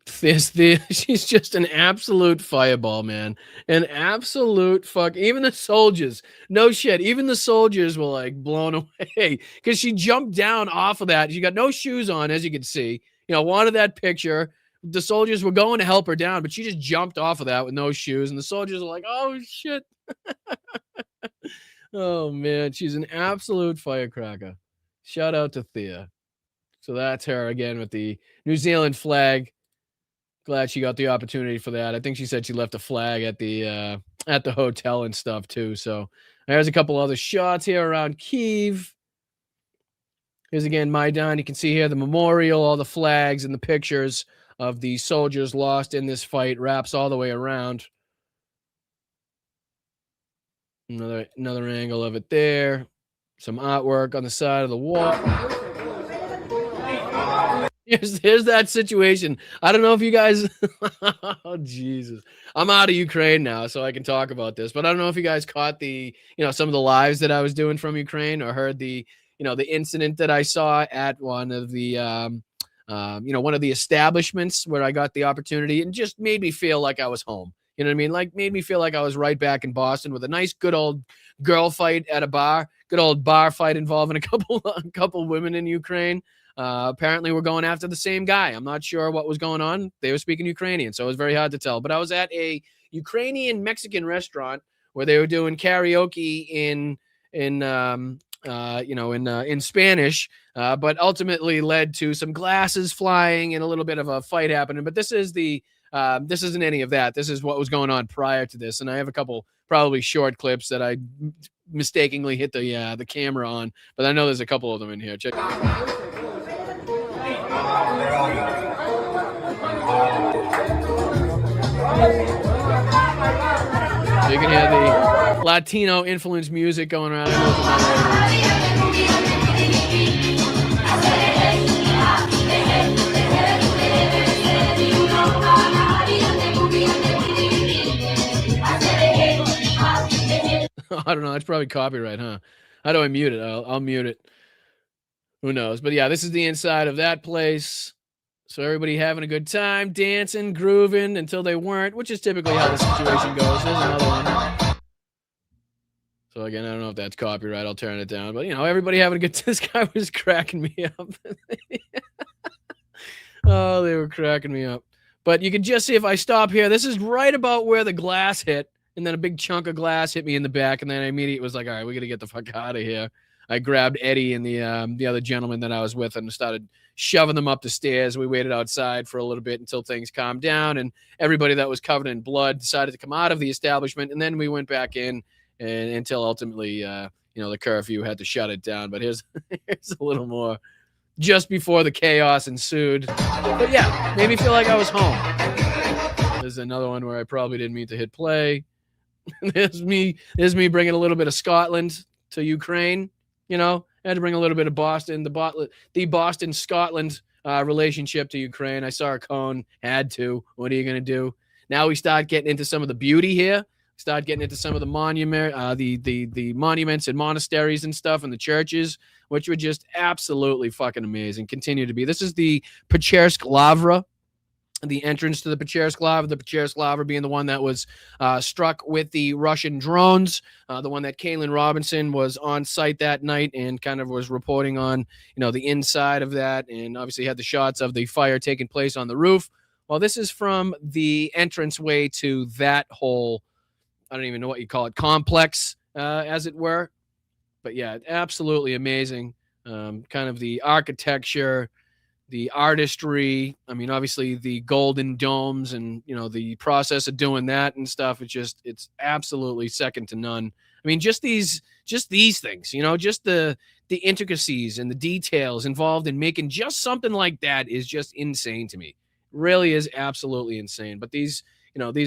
She's just an absolute fireball, man. An absolute fuck. Even the soldiers, no shit. Even the soldiers were like blown away because she jumped down off of that. She got no shoes on, as you can see. Wanted that picture. The soldiers were going to help her down, but she just jumped off of that with no shoes. And the soldiers are like, oh shit. Oh man, she's an absolute firecracker. Shout out to Thea. So that's her again with the New Zealand flag. Glad she got the opportunity for that. I think she said she left a flag at the hotel and stuff too. So there's a couple other shots here around Kyiv. Here's again Maidan. You can see here the memorial, all the flags and the pictures of the soldiers lost in this fight. Wraps all the way around. Another angle of it there. Some artwork on the side of the wall. Here's that situation. I don't know if you guys oh Jesus. I'm out of Ukraine now, so I can talk about this. But I don't know if you guys caught the, some of the lives that I was doing from Ukraine or heard the, the incident that I saw at one of the one of the establishments where I got the opportunity and just made me feel like I was home. You know what I mean? Like made me feel like I was right back in Boston with a nice, good old girl fight at a bar, good old bar fight involving a couple women in Ukraine. Apparently we're going after the same guy. I'm not sure what was going on. They were speaking Ukrainian, so it was very hard to tell. But I was at a Ukrainian Mexican restaurant where they were doing karaoke in Spanish, but ultimately led to some glasses flying and a little bit of a fight happening. But this isn't any of that. This is what was going on prior to this, and I have a couple probably short clips that I mistakenly hit the camera on, but I know there's a couple of them in here. Check. So you can hear the Latino influence music going around. I don't know. It's probably copyright, huh? How do I mute it? I'll mute it. Who knows? But yeah, this is the inside of that place. So everybody having a good time, dancing, grooving until they weren't, which is typically how the situation goes. There's another one. So again, I don't know if that's copyright. I'll turn it down. But, everybody having a good time. This guy was cracking me up. Oh, they were cracking me up. But you can just see if I stop here, this is right about where the glass hit. And then a big chunk of glass hit me in the back. And then I immediately was like, all right, we got to get the fuck out of here. I grabbed Eddie and the other gentleman that I was with and started shoving them up the stairs. We waited outside for a little bit until things calmed down, and everybody that was covered in blood decided to come out of the establishment. And then we went back in until ultimately, the curfew had to shut it down. But here's a little more just before the chaos ensued. But yeah, made me feel like I was home. There's another one where I probably didn't mean to hit play. There's me bringing a little bit of Scotland to Ukraine. I had to bring a little bit of Boston, the Boston-Scotland relationship to Ukraine. I saw a cone, had to. What are you going to do? Now we start getting into some of the beauty here. Start getting into some of the the monuments and monasteries and stuff and the churches, which were just absolutely fucking amazing. Continue to be. This is the Pechersk Lavra, the entrance to the Pechersk Lavra being the one that was struck with the Russian drones, the one that Kaylin Robinson was on site that night and kind of was reporting on, the inside of that, and obviously had the shots of the fire taking place on the roof. Well, this is from the entranceway to that whole, I don't even know what you call it, complex, as it were. But yeah, absolutely amazing. Kind of the architecture, the artistry. I mean, obviously the golden domes and, the process of doing that and stuff. It's absolutely second to none. I mean, just these things, just the intricacies and the details involved in making just something like that is just insane to me. It really is absolutely insane. But these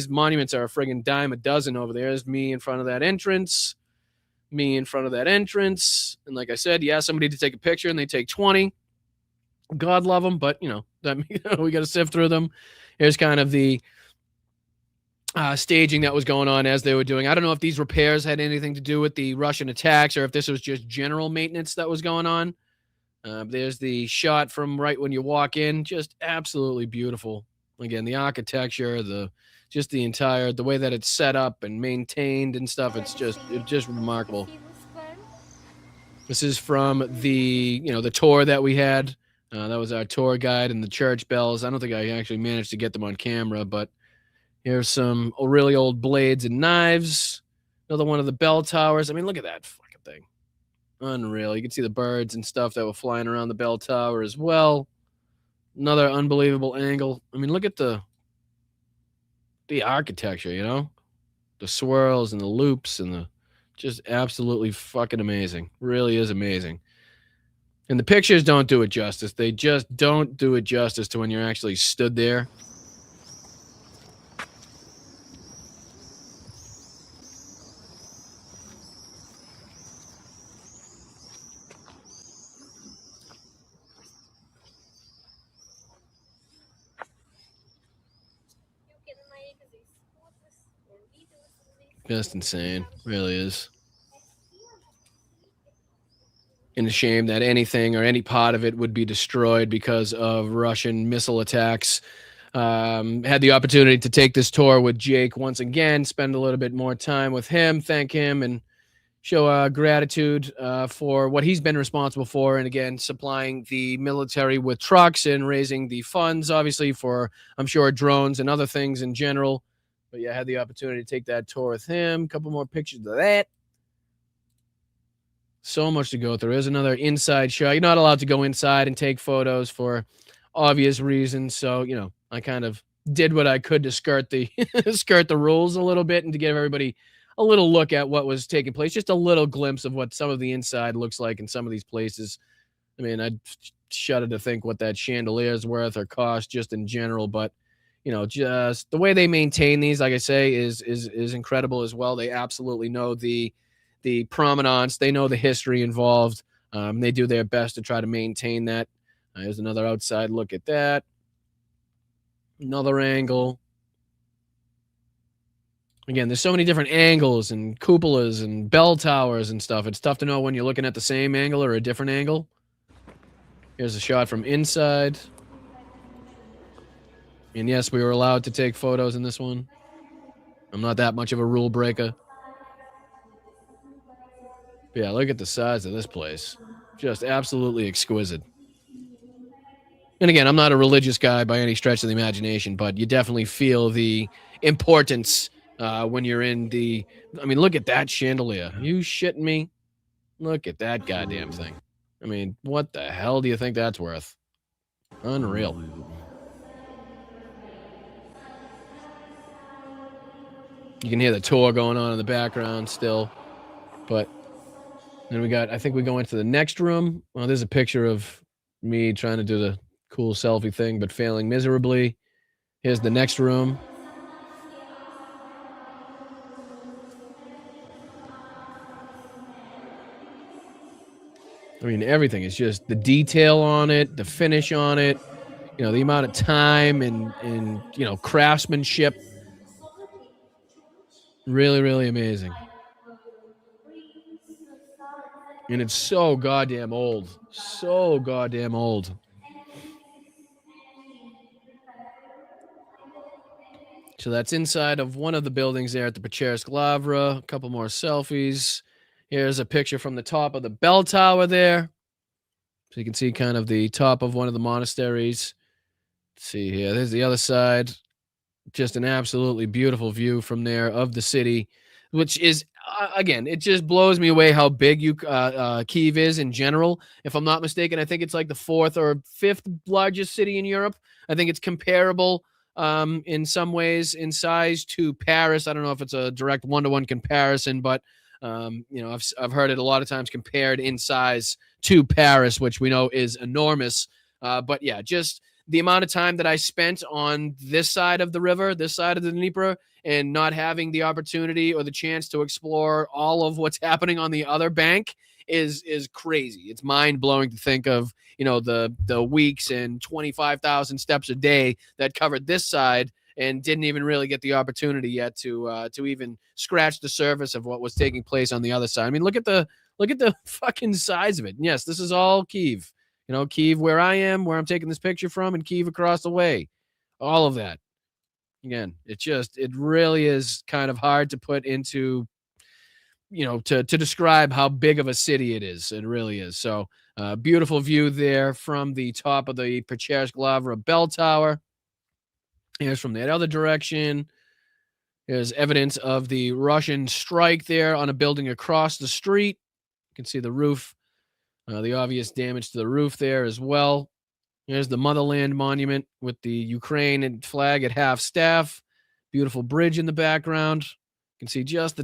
monuments are a friggin' dime a dozen over there. There's me in front of that entrance, And like I said, you ask somebody to take a picture and they take 20. God love them, but we got to sift through them. Here's kind of the staging that was going on as they were doing. I don't know if these repairs had anything to do with the Russian attacks or if this was just general maintenance that was going on. There's the shot from right when you walk in. Just absolutely beautiful. Again, the architecture, the way that it's set up and maintained and stuff, it's just remarkable. This is from the tour that we had. That was our tour guide and the church bells. I don't think I actually managed to get them on camera, but here's some really old blades and knives. Another one of the bell towers. I mean, look at that fucking thing. Unreal. You can see the birds and stuff that were flying around the bell tower as well. Another unbelievable angle. I mean, look at the architecture, the swirls and the loops and the just absolutely fucking amazing. Really is amazing. And the pictures don't do it justice. They just don't do it justice to when you're actually stood there. Just insane. Really is. And a shame that anything or any part of it would be destroyed because of Russian missile attacks. Had the opportunity to take this tour with Jake once again, spend a little bit more time with him, thank him, and show gratitude for what he's been responsible for. And again, supplying the military with trucks and raising the funds, obviously, for, I'm sure, drones and other things in general. But yeah, I had the opportunity to take that tour with him. A couple more pictures of that. So much to go through. There's another inside shot. You're not allowed to go inside and take photos for obvious reasons. So, I kind of did what I could to skirt the rules a little bit and to give everybody a little look at what was taking place. Just a little glimpse of what some of the inside looks like in some of these places. I mean, I'd shudder to think what that chandelier is worth or cost just in general, but just the way they maintain these, like I say, is incredible as well. They absolutely know the provenance. They know the history involved. They do their best to try to maintain that. There's another outside look at that. Another angle. Again, there's so many different angles and cupolas and bell towers and stuff. It's tough to know when you're looking at the same angle or a different angle. Here's a shot from inside. And yes, we were allowed to take photos in this one. I'm not that much of a rule breaker. But yeah, look at the size of this place. Just absolutely exquisite. And again, I'm not a religious guy by any stretch of the imagination, but you definitely feel the importance when you're in the... I mean, look at that chandelier. You shitting me? Look at that goddamn thing. I mean, what the hell do you think that's worth? Unreal. You can hear the tour going on in the background still. But then I think we go into the next room. Well, there's a picture of me trying to do the cool selfie thing, but failing miserably. Here's the next room. I mean, everything is just the detail on it, the finish on it, the amount of time and craftsmanship. Really, really amazing. And it's so goddamn old. So goddamn old. So that's inside of one of the buildings there at the Pechersky Lavra. A couple more selfies. Here's a picture from the top of the bell tower there. So you can see kind of the top of one of the monasteries. Let's see here. There's the other side. Just an absolutely beautiful view from there of the city, which is, again, it just blows me away how big Kyiv is in general. If I'm not mistaken, I think it's like the 4th or 5th largest city in Europe. I think it's comparable in some ways in size to Paris. I don't know if it's a direct one-to-one comparison, but I've heard it a lot of times compared in size to Paris, which we know is enormous. But yeah, just the amount of time that I spent on this side of the river, this side of the Dnieper, and not having the opportunity or the chance to explore all of what's happening on the other bank is crazy. It's mind-blowing to think of, the weeks and 25,000 steps a day that covered this side and didn't even really get the opportunity yet to even scratch the surface of what was taking place on the other side. I mean, look at the fucking size of it. And yes, this is all Kyiv. Kyiv where I am, where I'm taking this picture from, and Kyiv across the way. all of that. Again, it really is kind of hard to put into, to describe how big of a city it is. It really is. So beautiful view there from the top of the Pechersk Lavra bell tower. Here's from that other direction. There's evidence of the Russian strike there on a building across the street. You can see the roof, the obvious damage to the roof there as well. Here's the Motherland Monument with the Ukraine flag at half staff. Beautiful bridge in the background. You can see just the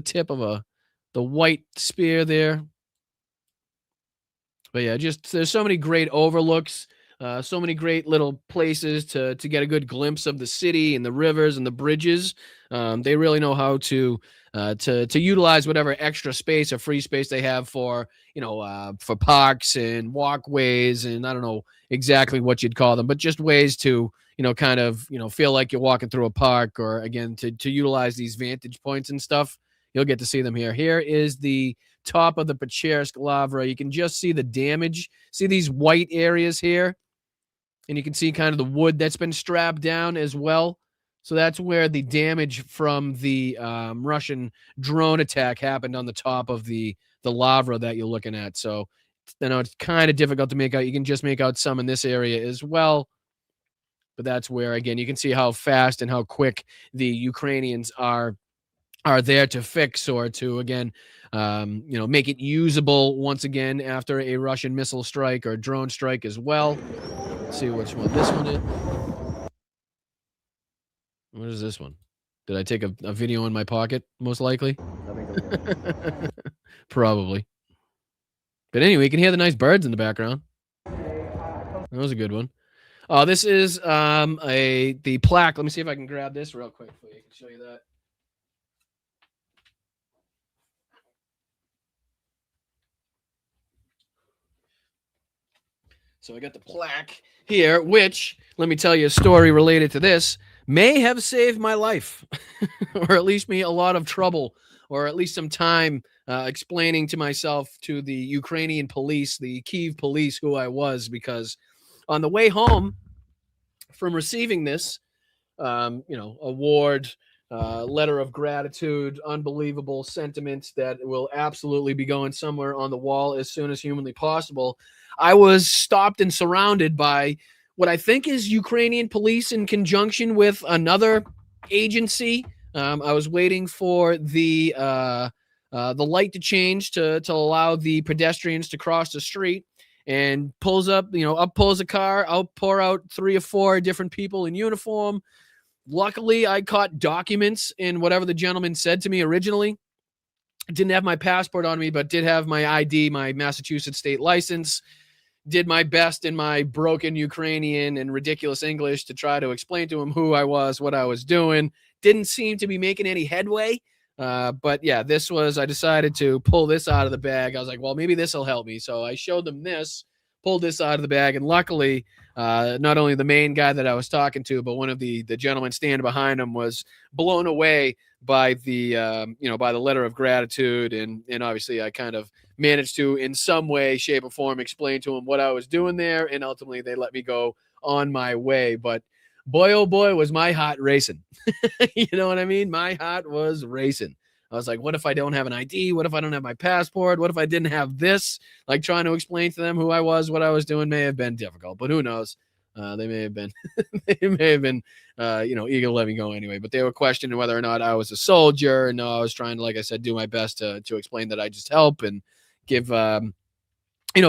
tip of the white spear there. But yeah, there's so many great overlooks, so many great little places to get a good glimpse of the city and the rivers and the bridges. They really know how to utilize whatever extra space or free space they have for parks and walkways, and I don't know exactly what you'd call them, but just ways to kind of feel like you're walking through a park, or again to utilize these vantage points and stuff. You'll get to see them here. Here is the top of the Pechersk Lavra. You can just see the damage. See these white areas here? And you can see kind of the wood that's been strapped down as well. So that's where the damage from the Russian drone attack happened, on the top of the Lavra that you're looking at. So it's kind of difficult to make out. You can just make out some in this area as well. But that's where, again, you can see how fast and how quick the Ukrainians are there to fix, or to, again, make it usable once again after a Russian missile strike or drone strike as well. Let's see which one this one is. What is this one? Did I take a video in my pocket? Most likely. Probably. But anyway, you can hear the nice birds in the background. That was a good one. Oh, this is the plaque. Let me see if I can grab this real quick for you. I can show you that. So I got the plaque here, which, let me tell you a story related to this, may have saved my life, or at least me a lot of trouble, or at least some time explaining to myself, to the Ukrainian police, the Kyiv police, who I was, because on the way home from receiving this, award, letter of gratitude, unbelievable sentiment that will absolutely be going somewhere on the wall as soon as humanly possible, I was stopped and surrounded by what I think is Ukrainian police in conjunction with another agency. I was waiting for the light to change to allow the pedestrians to cross the street, and pulls up, up pulls a car, out pour out 3 or 4 different people in uniform. Luckily, I caught documents in whatever the gentleman said to me originally. Didn't have my passport on me, but did have my ID, my Massachusetts state license. Did my best in my broken Ukrainian and ridiculous English to try to explain to him who I was, what I was doing. Didn't seem to be making any headway. But yeah, I decided to pull this out of the bag. I was like, well, maybe this will help me. So I showed them this, pulled this out of the bag, and luckily, not only the main guy that I was talking to, but one of the gentlemen standing behind him was blown away by the by the letter of gratitude, and obviously I kind of managed to, in some way, shape, or form, explain to him what I was doing there, and ultimately they let me go on my way. But boy, oh boy, was my heart racing. You know what I mean? My heart was racing. I was like, what if I don't have an ID? What if I don't have my passport? What if I didn't have this? Like, trying to explain to them who I was, what I was doing may have been difficult, but who knows? They may have been, eager to let me go anyway, but they were questioning whether or not I was a soldier. And no, I was trying to, like I said, do my best to explain that I just help and give,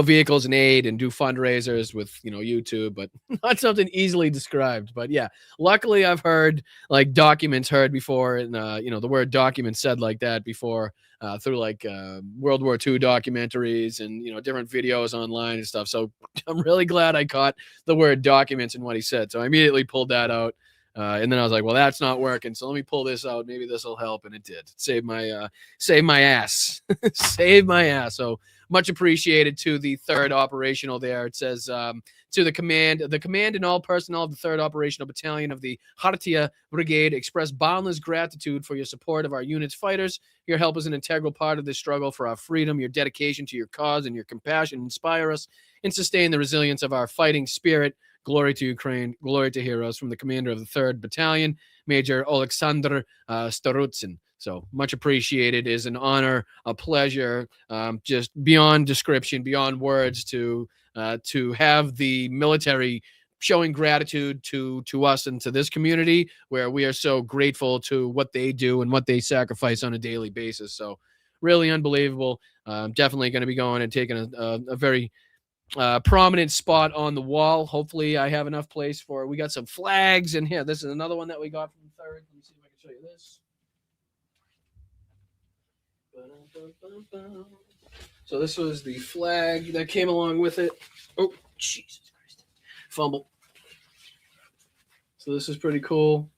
vehicles and aid and do fundraisers with, YouTube, but not something easily described. But yeah, luckily I've heard like documents heard before, and, the word document said like that before, through like World War II documentaries and, different videos online and stuff. So I'm really glad I caught the word documents in what he said. So I immediately pulled that out. And then I was like, well, that's not working. So let me pull this out. Maybe this will help. And it did. Save my ass. Save my ass. So much appreciated to the 3rd Operational there. It says, to the command and all personnel of the 3rd Operational Battalion of the Hartia Brigade express boundless gratitude for your support of our unit's fighters. Your help is an integral part of this struggle for our freedom. Your dedication to your cause and your compassion inspire us and sustain the resilience of our fighting spirit. Glory to Ukraine, glory to heroes, from the commander of the 3rd Battalion, Major Oleksandr Starutzin. So much appreciated. Is an honor, a pleasure, just beyond description, beyond words to have the military showing gratitude to us and to this community, where we are so grateful to what they do and what they sacrifice on a daily basis. So really unbelievable. Definitely going to be going and taking a very prominent spot on the wall. Hopefully I have enough place for, we got some flags in here. This is another one that we got from the 3rd. Let me see if I can show you this. So this was the flag that came along with it. Oh, Jesus Christ. Fumble. So this is pretty cool.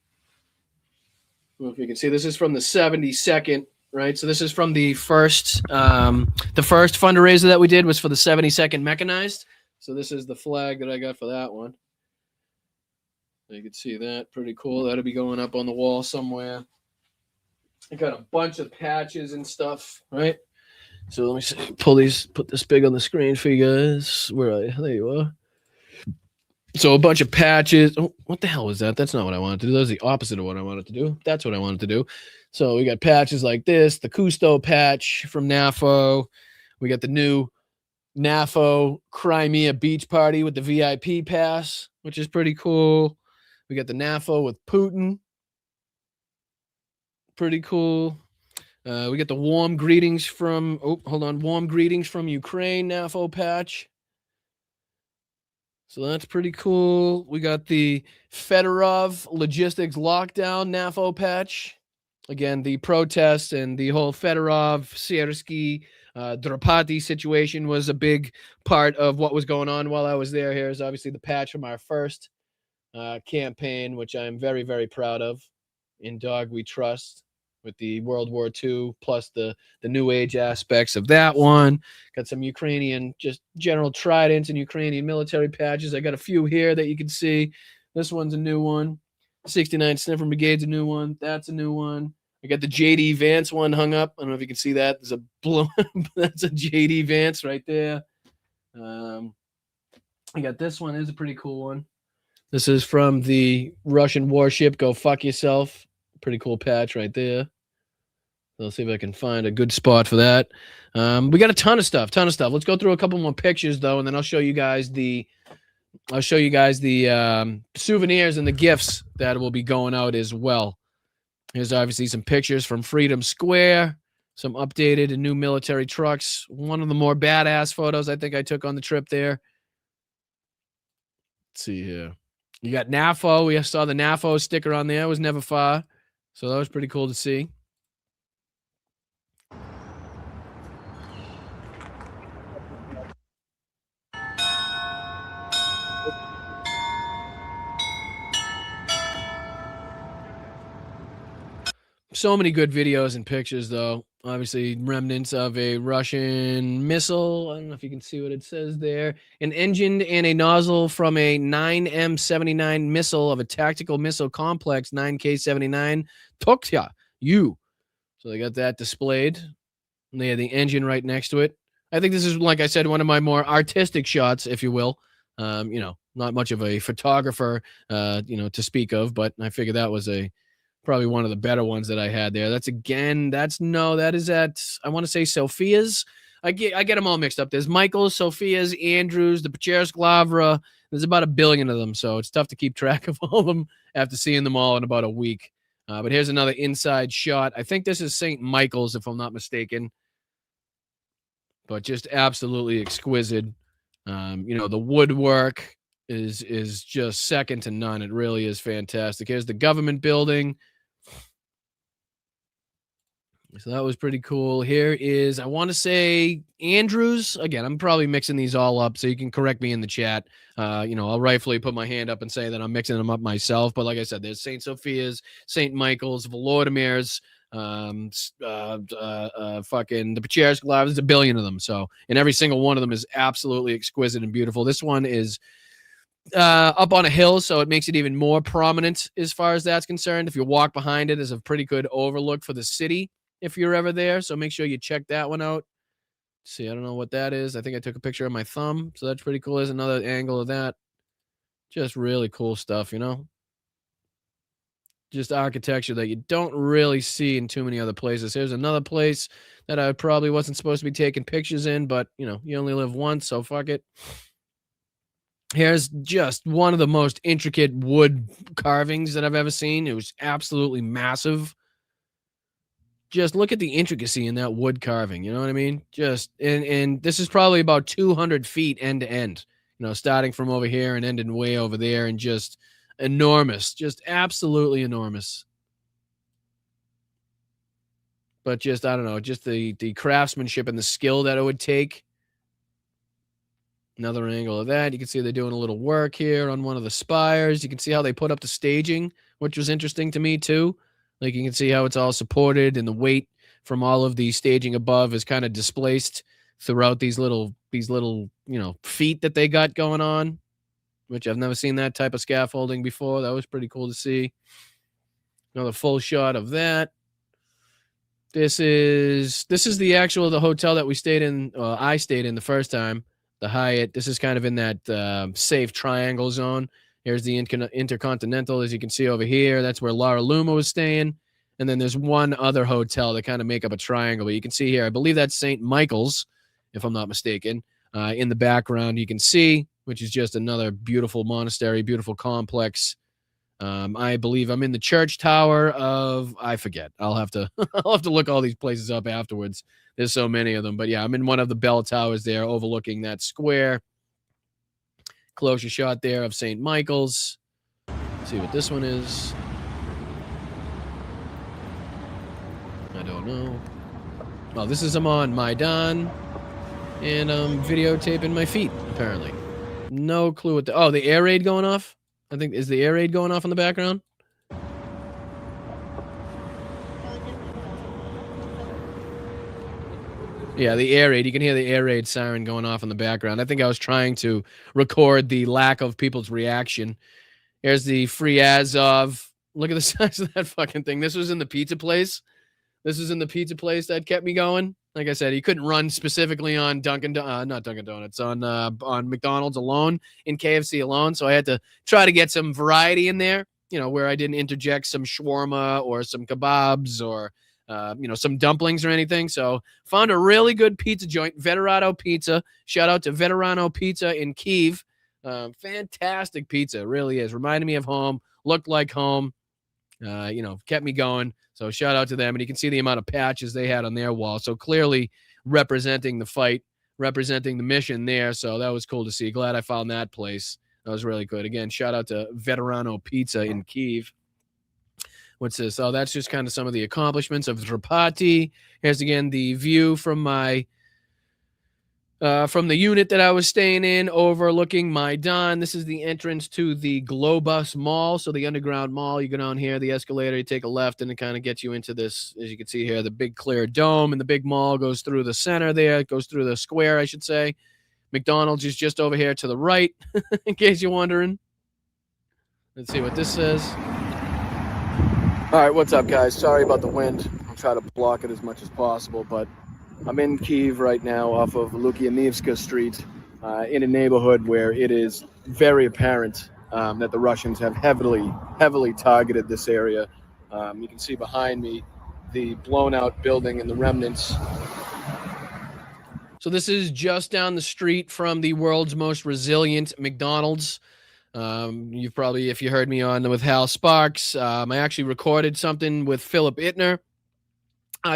I don't know if you can see. This is from the 72nd, right? So this is from the first fundraiser that we did was for the 72nd Mechanized. So this is the flag that I got for that one. You can see that. Pretty cool. That'll be going up on the wall somewhere. I got a bunch of patches and stuff, right? So let me see, put this big on the screen for you guys. Where are you? There you are. So a bunch of patches. Oh, what the hell was that? That's not what I wanted to do. That was the opposite of what I wanted to do. That's what I wanted to do. So we got patches like this, the Cousteau patch from NAFO. We got the new NAFO Crimea Beach Party with the VIP pass, which is pretty cool. We got the NAFO with Putin. Pretty cool. We get the warm greetings from, warm greetings from Ukraine NAFO patch. So that's pretty cool. We got the Fedorov Logistics Lockdown NAFO patch. Again, the protests and the whole Fedorov, Siersky, Drapati situation was a big part of what was going on while I was there. Here's obviously the patch from our first campaign, which I'm very, very proud of. In Dog We Trust, with the World War II, plus the New Age aspects of that one. Got some Ukrainian, just general tridents and Ukrainian military patches. I got a few here that you can see. This one's a new one. 69 Sniffer Brigade's a new one. That's a new one. I got the JD Vance one hung up. I don't know if you can see that. There's a blue. That's a JD Vance right there. I got this one. Is a pretty cool one. This is from the Russian warship Go Fuck Yourself. Pretty cool patch right there. I'll see if I can find a good spot for that. We got a ton of stuff. Let's go through a couple more pictures though, and then I'll show you guys the souvenirs and the gifts that will be going out as well. Here's obviously some pictures from Freedom Square, some updated and new military trucks. One of the more badass photos I think I took on the trip there. Let's see here. You got NAFO. We saw the NAFO sticker on there. It was never far. So that was pretty cool to see. So many good videos and pictures, though. Obviously, remnants of a Russian missile. I don't know if you can see what it says there. An engine and a nozzle from a 9M79 missile of a tactical missile complex, 9K79 Tokya U. So they got that displayed. And they had the engine right next to it. I think this is, like I said, one of my more artistic shots, if you will. Not much of a photographer, to speak of, but I figured that was probably one of the better ones that I had there. That is at, I want to say Sophia's. I get them all mixed up. There's Michael's, Sophia's, Andrews, the Pechersky Lavra. There's about 1 billion of them, so it's tough to keep track of all of them after seeing them all in about a week. But here's another inside shot. I think this is St. Michael's, if I'm not mistaken. But just absolutely exquisite. The woodwork is just second to none. It really is fantastic. Here's the government building. So that was pretty cool. Here is, I want to say, Andrews. Again, I'm probably mixing these all up, so you can correct me in the chat. I'll rightfully put my hand up and say that I'm mixing them up myself. But like I said, there's St. Sophia's, St. Michael's, Volodimir's, fucking the Pechersky Lavra. There's 1 billion of them. So, and every single one of them is absolutely exquisite and beautiful. This one is up on a hill, so it makes it even more prominent as far as that's concerned. If you walk behind it, there's a pretty good overlook for the city if you're ever there, so make sure you check that one out. See, I don't know what that is. I think I took a picture of my thumb, so that's pretty cool. There's another angle of that. Just really cool stuff, you know? Just architecture that you don't really see in too many other places. Here's another place that I probably wasn't supposed to be taking pictures in, but, you know, you only live once, so fuck it. Here's just one of the most intricate wood carvings that I've ever seen. It was absolutely massive. Just look at the intricacy in that wood carving. You know what I mean? Just, and this is probably about 200 feet end to end, you know, starting from over here and ending way over there, and just enormous, just absolutely enormous. But just, I don't know, just the craftsmanship and the skill that it would take. Another angle of that. You can see they're doing a little work here on one of the spires. You can see how they put up the staging, which was interesting to me too. Like, you can see how it's all supported, and the weight from all of the staging above is kind of displaced throughout these little, you know, feet that they got going on, which I've never seen that type of scaffolding before. That was pretty cool to see. Another full shot of that. This is the hotel that we stayed in. I stayed in the first time, the Hyatt. This is kind of in that safe triangle zone. Here's the Intercontinental, as you can see over here. That's where Laura Luma was staying. And then there's one other hotel that kind of make up a triangle. But you can see here, I believe that's St. Michael's, if I'm not mistaken. In the background, you can see, which is just another beautiful monastery, beautiful complex. I believe I'm in the church tower of, I forget. I'll have to look all these places up afterwards. There's so many of them. But yeah, I'm in one of the bell towers there overlooking that square. Closer shot there of St. Michael's. Let's see what this one is. I don't know. Well, this is I'm on Maidan, and I'm videotaping my feet, apparently. No clue what the air raid going off? I think, is the air raid going off in the background? Yeah, the air raid. You can hear the air raid siren going off in the background. I think I was trying to record the lack of people's reaction. Here's the Free Azov. Look at the size of that fucking thing. This was in the pizza place. This is in the pizza place that kept me going. Like I said, he couldn't run specifically on not Dunkin' Donuts, on McDonald's alone, in KFC alone. So I had to try to get some variety in there, you know, where I didn't interject some shawarma or some kebabs or, you know, some dumplings or anything. So found a really good pizza joint, Veterano Pizza. Shout out to Veterano Pizza in Kyiv. Fantastic pizza, it really is. Reminded me of home, looked like home, you know, kept me going. So shout out to them. And you can see the amount of patches they had on their wall. So clearly representing the fight, representing the mission there. So that was cool to see. Glad I found that place. That was really good. Again, shout out to Veterano Pizza in Kyiv. What's this? Oh, that's just kind of some of the accomplishments of Tripati. Here's again the view from my from the unit that I was staying in, overlooking Maidan. This is the entrance to the Globus Mall. So the underground mall, you go down here, the escalator, you take a left, and it kind of gets you into this, as you can see here, the big clear dome, and the big mall goes through the center there. It goes through the square, I should say. McDonald's is just over here to the right, in case you're wondering. Let's see what this says. All right, what's up, guys? Sorry about the wind. I'll try to block it as much as possible, but I'm in Kyiv right now off of Lukyanivska Street in a neighborhood where it is very apparent that the Russians have heavily targeted this area. You can see behind me the blown out building and the remnants. So this is just down the street from the world's most resilient McDonald's. You've probably, if you heard me on with Hal Sparks, I actually recorded something with Philip Ittner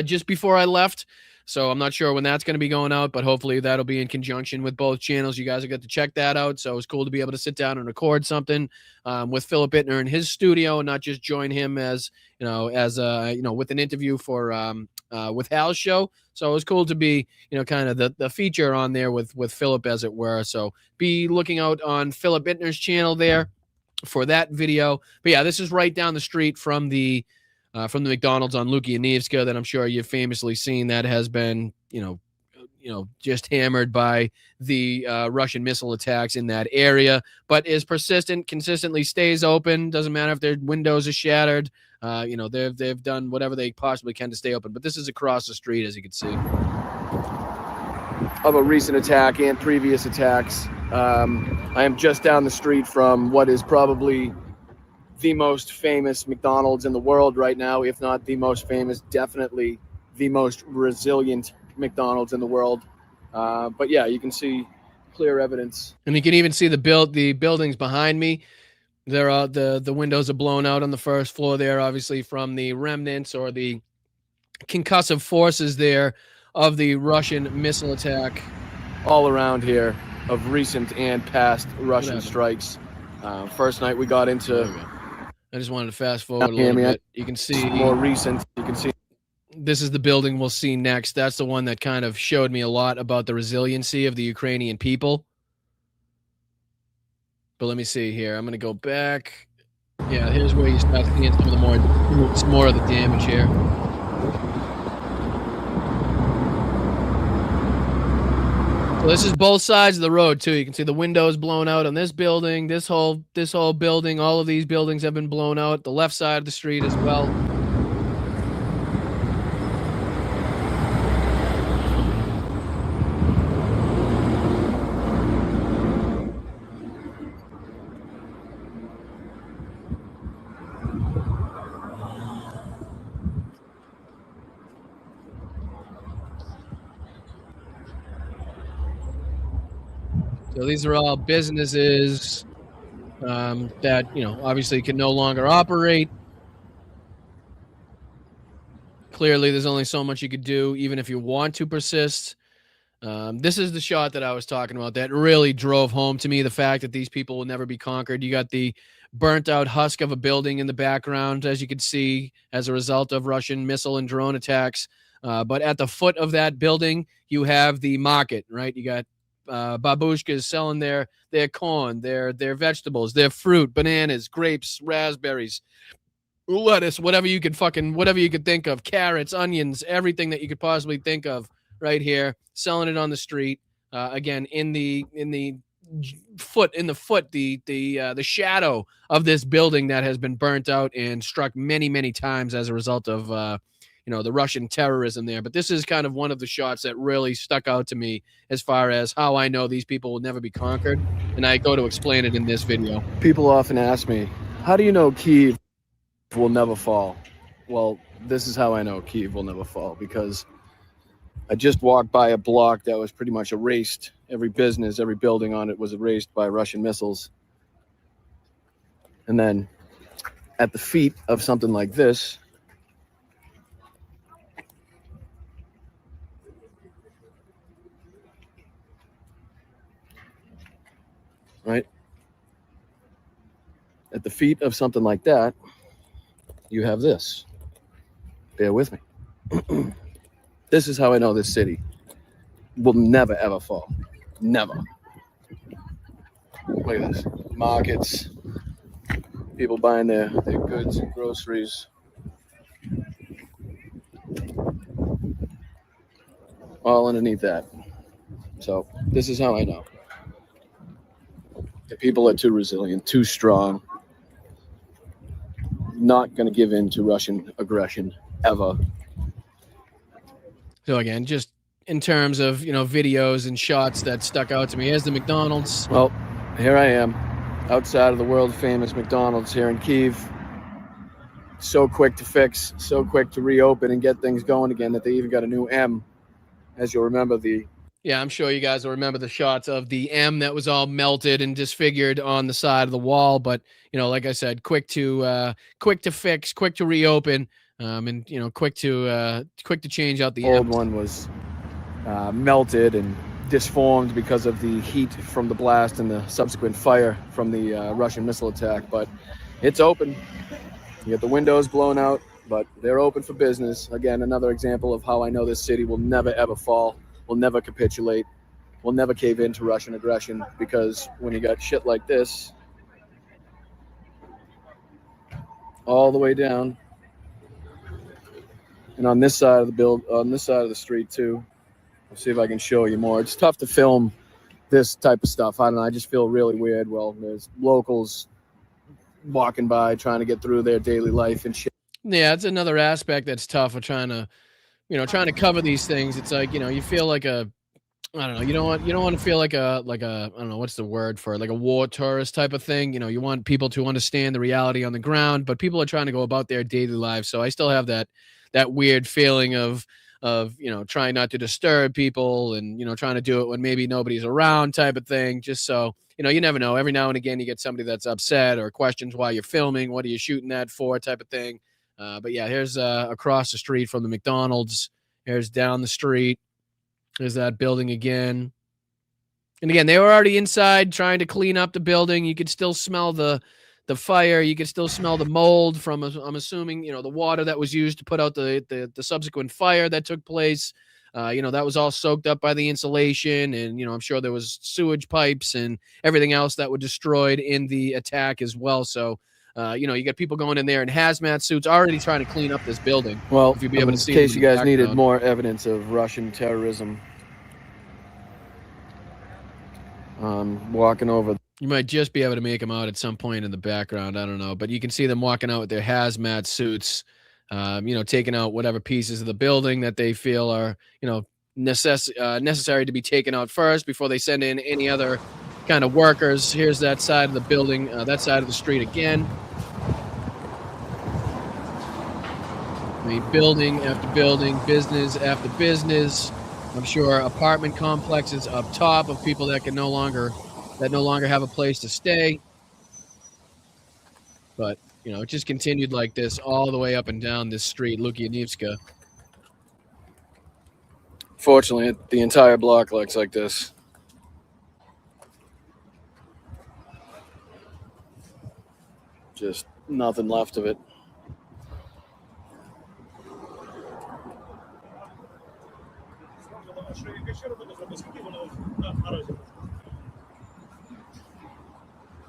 just before I left. So I'm not sure when that's going to be going out, but hopefully that'll be in conjunction with both channels. You guys will get to check that out. So it was cool to be able to sit down and record something with Philip Ittner in his studio and not just join him as with an interview for with Hal's show. So it was cool to be, kind of the feature on there with Philip, as it were. So be looking out on Philip Ittner's channel there for that video. But yeah, this is right down the street from the McDonald's on Lukyanivska that I'm sure you've famously seen that has been, just hammered by the Russian missile attacks in that area, but is persistent, consistently stays open. Doesn't matter if their windows are shattered. They've done whatever they possibly can to stay open. But this is across the street, as you can see, of a recent attack and previous attacks I am just down the street from what is probably the most famous McDonald's in the world right now, if not the most famous, definitely the most resilient McDonald's in the world. But yeah, you can see clear evidence. And you can even see the buildings behind me. There are the windows are blown out on the first floor there, obviously from the remnants or the concussive forces there of the Russian missile attack all around here of recent and past Russian strikes. First night we got into. I just wanted to fast forward a little bit. You can see more recent. You can see this is the building we'll see next. That's the one that kind of showed me a lot about the resiliency of the Ukrainian people. But let me see here. I'm going to go back. Yeah, here's where you start seeing some more of the damage here. So this is both sides of the road too. You can see the windows blown out on this building, this whole building. All of these buildings have been blown out. The left side of the street as well. So these are all businesses that, obviously can no longer operate. Clearly, there's only so much you could do, even if you want to persist. This is the shot that I was talking about that really drove home to me the fact that these people will never be conquered. You got the burnt out husk of a building in the background, as you can see, as a result of Russian missile and drone attacks. But at the foot of that building, you have the market, right? You got babushkas selling their corn, their vegetables, their fruit, bananas, grapes, raspberries, lettuce, whatever you could think of, carrots, onions, everything that you could possibly think of right here, selling it on the street. Again, in the shadow of this building that has been burnt out and struck many, many times as a result of the Russian terrorism there. But this is kind of one of the shots that really stuck out to me as far as how I know these people will never be conquered. And I go to explain it in this video. People often ask me, how do you know Kyiv will never fall? Well, this is how I know Kyiv will never fall, because I just walked by a block that was pretty much erased. Every business, every building on it was erased by Russian missiles. And then at the feet of something like this, right? At the feet of something like that, you have this. Bear with me. This is how I know this city will never, ever fall. Never. Look at this. Markets, people buying their goods and groceries. All underneath that. So this is how I know. The people are too resilient, too strong, not going to give in to Russian aggression ever. So again, just in terms of, videos and shots that stuck out to me. Here's the McDonald's. Well, here I am outside of the world famous McDonald's here in Kyiv. So quick to fix, so quick to reopen and get things going again that they even got a new M. As you'll remember, I'm sure you guys will remember the shots of the M that was all melted and disfigured on the side of the wall. But, like I said, quick to fix, quick to reopen, and, quick to change out the old one was melted and disformed because of the heat from the blast and the subsequent fire from the Russian missile attack. But it's open. You get the windows blown out, but they're open for business. Again, another example of how I know this city will never, ever fall. Will never capitulate, will never cave into Russian aggression, because when you got shit like this all the way down, and on this side of the street too. I'll see if I can show you more. It's tough to film this type of stuff. I don't know. I just feel really weird. Well, there's locals walking by trying to get through their daily life and shit. Yeah, it's another aspect that's tough of trying to cover these things. It's like, you feel like a I don't know. You don't want to feel like a I don't know what's the word for it, like a war tourist type of thing. You know, you want people to understand the reality on the ground, but people are trying to go about their daily lives. So I still have that weird feeling of trying not to disturb people and trying to do it when maybe nobody's around type of thing. Just so you never know. Every now and again, you get somebody that's upset or questions why you're filming. What are you shooting that for? Type of thing. But yeah, here's across the street from the McDonald's. Here's down the street. There's that building again. And again, they were already inside trying to clean up the building. You could still smell the fire. You could still smell the mold from, I'm assuming, the water that was used to put out the subsequent fire that took place. That was all soaked up by the insulation. And, I'm sure there was sewage pipes and everything else that were destroyed in the attack as well. So, you got people going in there in hazmat suits already trying to clean up this building. Well, if you'd be able to see in case you guys needed more evidence of Russian terrorism, walking over. You might just be able to make them out at some point in the background. I don't know, but you can see them walking out with their hazmat suits, taking out whatever pieces of the building that they feel are, necessary to be taken out first before they send in any other kind of workers. Here's that side of the building, that side of the street again. I mean, building after building, business after business. I'm sure apartment complexes up top of people that no longer have a place to stay. But, it just continued like this all the way up and down this street, Lukianivska. Fortunately, the entire block looks like this. Just nothing left of it.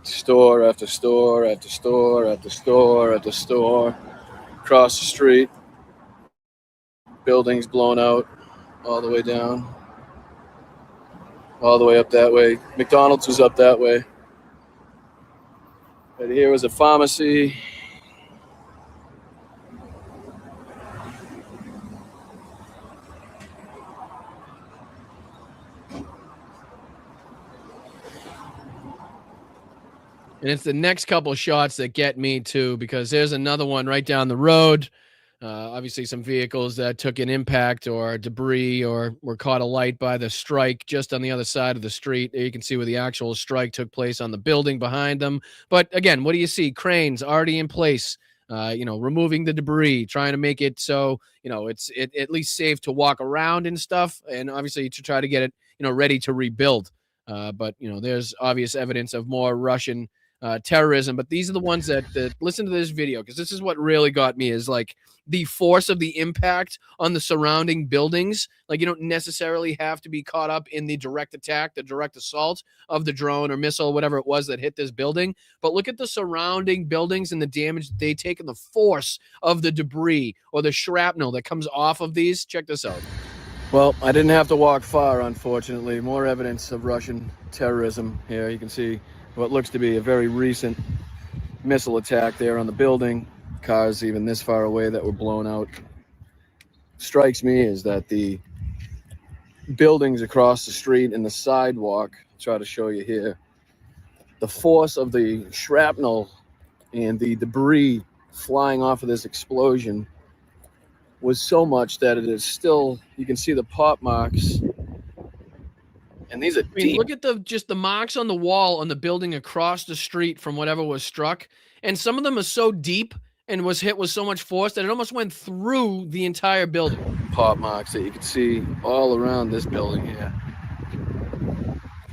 Store after store after store after store after store across the street. Buildings blown out all the way down, all the way up that way. McDonald's was up that way. Right here was a pharmacy. And it's the next couple of shots that get me too, because there's another one right down the road. Obviously, some vehicles that took an impact or debris or were caught alight by the strike just on the other side of the street. There you can see where the actual strike took place on the building behind them. But again, what do you see? Cranes already in place, removing the debris, trying to make it so, it's at least safe to walk around and stuff. And obviously to try to get it, ready to rebuild. But there's obvious evidence of more Russian terrorism. But these are the ones that listen to this video, because this is what really got me, is like the force of the impact on the surrounding buildings. Like, you don't necessarily have to be caught up in the direct attack, the direct assault of the drone or missile, whatever it was that hit this building. But look at the surrounding buildings and the damage that they take and the force of the debris or the shrapnel that comes off of these. Check this out. Well, I didn't have to walk far, unfortunately. More evidence of Russian terrorism here. You can see what looks to be a very recent missile attack there on the building. Cars even this far away that were blown out. Strikes me is that the buildings across the street and the sidewalk, I'll try to show you here, the force of the shrapnel and the debris flying off of this explosion was so much that it is still, you can see the pop marks. And these are deep. Look at the marks on the wall on the building across the street from whatever was struck. And some of them are so deep and was hit with so much force that it almost went through the entire building. Pop marks that you can see all around this building here.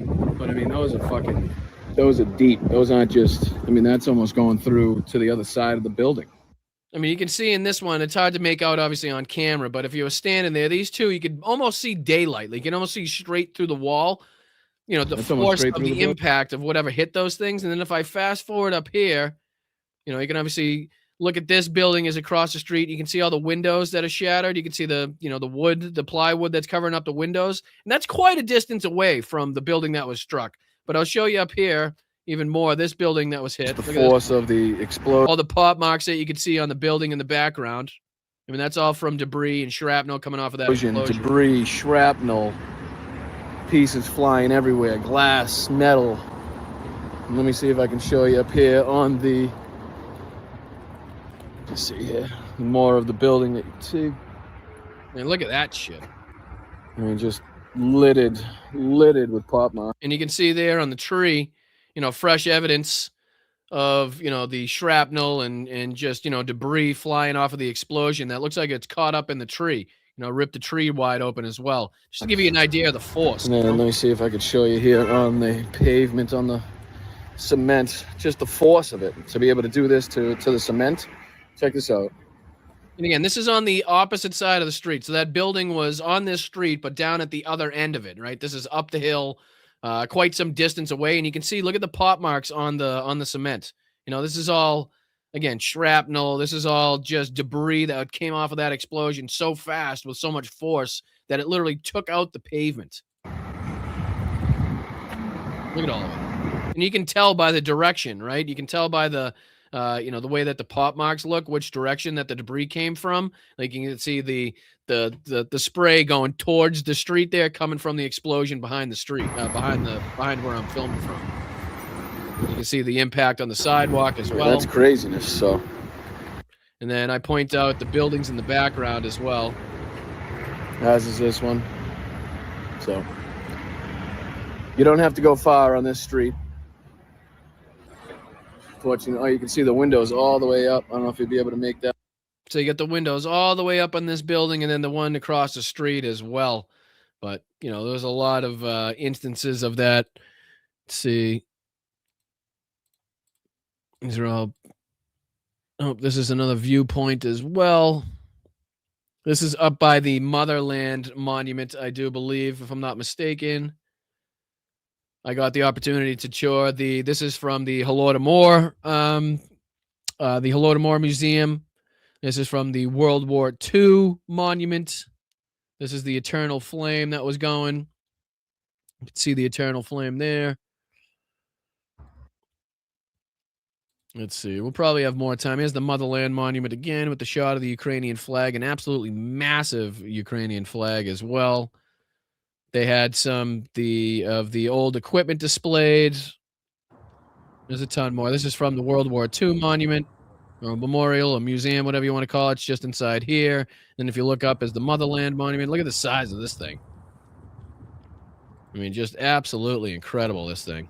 But I mean, those are deep. Those aren't just, that's almost going through to the other side of the building. I mean, you can see in this one, it's hard to make out, obviously, on camera, but if you were standing there, these two, you could almost see daylight. Like, you can almost see straight through the wall, the force of the impact of whatever hit those things. And then if I fast forward up here, you can obviously look at this building as across the street. You can see all the windows that are shattered. You can see the wood, the plywood that's covering up the windows. And that's quite a distance away from the building that was struck. But I'll show you up here even more, this building that was hit. The force of the explosion. All the pop marks that you can see on the building in the background. That's all from debris and shrapnel coming off of that explosion. Debris, shrapnel. pieces flying everywhere, glass, metal. And let me see if I can show you up here on the, let's see here, more of the building that you can see. Man, look at that shit. I mean, just littered with pop marks. And you can see there on the tree, you know, fresh evidence of, you know, the shrapnel and just, you know, debris flying off of the explosion. That looks like it's caught up in the tree, you know, ripped the tree wide open as well. Just to give you an idea of the force. And then let me see if I could show you here on the pavement, on the cement, just the force of it. To be able to do this to the cement. Check this out. And again, this is on the opposite side of the street. So that building was on this street, but down at the other end of it, right? This is up the hill, quite some distance away. And you can see, look at the pop marks on the cement. You know, this is all, again, shrapnel. This is all just debris that came off of that explosion so fast with so much force that it literally took out the pavement. Look at all of it. And you can tell by the direction, right? You can tell by the, you know, the way that the pop marks look, which direction that the debris came from. Like you can see the spray going towards the street there, coming from the explosion behind the street, behind where I'm filming from. You can see the impact on the sidewalk as well. That's craziness. So, and then I point out the buildings in the background as well, as is this one. So you don't have to go far on this street. Fortunately, oh, you can see the windows all the way up. I don't know if you'll be able to make that. So you get the windows all the way up on this building, and then the one across the street as well. But, you know, there's a lot of instances of that. Let's see. These are all. Oh, this is another viewpoint as well. This is up by the Motherland Monument, I do believe, if I'm not mistaken. I got the opportunity to tour this is from the Holodomor Museum. This is from the World War II monument. This is the eternal flame that was going. You can see the eternal flame there. Let's see. We'll probably have more time. Here's the Motherland Monument again with the shot of the Ukrainian flag, an absolutely massive Ukrainian flag as well. They had some of the old equipment displayed. There's a ton more. This is from the World War II monument, or a memorial, a museum, whatever you want to call it. It's just inside here. And if you look up as the Motherland Monument, look at the size of this thing. I mean, just absolutely incredible, this thing.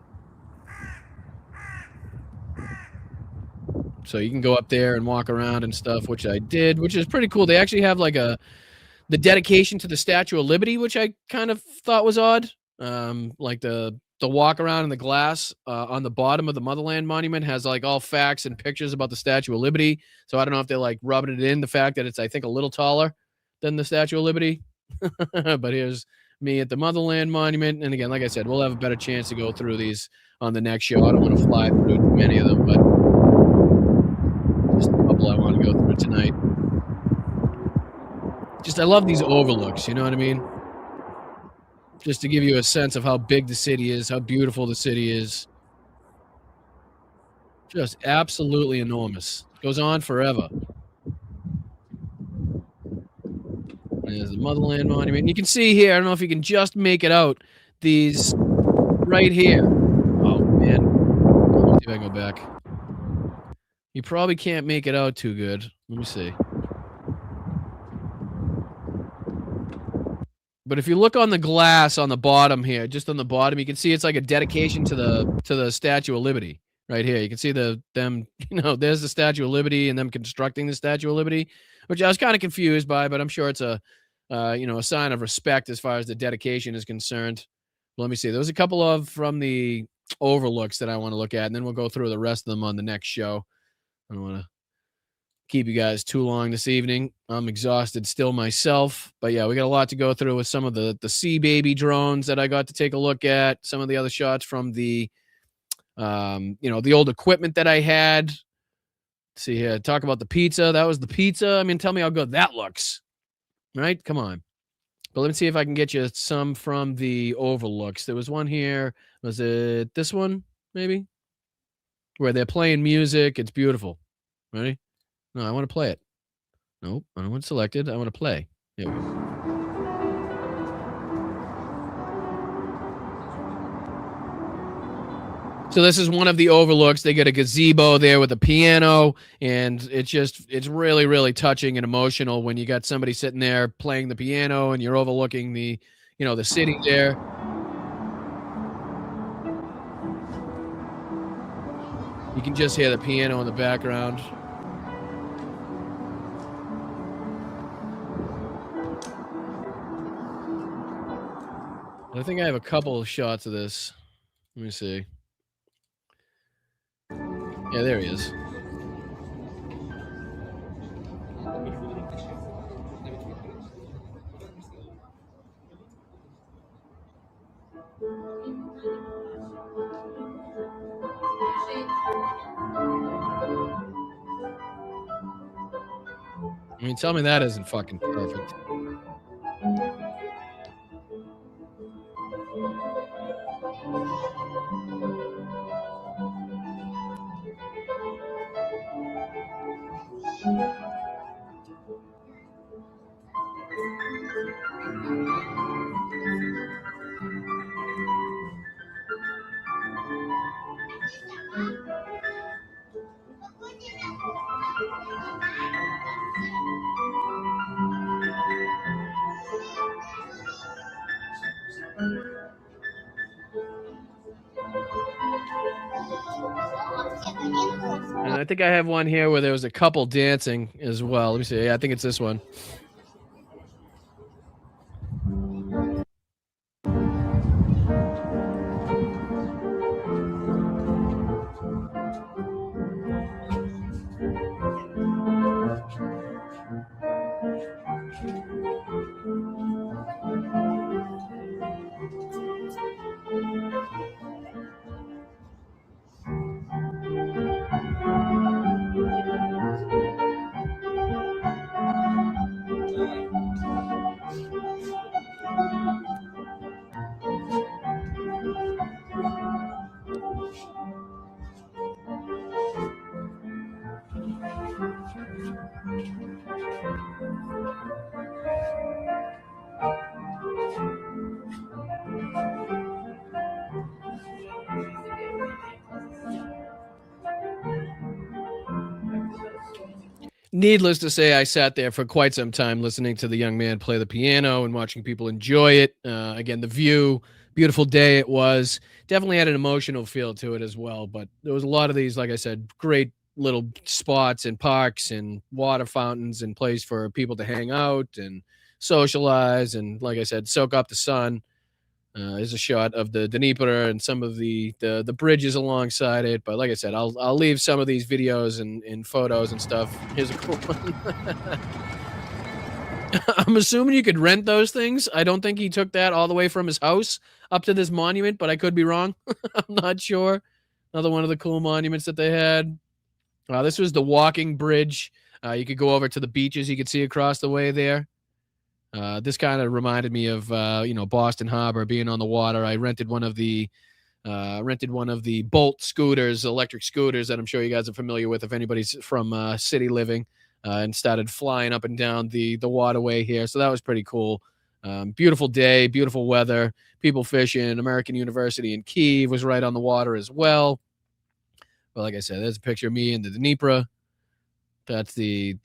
So you can go up there and walk around and stuff, which I did, which is pretty cool. They actually have like the dedication to the Statue of Liberty, which I kind of thought was odd. Like the walk around in the glass on the bottom of the Motherland Monument has like all facts and pictures about the Statue of Liberty. So I don't know if they're like rubbing it in, the fact that it's, I think, a little taller than the Statue of Liberty. But here's me at the Motherland Monument. And again, like I said, we'll have a better chance to go through these on the next show. I don't want to fly through too many of them, but just a couple I want to go through tonight. Just, I love these overlooks, you know what I mean? Just to give you a sense of how big the city is, how beautiful the city is. Just absolutely enormous. Goes on forever. There's the Motherland Monument. You can see here, I don't know if you can just make it out, these right here. Oh, man. Let me see if I can go back. You probably can't make it out too good. Let me see. But if you look on the glass on the bottom here, just on the bottom, you can see it's like a dedication to the Statue of Liberty right here. You can see them, you know, there's the Statue of Liberty and them constructing the Statue of Liberty, which I was kind of confused by, but I'm sure it's a, you know, a sign of respect as far as the dedication is concerned. Let me see. There was a couple from the overlooks that I want to look at, and then we'll go through the rest of them on the next show. I don't want to keep you guys too long this evening. I'm exhausted still myself, but yeah, we got a lot to go through with some of the Sea Baby drones that I got to take a look at, some of the other shots from the you know, the old equipment that I had. Let's see here, talk about the pizza. That was the pizza. I mean, tell me how good that looks, right? Come on. But let me see if I can get you some from the overlooks. There was one here. Was it this one maybe, where they're playing music? It's beautiful. Ready? No, I want to play it. Nope, I don't want selected. I want to play. Here we go. So this is one of the overlooks. They get a gazebo there with a piano, and it's really, really touching and emotional when you got somebody sitting there playing the piano and you're overlooking the, the city there. You can just hear the piano in the background. I think I have a couple of shots of this. Let me see. Yeah, there he is. I mean, tell me that isn't fucking perfect. And I think I have one here where there was a couple dancing as well. Let me see. Yeah, I think it's this one. Needless to say, I sat there for quite some time listening to the young man play the piano and watching people enjoy it. Again, the view, beautiful day it was. Definitely had an emotional feel to it as well. But there was a lot of these, like I said, great little spots and parks and water fountains and place for people to hang out and socialize and, like I said, soak up the sun. Is a shot of the Dnieper and some of the bridges alongside it. But like I said, I'll leave some of these videos and photos and stuff. Here's a cool one. I'm assuming you could rent those things. I don't think he took that all the way from his house up to this monument, but I could be wrong. I'm not sure. Another one of the cool monuments that they had. This was the walking bridge. You could go over to the beaches you could see across the way there. This kind of reminded me of Boston Harbor, being on the water. I rented one of the Bolt scooters, electric scooters that I'm sure you guys are familiar with if anybody's from city living, and started flying up and down the waterway here. So that was pretty cool. Beautiful day, beautiful weather, people fishing. American University in Kyiv was right on the water as well. But like I said, there's a picture of me in the Dnieper. That's the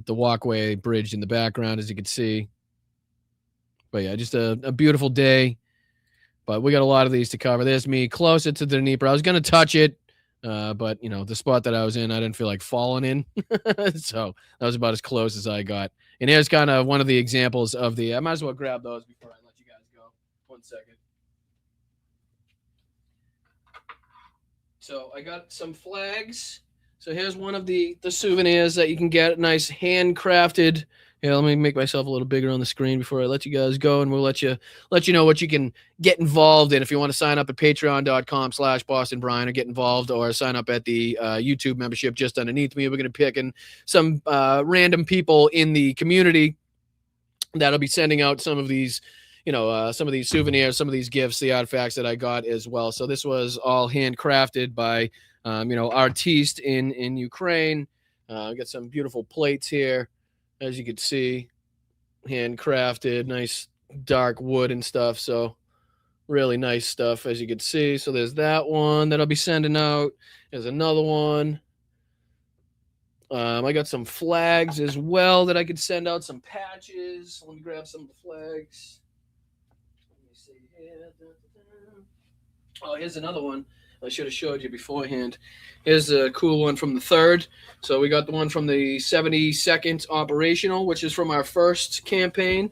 walkway bridge in the background, as you can see. But yeah, just a beautiful day. But we got a lot of these to cover. There's me closer to the Dnieper. I was going to touch it, but, the spot that I was in, I didn't feel like falling in. So that was about as close as I got. And here's kind of one of the examples of I might as well grab those before I let you guys go. 1 second. So I got some flags. So here's one of the souvenirs that you can get. Nice handcrafted. Yeah, let me make myself a little bigger on the screen before I let you guys go, and we'll let you know what you can get involved in. If you want to sign up at patreon.com/BostonBrian or get involved, or sign up at the YouTube membership just underneath me. We're going to pick in some random people in the community that'll be sending out some of these, some of these souvenirs, some of these gifts, the artifacts that I got as well. So this was all handcrafted by, artistes in Ukraine. I got some beautiful plates here. As you can see, handcrafted, nice dark wood and stuff. So Really nice stuff, as you can see. So there's that one that I'll be sending out. There's another one. I got some flags as well that I could send out, some patches. Let me grab some of the flags. Let me see here. Oh, here's another one. I should have showed you beforehand. Here's a cool one from the 3rd. So we got the one from the 72nd Operational, which is from our first campaign.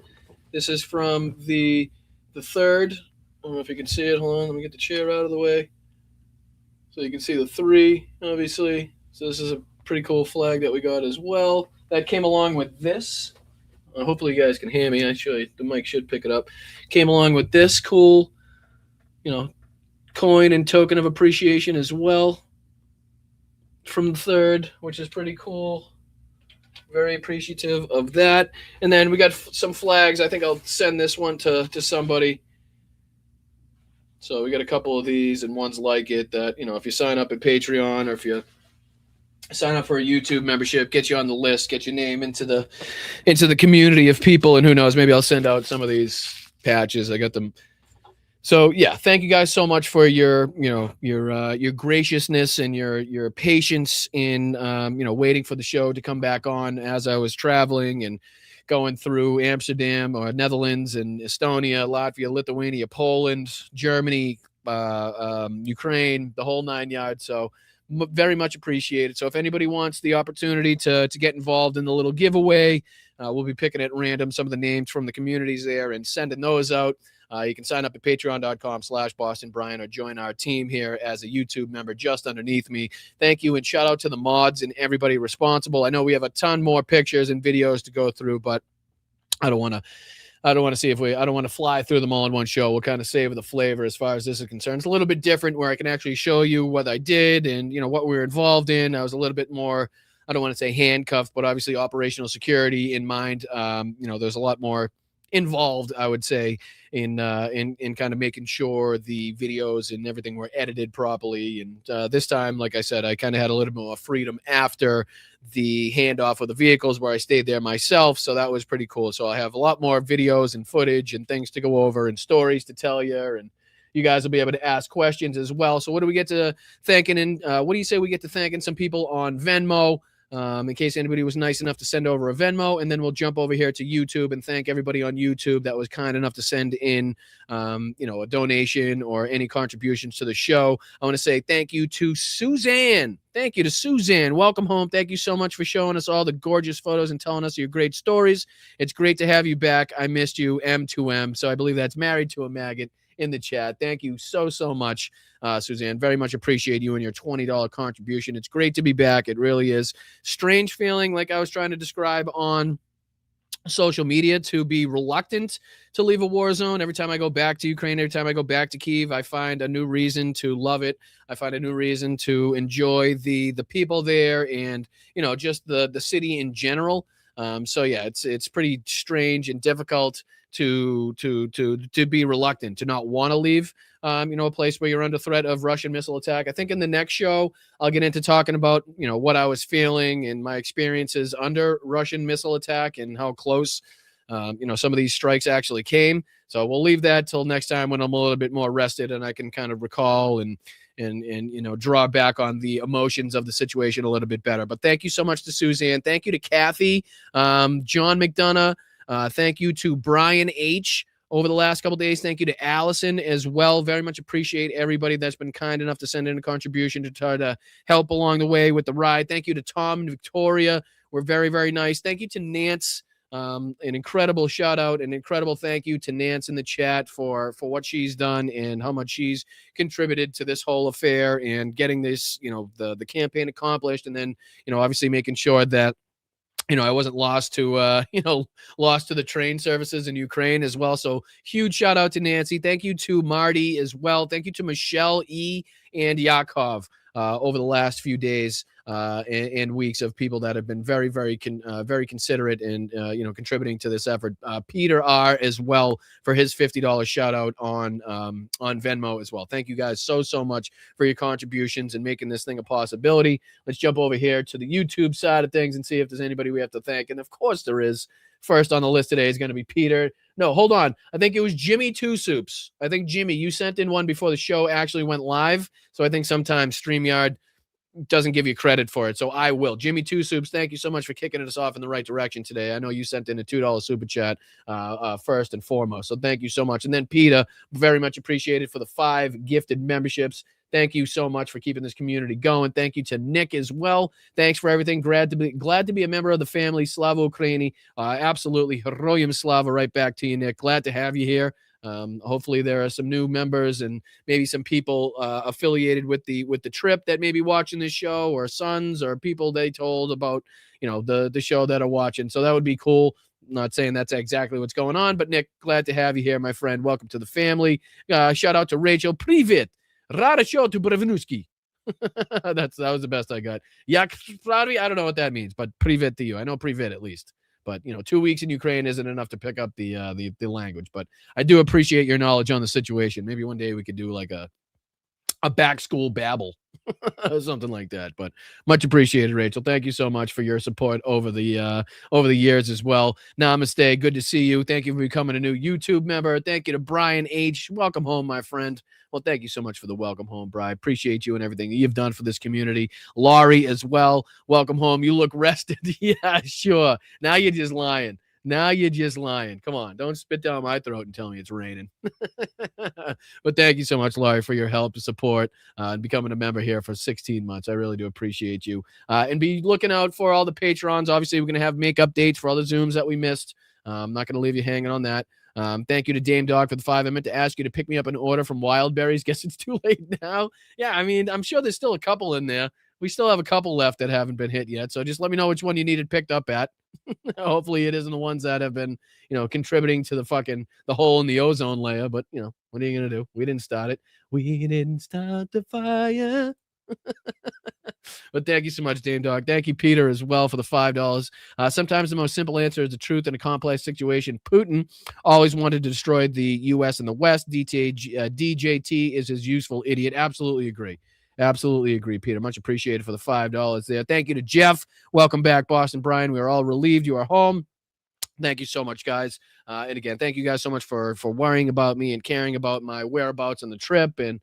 This is from the 3rd. I don't know if you can see it. Hold on. Let me get the chair out of the way. So you can see the 3, obviously. So this is a pretty cool flag that we got as well. That came along with this. Hopefully you guys can hear me. Actually, the mic should pick it up. Came along with this cool, coin and token of appreciation as well from the 3rd, which is pretty cool. Very appreciative of that. And then we got some flags. I think I'll send this one to somebody. So we got a couple of these and ones like it that, if you sign up at Patreon or if you sign up for a YouTube membership, get you on the list, get your name into the community of people, and who knows, maybe I'll send out some of these patches. I got them. So yeah, thank you guys so much for your graciousness and your patience in waiting for the show to come back on as I was traveling and going through Amsterdam or Netherlands and Estonia, Latvia, Lithuania, Poland, Germany, Ukraine, the whole 9 yards. So very much appreciated. So if anybody wants the opportunity to get involved in the little giveaway, we'll be picking at random some of the names from the communities there and sending those out. You can sign up at patreon.com/BostonBrian or join our team here as a YouTube member just underneath me. Thank you, and shout out to the mods and everybody responsible. I know we have a ton more pictures and videos to go through, but I don't want to fly through them all in one show. We'll kind of savor the flavor as far as this is concerned. It's a little bit different where I can actually show you what I did and what we were involved in. I was a little bit more, I don't want to say handcuffed, but obviously operational security in mind. There's a lot more involved, I would say, in kind of making sure the videos and everything were edited properly. And this time, like I said, I kind of had a little bit more freedom after the handoff of the vehicles where I stayed there myself. So that was pretty cool. So I have a lot more videos and footage and things to go over and stories to tell you. And you guys will be able to ask questions as well. So what do we get to thanking? And what do you say we get to thanking some people on Venmo? In case anybody was nice enough to send over a Venmo, and then we'll jump over here to YouTube and thank everybody on YouTube that was kind enough to send in, a donation or any contributions to the show. I want to say thank you to Suzanne. Thank you to Suzanne. Welcome home. Thank you so much for showing us all the gorgeous photos and telling us your great stories. It's great to have you back. I missed you, M2M. So I believe that's married to a maggot in the chat. Thank you so much, Suzanne. Very much appreciate you and your $20 contribution. It's great to be back. It really is. Strange feeling, like I was trying to describe on social media, to be reluctant to leave a war zone. Every time I go back to Ukraine, every time I go back to Kyiv, I find a new reason to love it. I find a new reason to enjoy the people there and just the city in general. So yeah, it's pretty strange and difficult to be reluctant, to not want to leave a place where you're under threat of Russian missile attack. I think in the next show I'll get into talking about what I was feeling and my experiences under Russian missile attack and how close some of these strikes actually came. So we'll leave that till next time when I'm a little bit more rested and I can kind of recall and draw back on the emotions of the situation a little bit better. But thank you so much to Suzanne. Thank you to Kathy, John McDonough. Thank you to Brian H. over the last couple of days. Thank you to Allison as well. Very much appreciate everybody that's been kind enough to send in a contribution to try to help along the way with the ride. Thank you to Tom and Victoria. We're very, very nice. Thank you to Nance. An incredible shout out, an incredible thank you to Nance in the chat for what she's done and how much she's contributed to this whole affair and getting this, the campaign accomplished. And then, obviously making sure that I wasn't lost to the train services in Ukraine as well. So huge shout out to Nancy. Thank you to Marty as well. Thank you to Michelle E. and Yakov over the last few days and weeks of people that have been very, very, very considerate and, contributing to this effort. Peter R. as well for his $50 shout out on Venmo as well. Thank you guys so much for your contributions and making this thing a possibility. Let's jump over here to the YouTube side of things and see if there's anybody we have to thank. And of course there is. First on the list today is going to be Peter. No, hold on. I think it was Jimmy Two Soups. I think, Jimmy, you sent in one before the show actually went live. So I think sometimes StreamYard doesn't give you credit for it. So I will. Jimmy Two Soups, thank you so much for kicking us off in the right direction today. I know you sent in a $2 super chat first and foremost. So thank you so much. And then Peter, very much appreciated for the 5 gifted memberships. Thank you so much for keeping this community going. Thank you to Nick as well. Thanks for everything. Glad to be a member of the family. Slava Ukraini. Absolutely. Heroyam Slava. Right back to you, Nick. Glad to have you here. Hopefully there are some new members and maybe some people affiliated with the trip that may be watching this show, or sons or people they told about, the show that are watching. So that would be cool. I'm not saying that's exactly what's going on, but Nick, glad to have you here, my friend. Welcome to the family. Shout out to Rachel. Privet. Rada show to Brevnuski. That was the best I got. Yak Pravi, I don't know what that means, but privet to you. I know privet at least. But 2 weeks in Ukraine isn't enough to pick up the language. But I do appreciate your knowledge on the situation. Maybe one day we could do like a back school babble or something like that. But much appreciated, Rachel. Thank you so much for your support over the years as well. Namaste. Good to see you. Thank you for becoming a new YouTube member. Thank you to Brian H. Welcome home, my friend. Well, thank you so much for the welcome home, Brian. Appreciate you and everything that you've done for this community. Laurie as well. Welcome home. You look rested. Yeah, sure. Now you're just lying. Come on. Don't spit down my throat and tell me it's raining. But thank you so much, Laurie, for your help and support and becoming a member here for 16 months. I really do appreciate you. And be looking out for all the patrons. Obviously, we're going to have make updates for all the Zooms that we missed. I'm not going to leave you hanging on that. Thank you to Dame Dog for the 5. I meant to ask you to pick me up an order from Wildberries. Guess it's too late now. Yeah, I mean, I'm sure there's still a couple in there. We still have a couple left that haven't been hit yet. So just let me know which one you needed picked up at. Hopefully it isn't the ones that have been, contributing to the hole in the ozone layer. But, what are you going to do? We didn't start it. We didn't start the fire. But thank you so much, Dame Dog. Thank you, Peter, as well, for the $5. Sometimes the most simple answer is the truth in a complex situation. Putin always wanted to destroy the U.S. and the West. DJT is his useful idiot. Absolutely agree. Absolutely agree, Peter. Much appreciated for the $5 there. Thank you to Jeff. Welcome back, Boston Brian. We are all relieved you are home. Thank you so much, guys. And again, thank you guys so much for worrying about me and caring about my whereabouts on the trip and,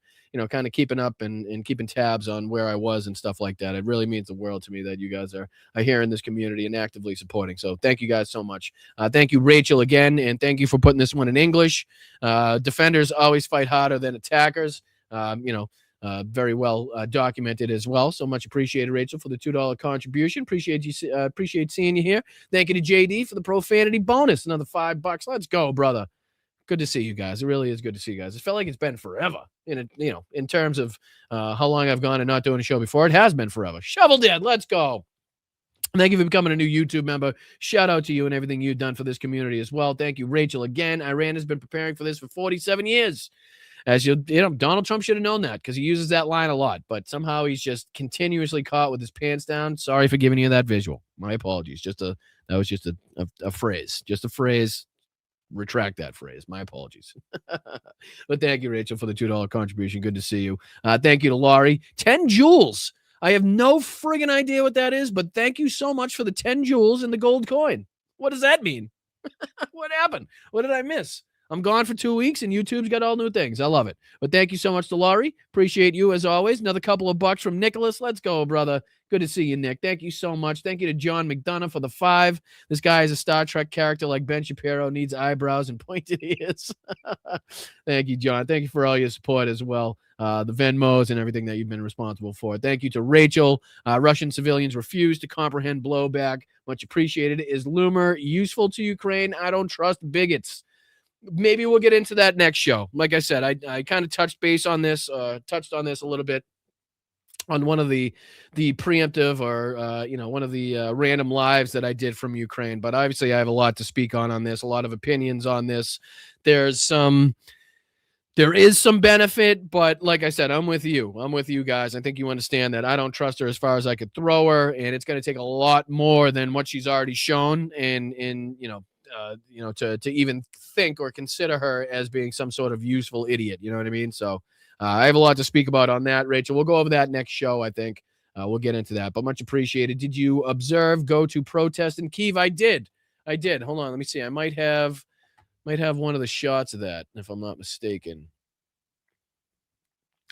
kind of keeping up and keeping tabs on where I was and stuff like that. It really means the world to me that you guys are here in this community and actively supporting. So thank you guys so much. Thank you, Rachel, again. And thank you for putting this one in English. Defenders always fight harder than attackers. Very well documented as well. So much appreciated, Rachel, for the $2 contribution. Appreciate you. Appreciate seeing you here. Thank you to JD for the profanity bonus. Another $5. Let's go, brother. Good to see you guys. It really is good to see you guys. It felt like it's been forever. In terms of how long I've gone and not doing a show before, it has been forever. Shovel Dead. Let's go. Thank you for becoming a new YouTube member. Shout out to you and everything you've done for this community as well. Thank you, Rachel. Again, Iran has been preparing for this for 47 years. As Donald Trump should have known that because he uses that line a lot, but somehow he's just continuously caught with his pants down. Sorry for giving you that visual. My apologies. That was just a phrase. Just a phrase. Retract that phrase. My apologies. But thank you, Rachel, for the $2 contribution. Good to see you. Thank you to Laurie. 10 joules. I have no friggin' idea what that is, but thank you so much for the 10 joules and the gold coin. What does that mean? What happened? What did I miss? I'm gone for 2 weeks and YouTube's got all new things. I love it. But thank you so much to Laurie. Appreciate you as always. Another couple of bucks from Nicholas. Let's go, brother. Good to see you, Nick. Thank you so much. Thank you to John McDonough for the 5. This guy is a Star Trek character like Ben Shapiro, needs eyebrows and pointed ears. Thank you, John. Thank you for all your support as well. The Venmos and everything that you've been responsible for. Thank you to Rachel. Russian civilians refuse to comprehend blowback. Much appreciated. Is Loomer useful to Ukraine? I don't trust bigots. Maybe we'll get into that next show. Like I said, I kind of touched on this a little bit on one of the preemptive or, one of the random lives that I did from Ukraine. But obviously I have a lot to speak on this, a lot of opinions on this. There is some benefit, but like I said, I'm with you guys. I think you understand that I don't trust her as far as I could throw her. And it's going to take a lot more than what she's already shown to even think or consider her as being some sort of useful idiot. You know what I mean? So I have a lot to speak about on that, Rachel. We'll go over that next show, I think. We'll get into that, but much appreciated. Did you observe go to protest in Kyiv? I did. Hold on. Let me see. I might have Might have one of the shots of that, if I'm not mistaken.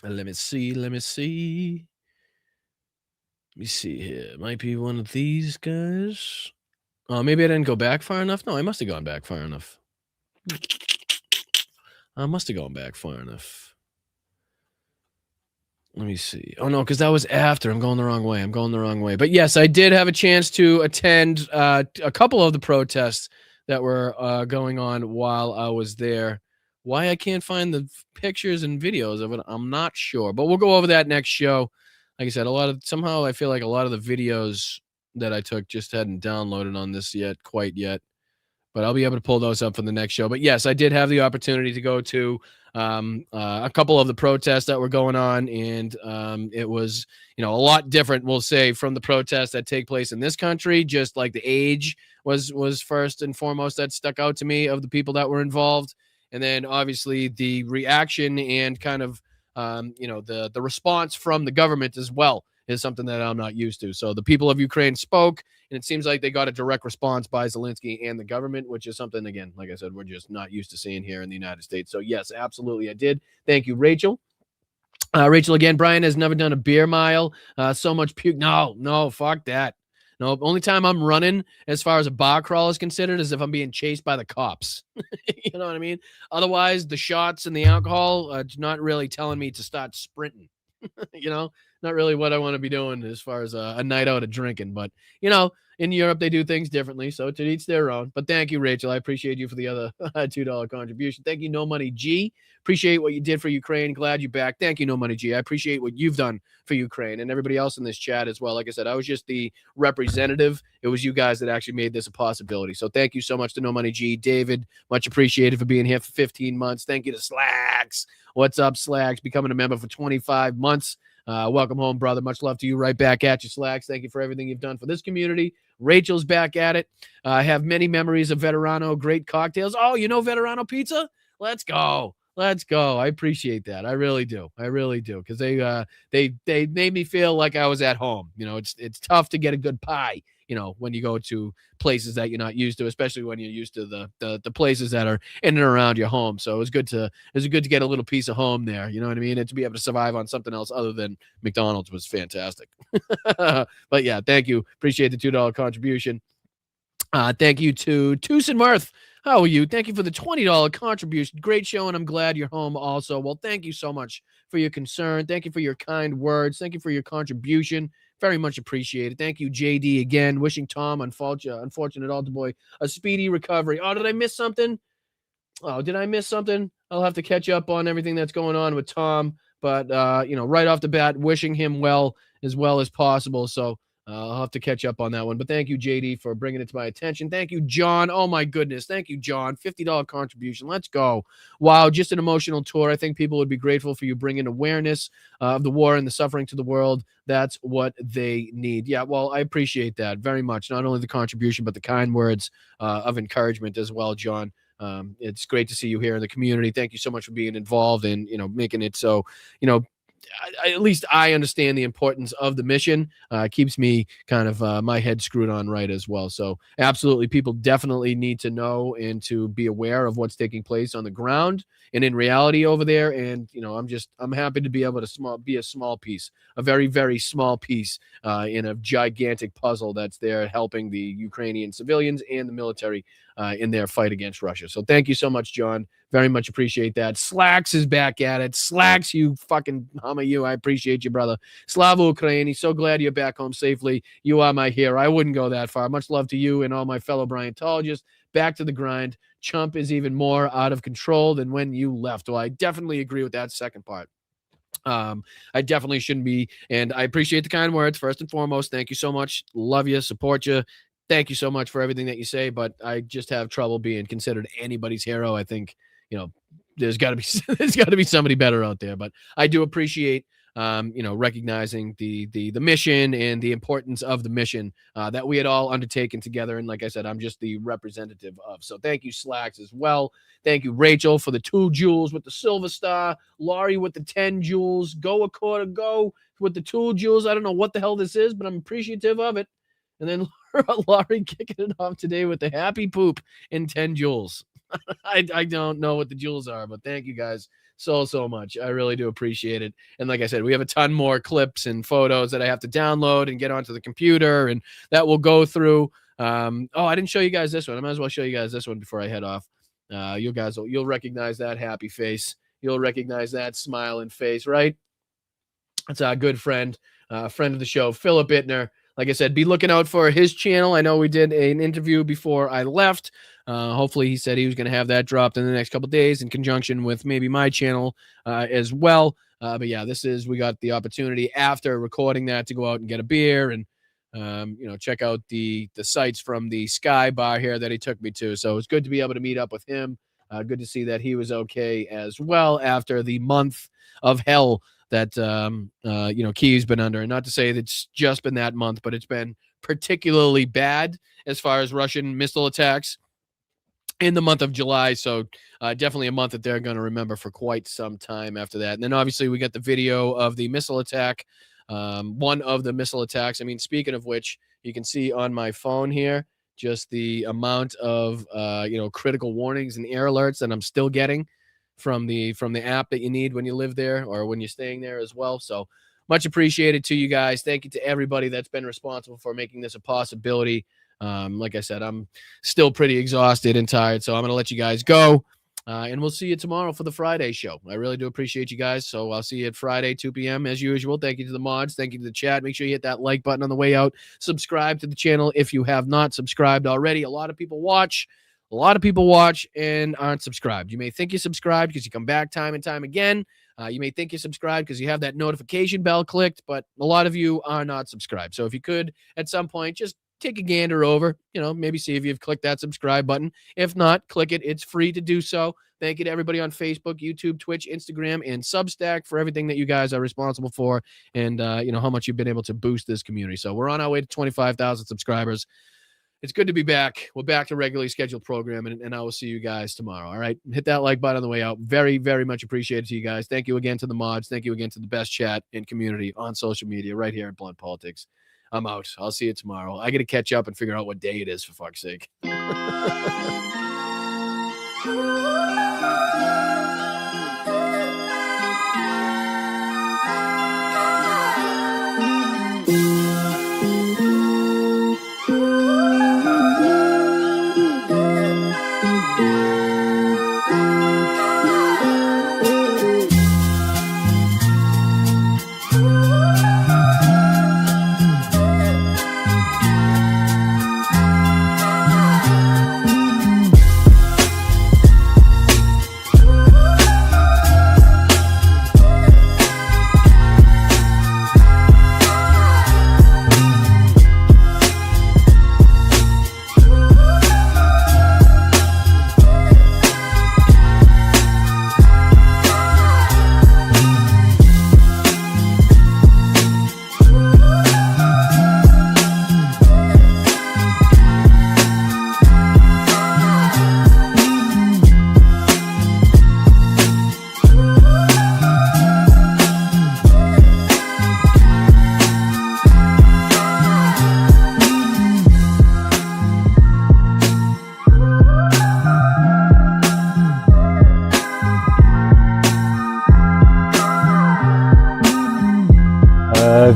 Let me see. Let me see here. Might be one of these guys. Oh, maybe I didn't go back far enough. No, I must have gone back far enough. I must have gone back far enough. Let me see. Oh, no, because that was after. I'm going the wrong way. But yes, I did have a chance to attend a couple of the protests that were going on while I was there. Why I can't find the pictures and videos of it, I'm not sure. But we'll go over that next show. Like I said, somehow I feel like a lot of the videos that I took just hadn't downloaded on this quite yet. But I'll be able to pull those up for the next show. But yes, I did have the opportunity to go to a couple of the protests that were going on, and it was, a lot different, we'll say, from the protests that take place in this country. Just like the age was first and foremost that stuck out to me of the people that were involved, and then obviously the reaction and kind of the response from the government as well is something that I'm not used to. So the people of Ukraine spoke, and it seems like they got a direct response by Zelensky and the government, which is something, again, like I said, we're just not used to seeing here in the United States. So yes, absolutely, I did. Thank you, Rachel. Rachel, again, Brian has never done a beer mile. So much puke. No, fuck that. No, only time I'm running as far as a bar crawl is considered is if I'm being chased by the cops. You know what I mean? Otherwise, the shots and the alcohol are not really telling me to start sprinting. Not really what I want to be doing as far as a night out of drinking. But, in Europe, they do things differently. So to each their own. But thank you, Rachel. I appreciate you for the other $2 contribution. Thank you, No Money G. Appreciate what you did for Ukraine. Glad you're back. Thank you, No Money G. I appreciate what you've done for Ukraine and everybody else in this chat as well. Like I said, I was just the representative. It was you guys that actually made this a possibility. So thank you so much to No Money G. David, much appreciated for being here for 15 months. Thank you to Slacks. What's up, Slacks? Becoming a member for 25 months. Welcome home, brother. Much love to you. Right back at you, Slacks. Thank you for everything you've done for this community. Rachel's back at it. I have many memories of Veterano, great cocktails. Oh, Veterano pizza? Let's go. I appreciate that. I really do. Because they made me feel like I was at home. It's tough to get a good pie, when you go to places that you're not used to, especially when you're used to the places that are in and around your home. So it was good to get a little piece of home there. You know what I mean? And to be able to survive on something else other than McDonald's was fantastic. But yeah, thank you. Appreciate the $2 contribution. Thank you to Tucson Mirth. How are you? Thank you for the $20 contribution. Great show, and I'm glad you're home also. Well, thank you so much for your concern. Thank you for your kind words. Thank you for your contribution. Very much appreciated. Thank you, JD, again. Wishing Tom, unfortunate altar boy, a speedy recovery. Oh, did I miss something? I'll have to catch up on everything that's going on with Tom. But, right off the bat, wishing him well as possible. So, I'll have to catch up on that one. But thank you, JD, for bringing it to my attention. Thank you, John. Oh, my goodness. Thank you, John. $50 contribution. Let's go. Wow, just an emotional tour. I think people would be grateful for you bringing awareness of the war and the suffering to the world. That's what they need. Yeah, well, I appreciate that very much. Not only the contribution, but the kind words of encouragement as well, John. It's great to see you here in the community. Thank you so much for being involved and, making it so, at least I understand the importance of the mission. Keeps me kind of my head screwed on right as well. So absolutely, people definitely need to know and to be aware of what's taking place on the ground and in reality over there. And I'm happy to be able to be a small piece, a very, very small piece in a gigantic puzzle that's there helping the Ukrainian civilians and the military in their fight against Russia. So thank you so much, John. Very much appreciate that. Slacks is back at it. Slacks, you fucking hum of you. I appreciate you, brother. Slava Ukraini, so glad you're back home safely. You are my hero. I wouldn't go that far. Much love to you and all my fellow Bryantologists. Back to the grind. Chump is even more out of control than when you left. Well, I definitely agree with that second part. I definitely shouldn't be. And I appreciate the kind words, first and foremost. Thank you so much. Love you. Support you. Thank you so much for everything that you say, but I just have trouble being considered anybody's hero. I think, there's got to be somebody better out there, but I do appreciate, recognizing the mission and the importance of the mission that we had all undertaken together. And like I said, I'm just the representative of. So thank you, Slacks, as well. Thank you, Rachel, for the 2 jewels with the silver star. Laurie with the 10 jewels. Go a quarter, go with the 2 jewels. I don't know what the hell this is, but I'm appreciative of it. And then Laurie kicking it off today with the happy poop and 10 jewels. I don't know what the jewels are, but thank you guys so much. I really do appreciate it. And like I said, we have a ton more clips and photos that I have to download and get onto the computer, and that will go through. I didn't show you guys this one. I might as well show you guys this one before I head off. You'll recognize that happy face. You'll recognize that smiling face, right? It's our good friend of the show, Philip Ittner. Like I said, be looking out for his channel. I know we did an interview before I left. Hopefully, he said he was going to have that dropped in the next couple of days in conjunction with maybe my channel as well. But yeah, we got the opportunity after recording that to go out and get a beer and check out the sights from the Sky Bar here that he took me to. So it's good to be able to meet up with him. Good to see that he was okay as well after the month of hell that Kiev's been under. And not to say that it's just been that month, but it's been particularly bad as far as Russian missile attacks in the month of July. So definitely a month that they're going to remember for quite some time after that. And then obviously we got the video of the missile attack, one of the missile attacks. I mean, speaking of which, you can see on my phone here just the amount of critical warnings and air alerts that I'm still getting from the app that you need when you live there or when you're staying there as well. So much appreciated to you guys. Thank you to everybody that's been responsible for making this a possibility. Like I said, I'm still pretty exhausted and tired, so I'm going to let you guys go. And we'll see you tomorrow for the Friday show. I really do appreciate you guys. So I'll see you at Friday, 2 p.m. as usual. Thank you to the mods. Thank you to the chat. Make sure you hit that like button on the way out. Subscribe to the channel if you have not subscribed already. A lot of people watch and aren't subscribed. You may think you're subscribed because you come back time and time again. You may think you're subscribed because you have that notification bell clicked, but a lot of you are not subscribed. So if you could, at some point, just take a gander over, maybe see if you've clicked that subscribe button. If not, click it. It's free to do so. Thank you to everybody on Facebook, YouTube, Twitch, Instagram, and Substack for everything that you guys are responsible for and, how much you've been able to boost this community. So we're on our way to 25,000 subscribers. It's good to be back. We're back to regularly scheduled programming, and I will see you guys tomorrow. All right. Hit that like button on the way out. Very, very much appreciated to you guys. Thank you again to the mods. Thank you again to the best chat and community on social media right here at Blunt Politics. I'm out. I'll see you tomorrow. I got to catch up and figure out what day it is, for fuck's sake.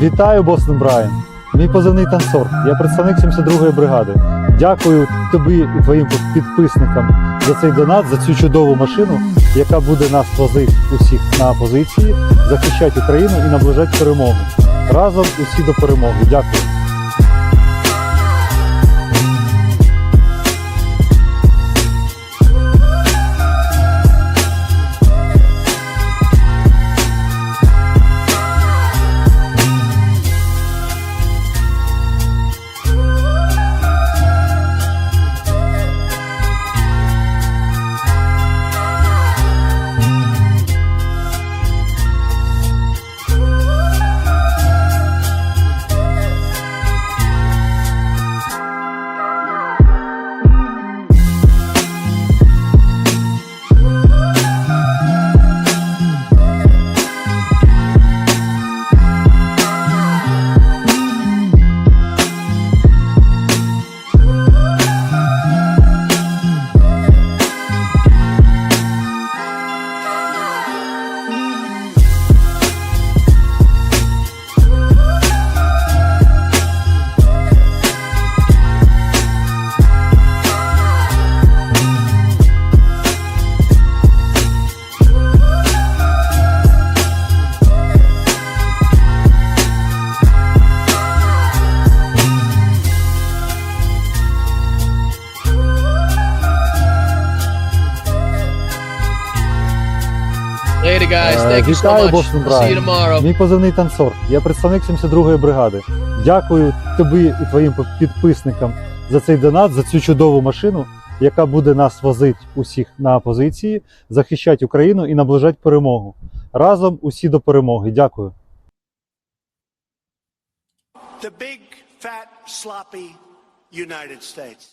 Вітаю, Бостон Брайан. Мій позивний танцор. Я представник 72-ї бригади. Дякую тобі і твоїм підписникам за цей донат, за цю чудову машину, яка буде нас возити усіх на позиції, захищати Україну і наближати перемогу. Разом усі до перемоги. Дякую. Thank you so Вітаю, much. Бостон We'll see you Брайан. tomorrow. Мій позивний танцор. Я представник 72-ї бригади. Дякую тобі і твоїм підписникам за цей донат, за цю чудову машину, яка буде нас возити усіх на позиції, захищати Україну і наближати перемогу. Разом усі до перемоги. Дякую. The big, fat, sloppy United States.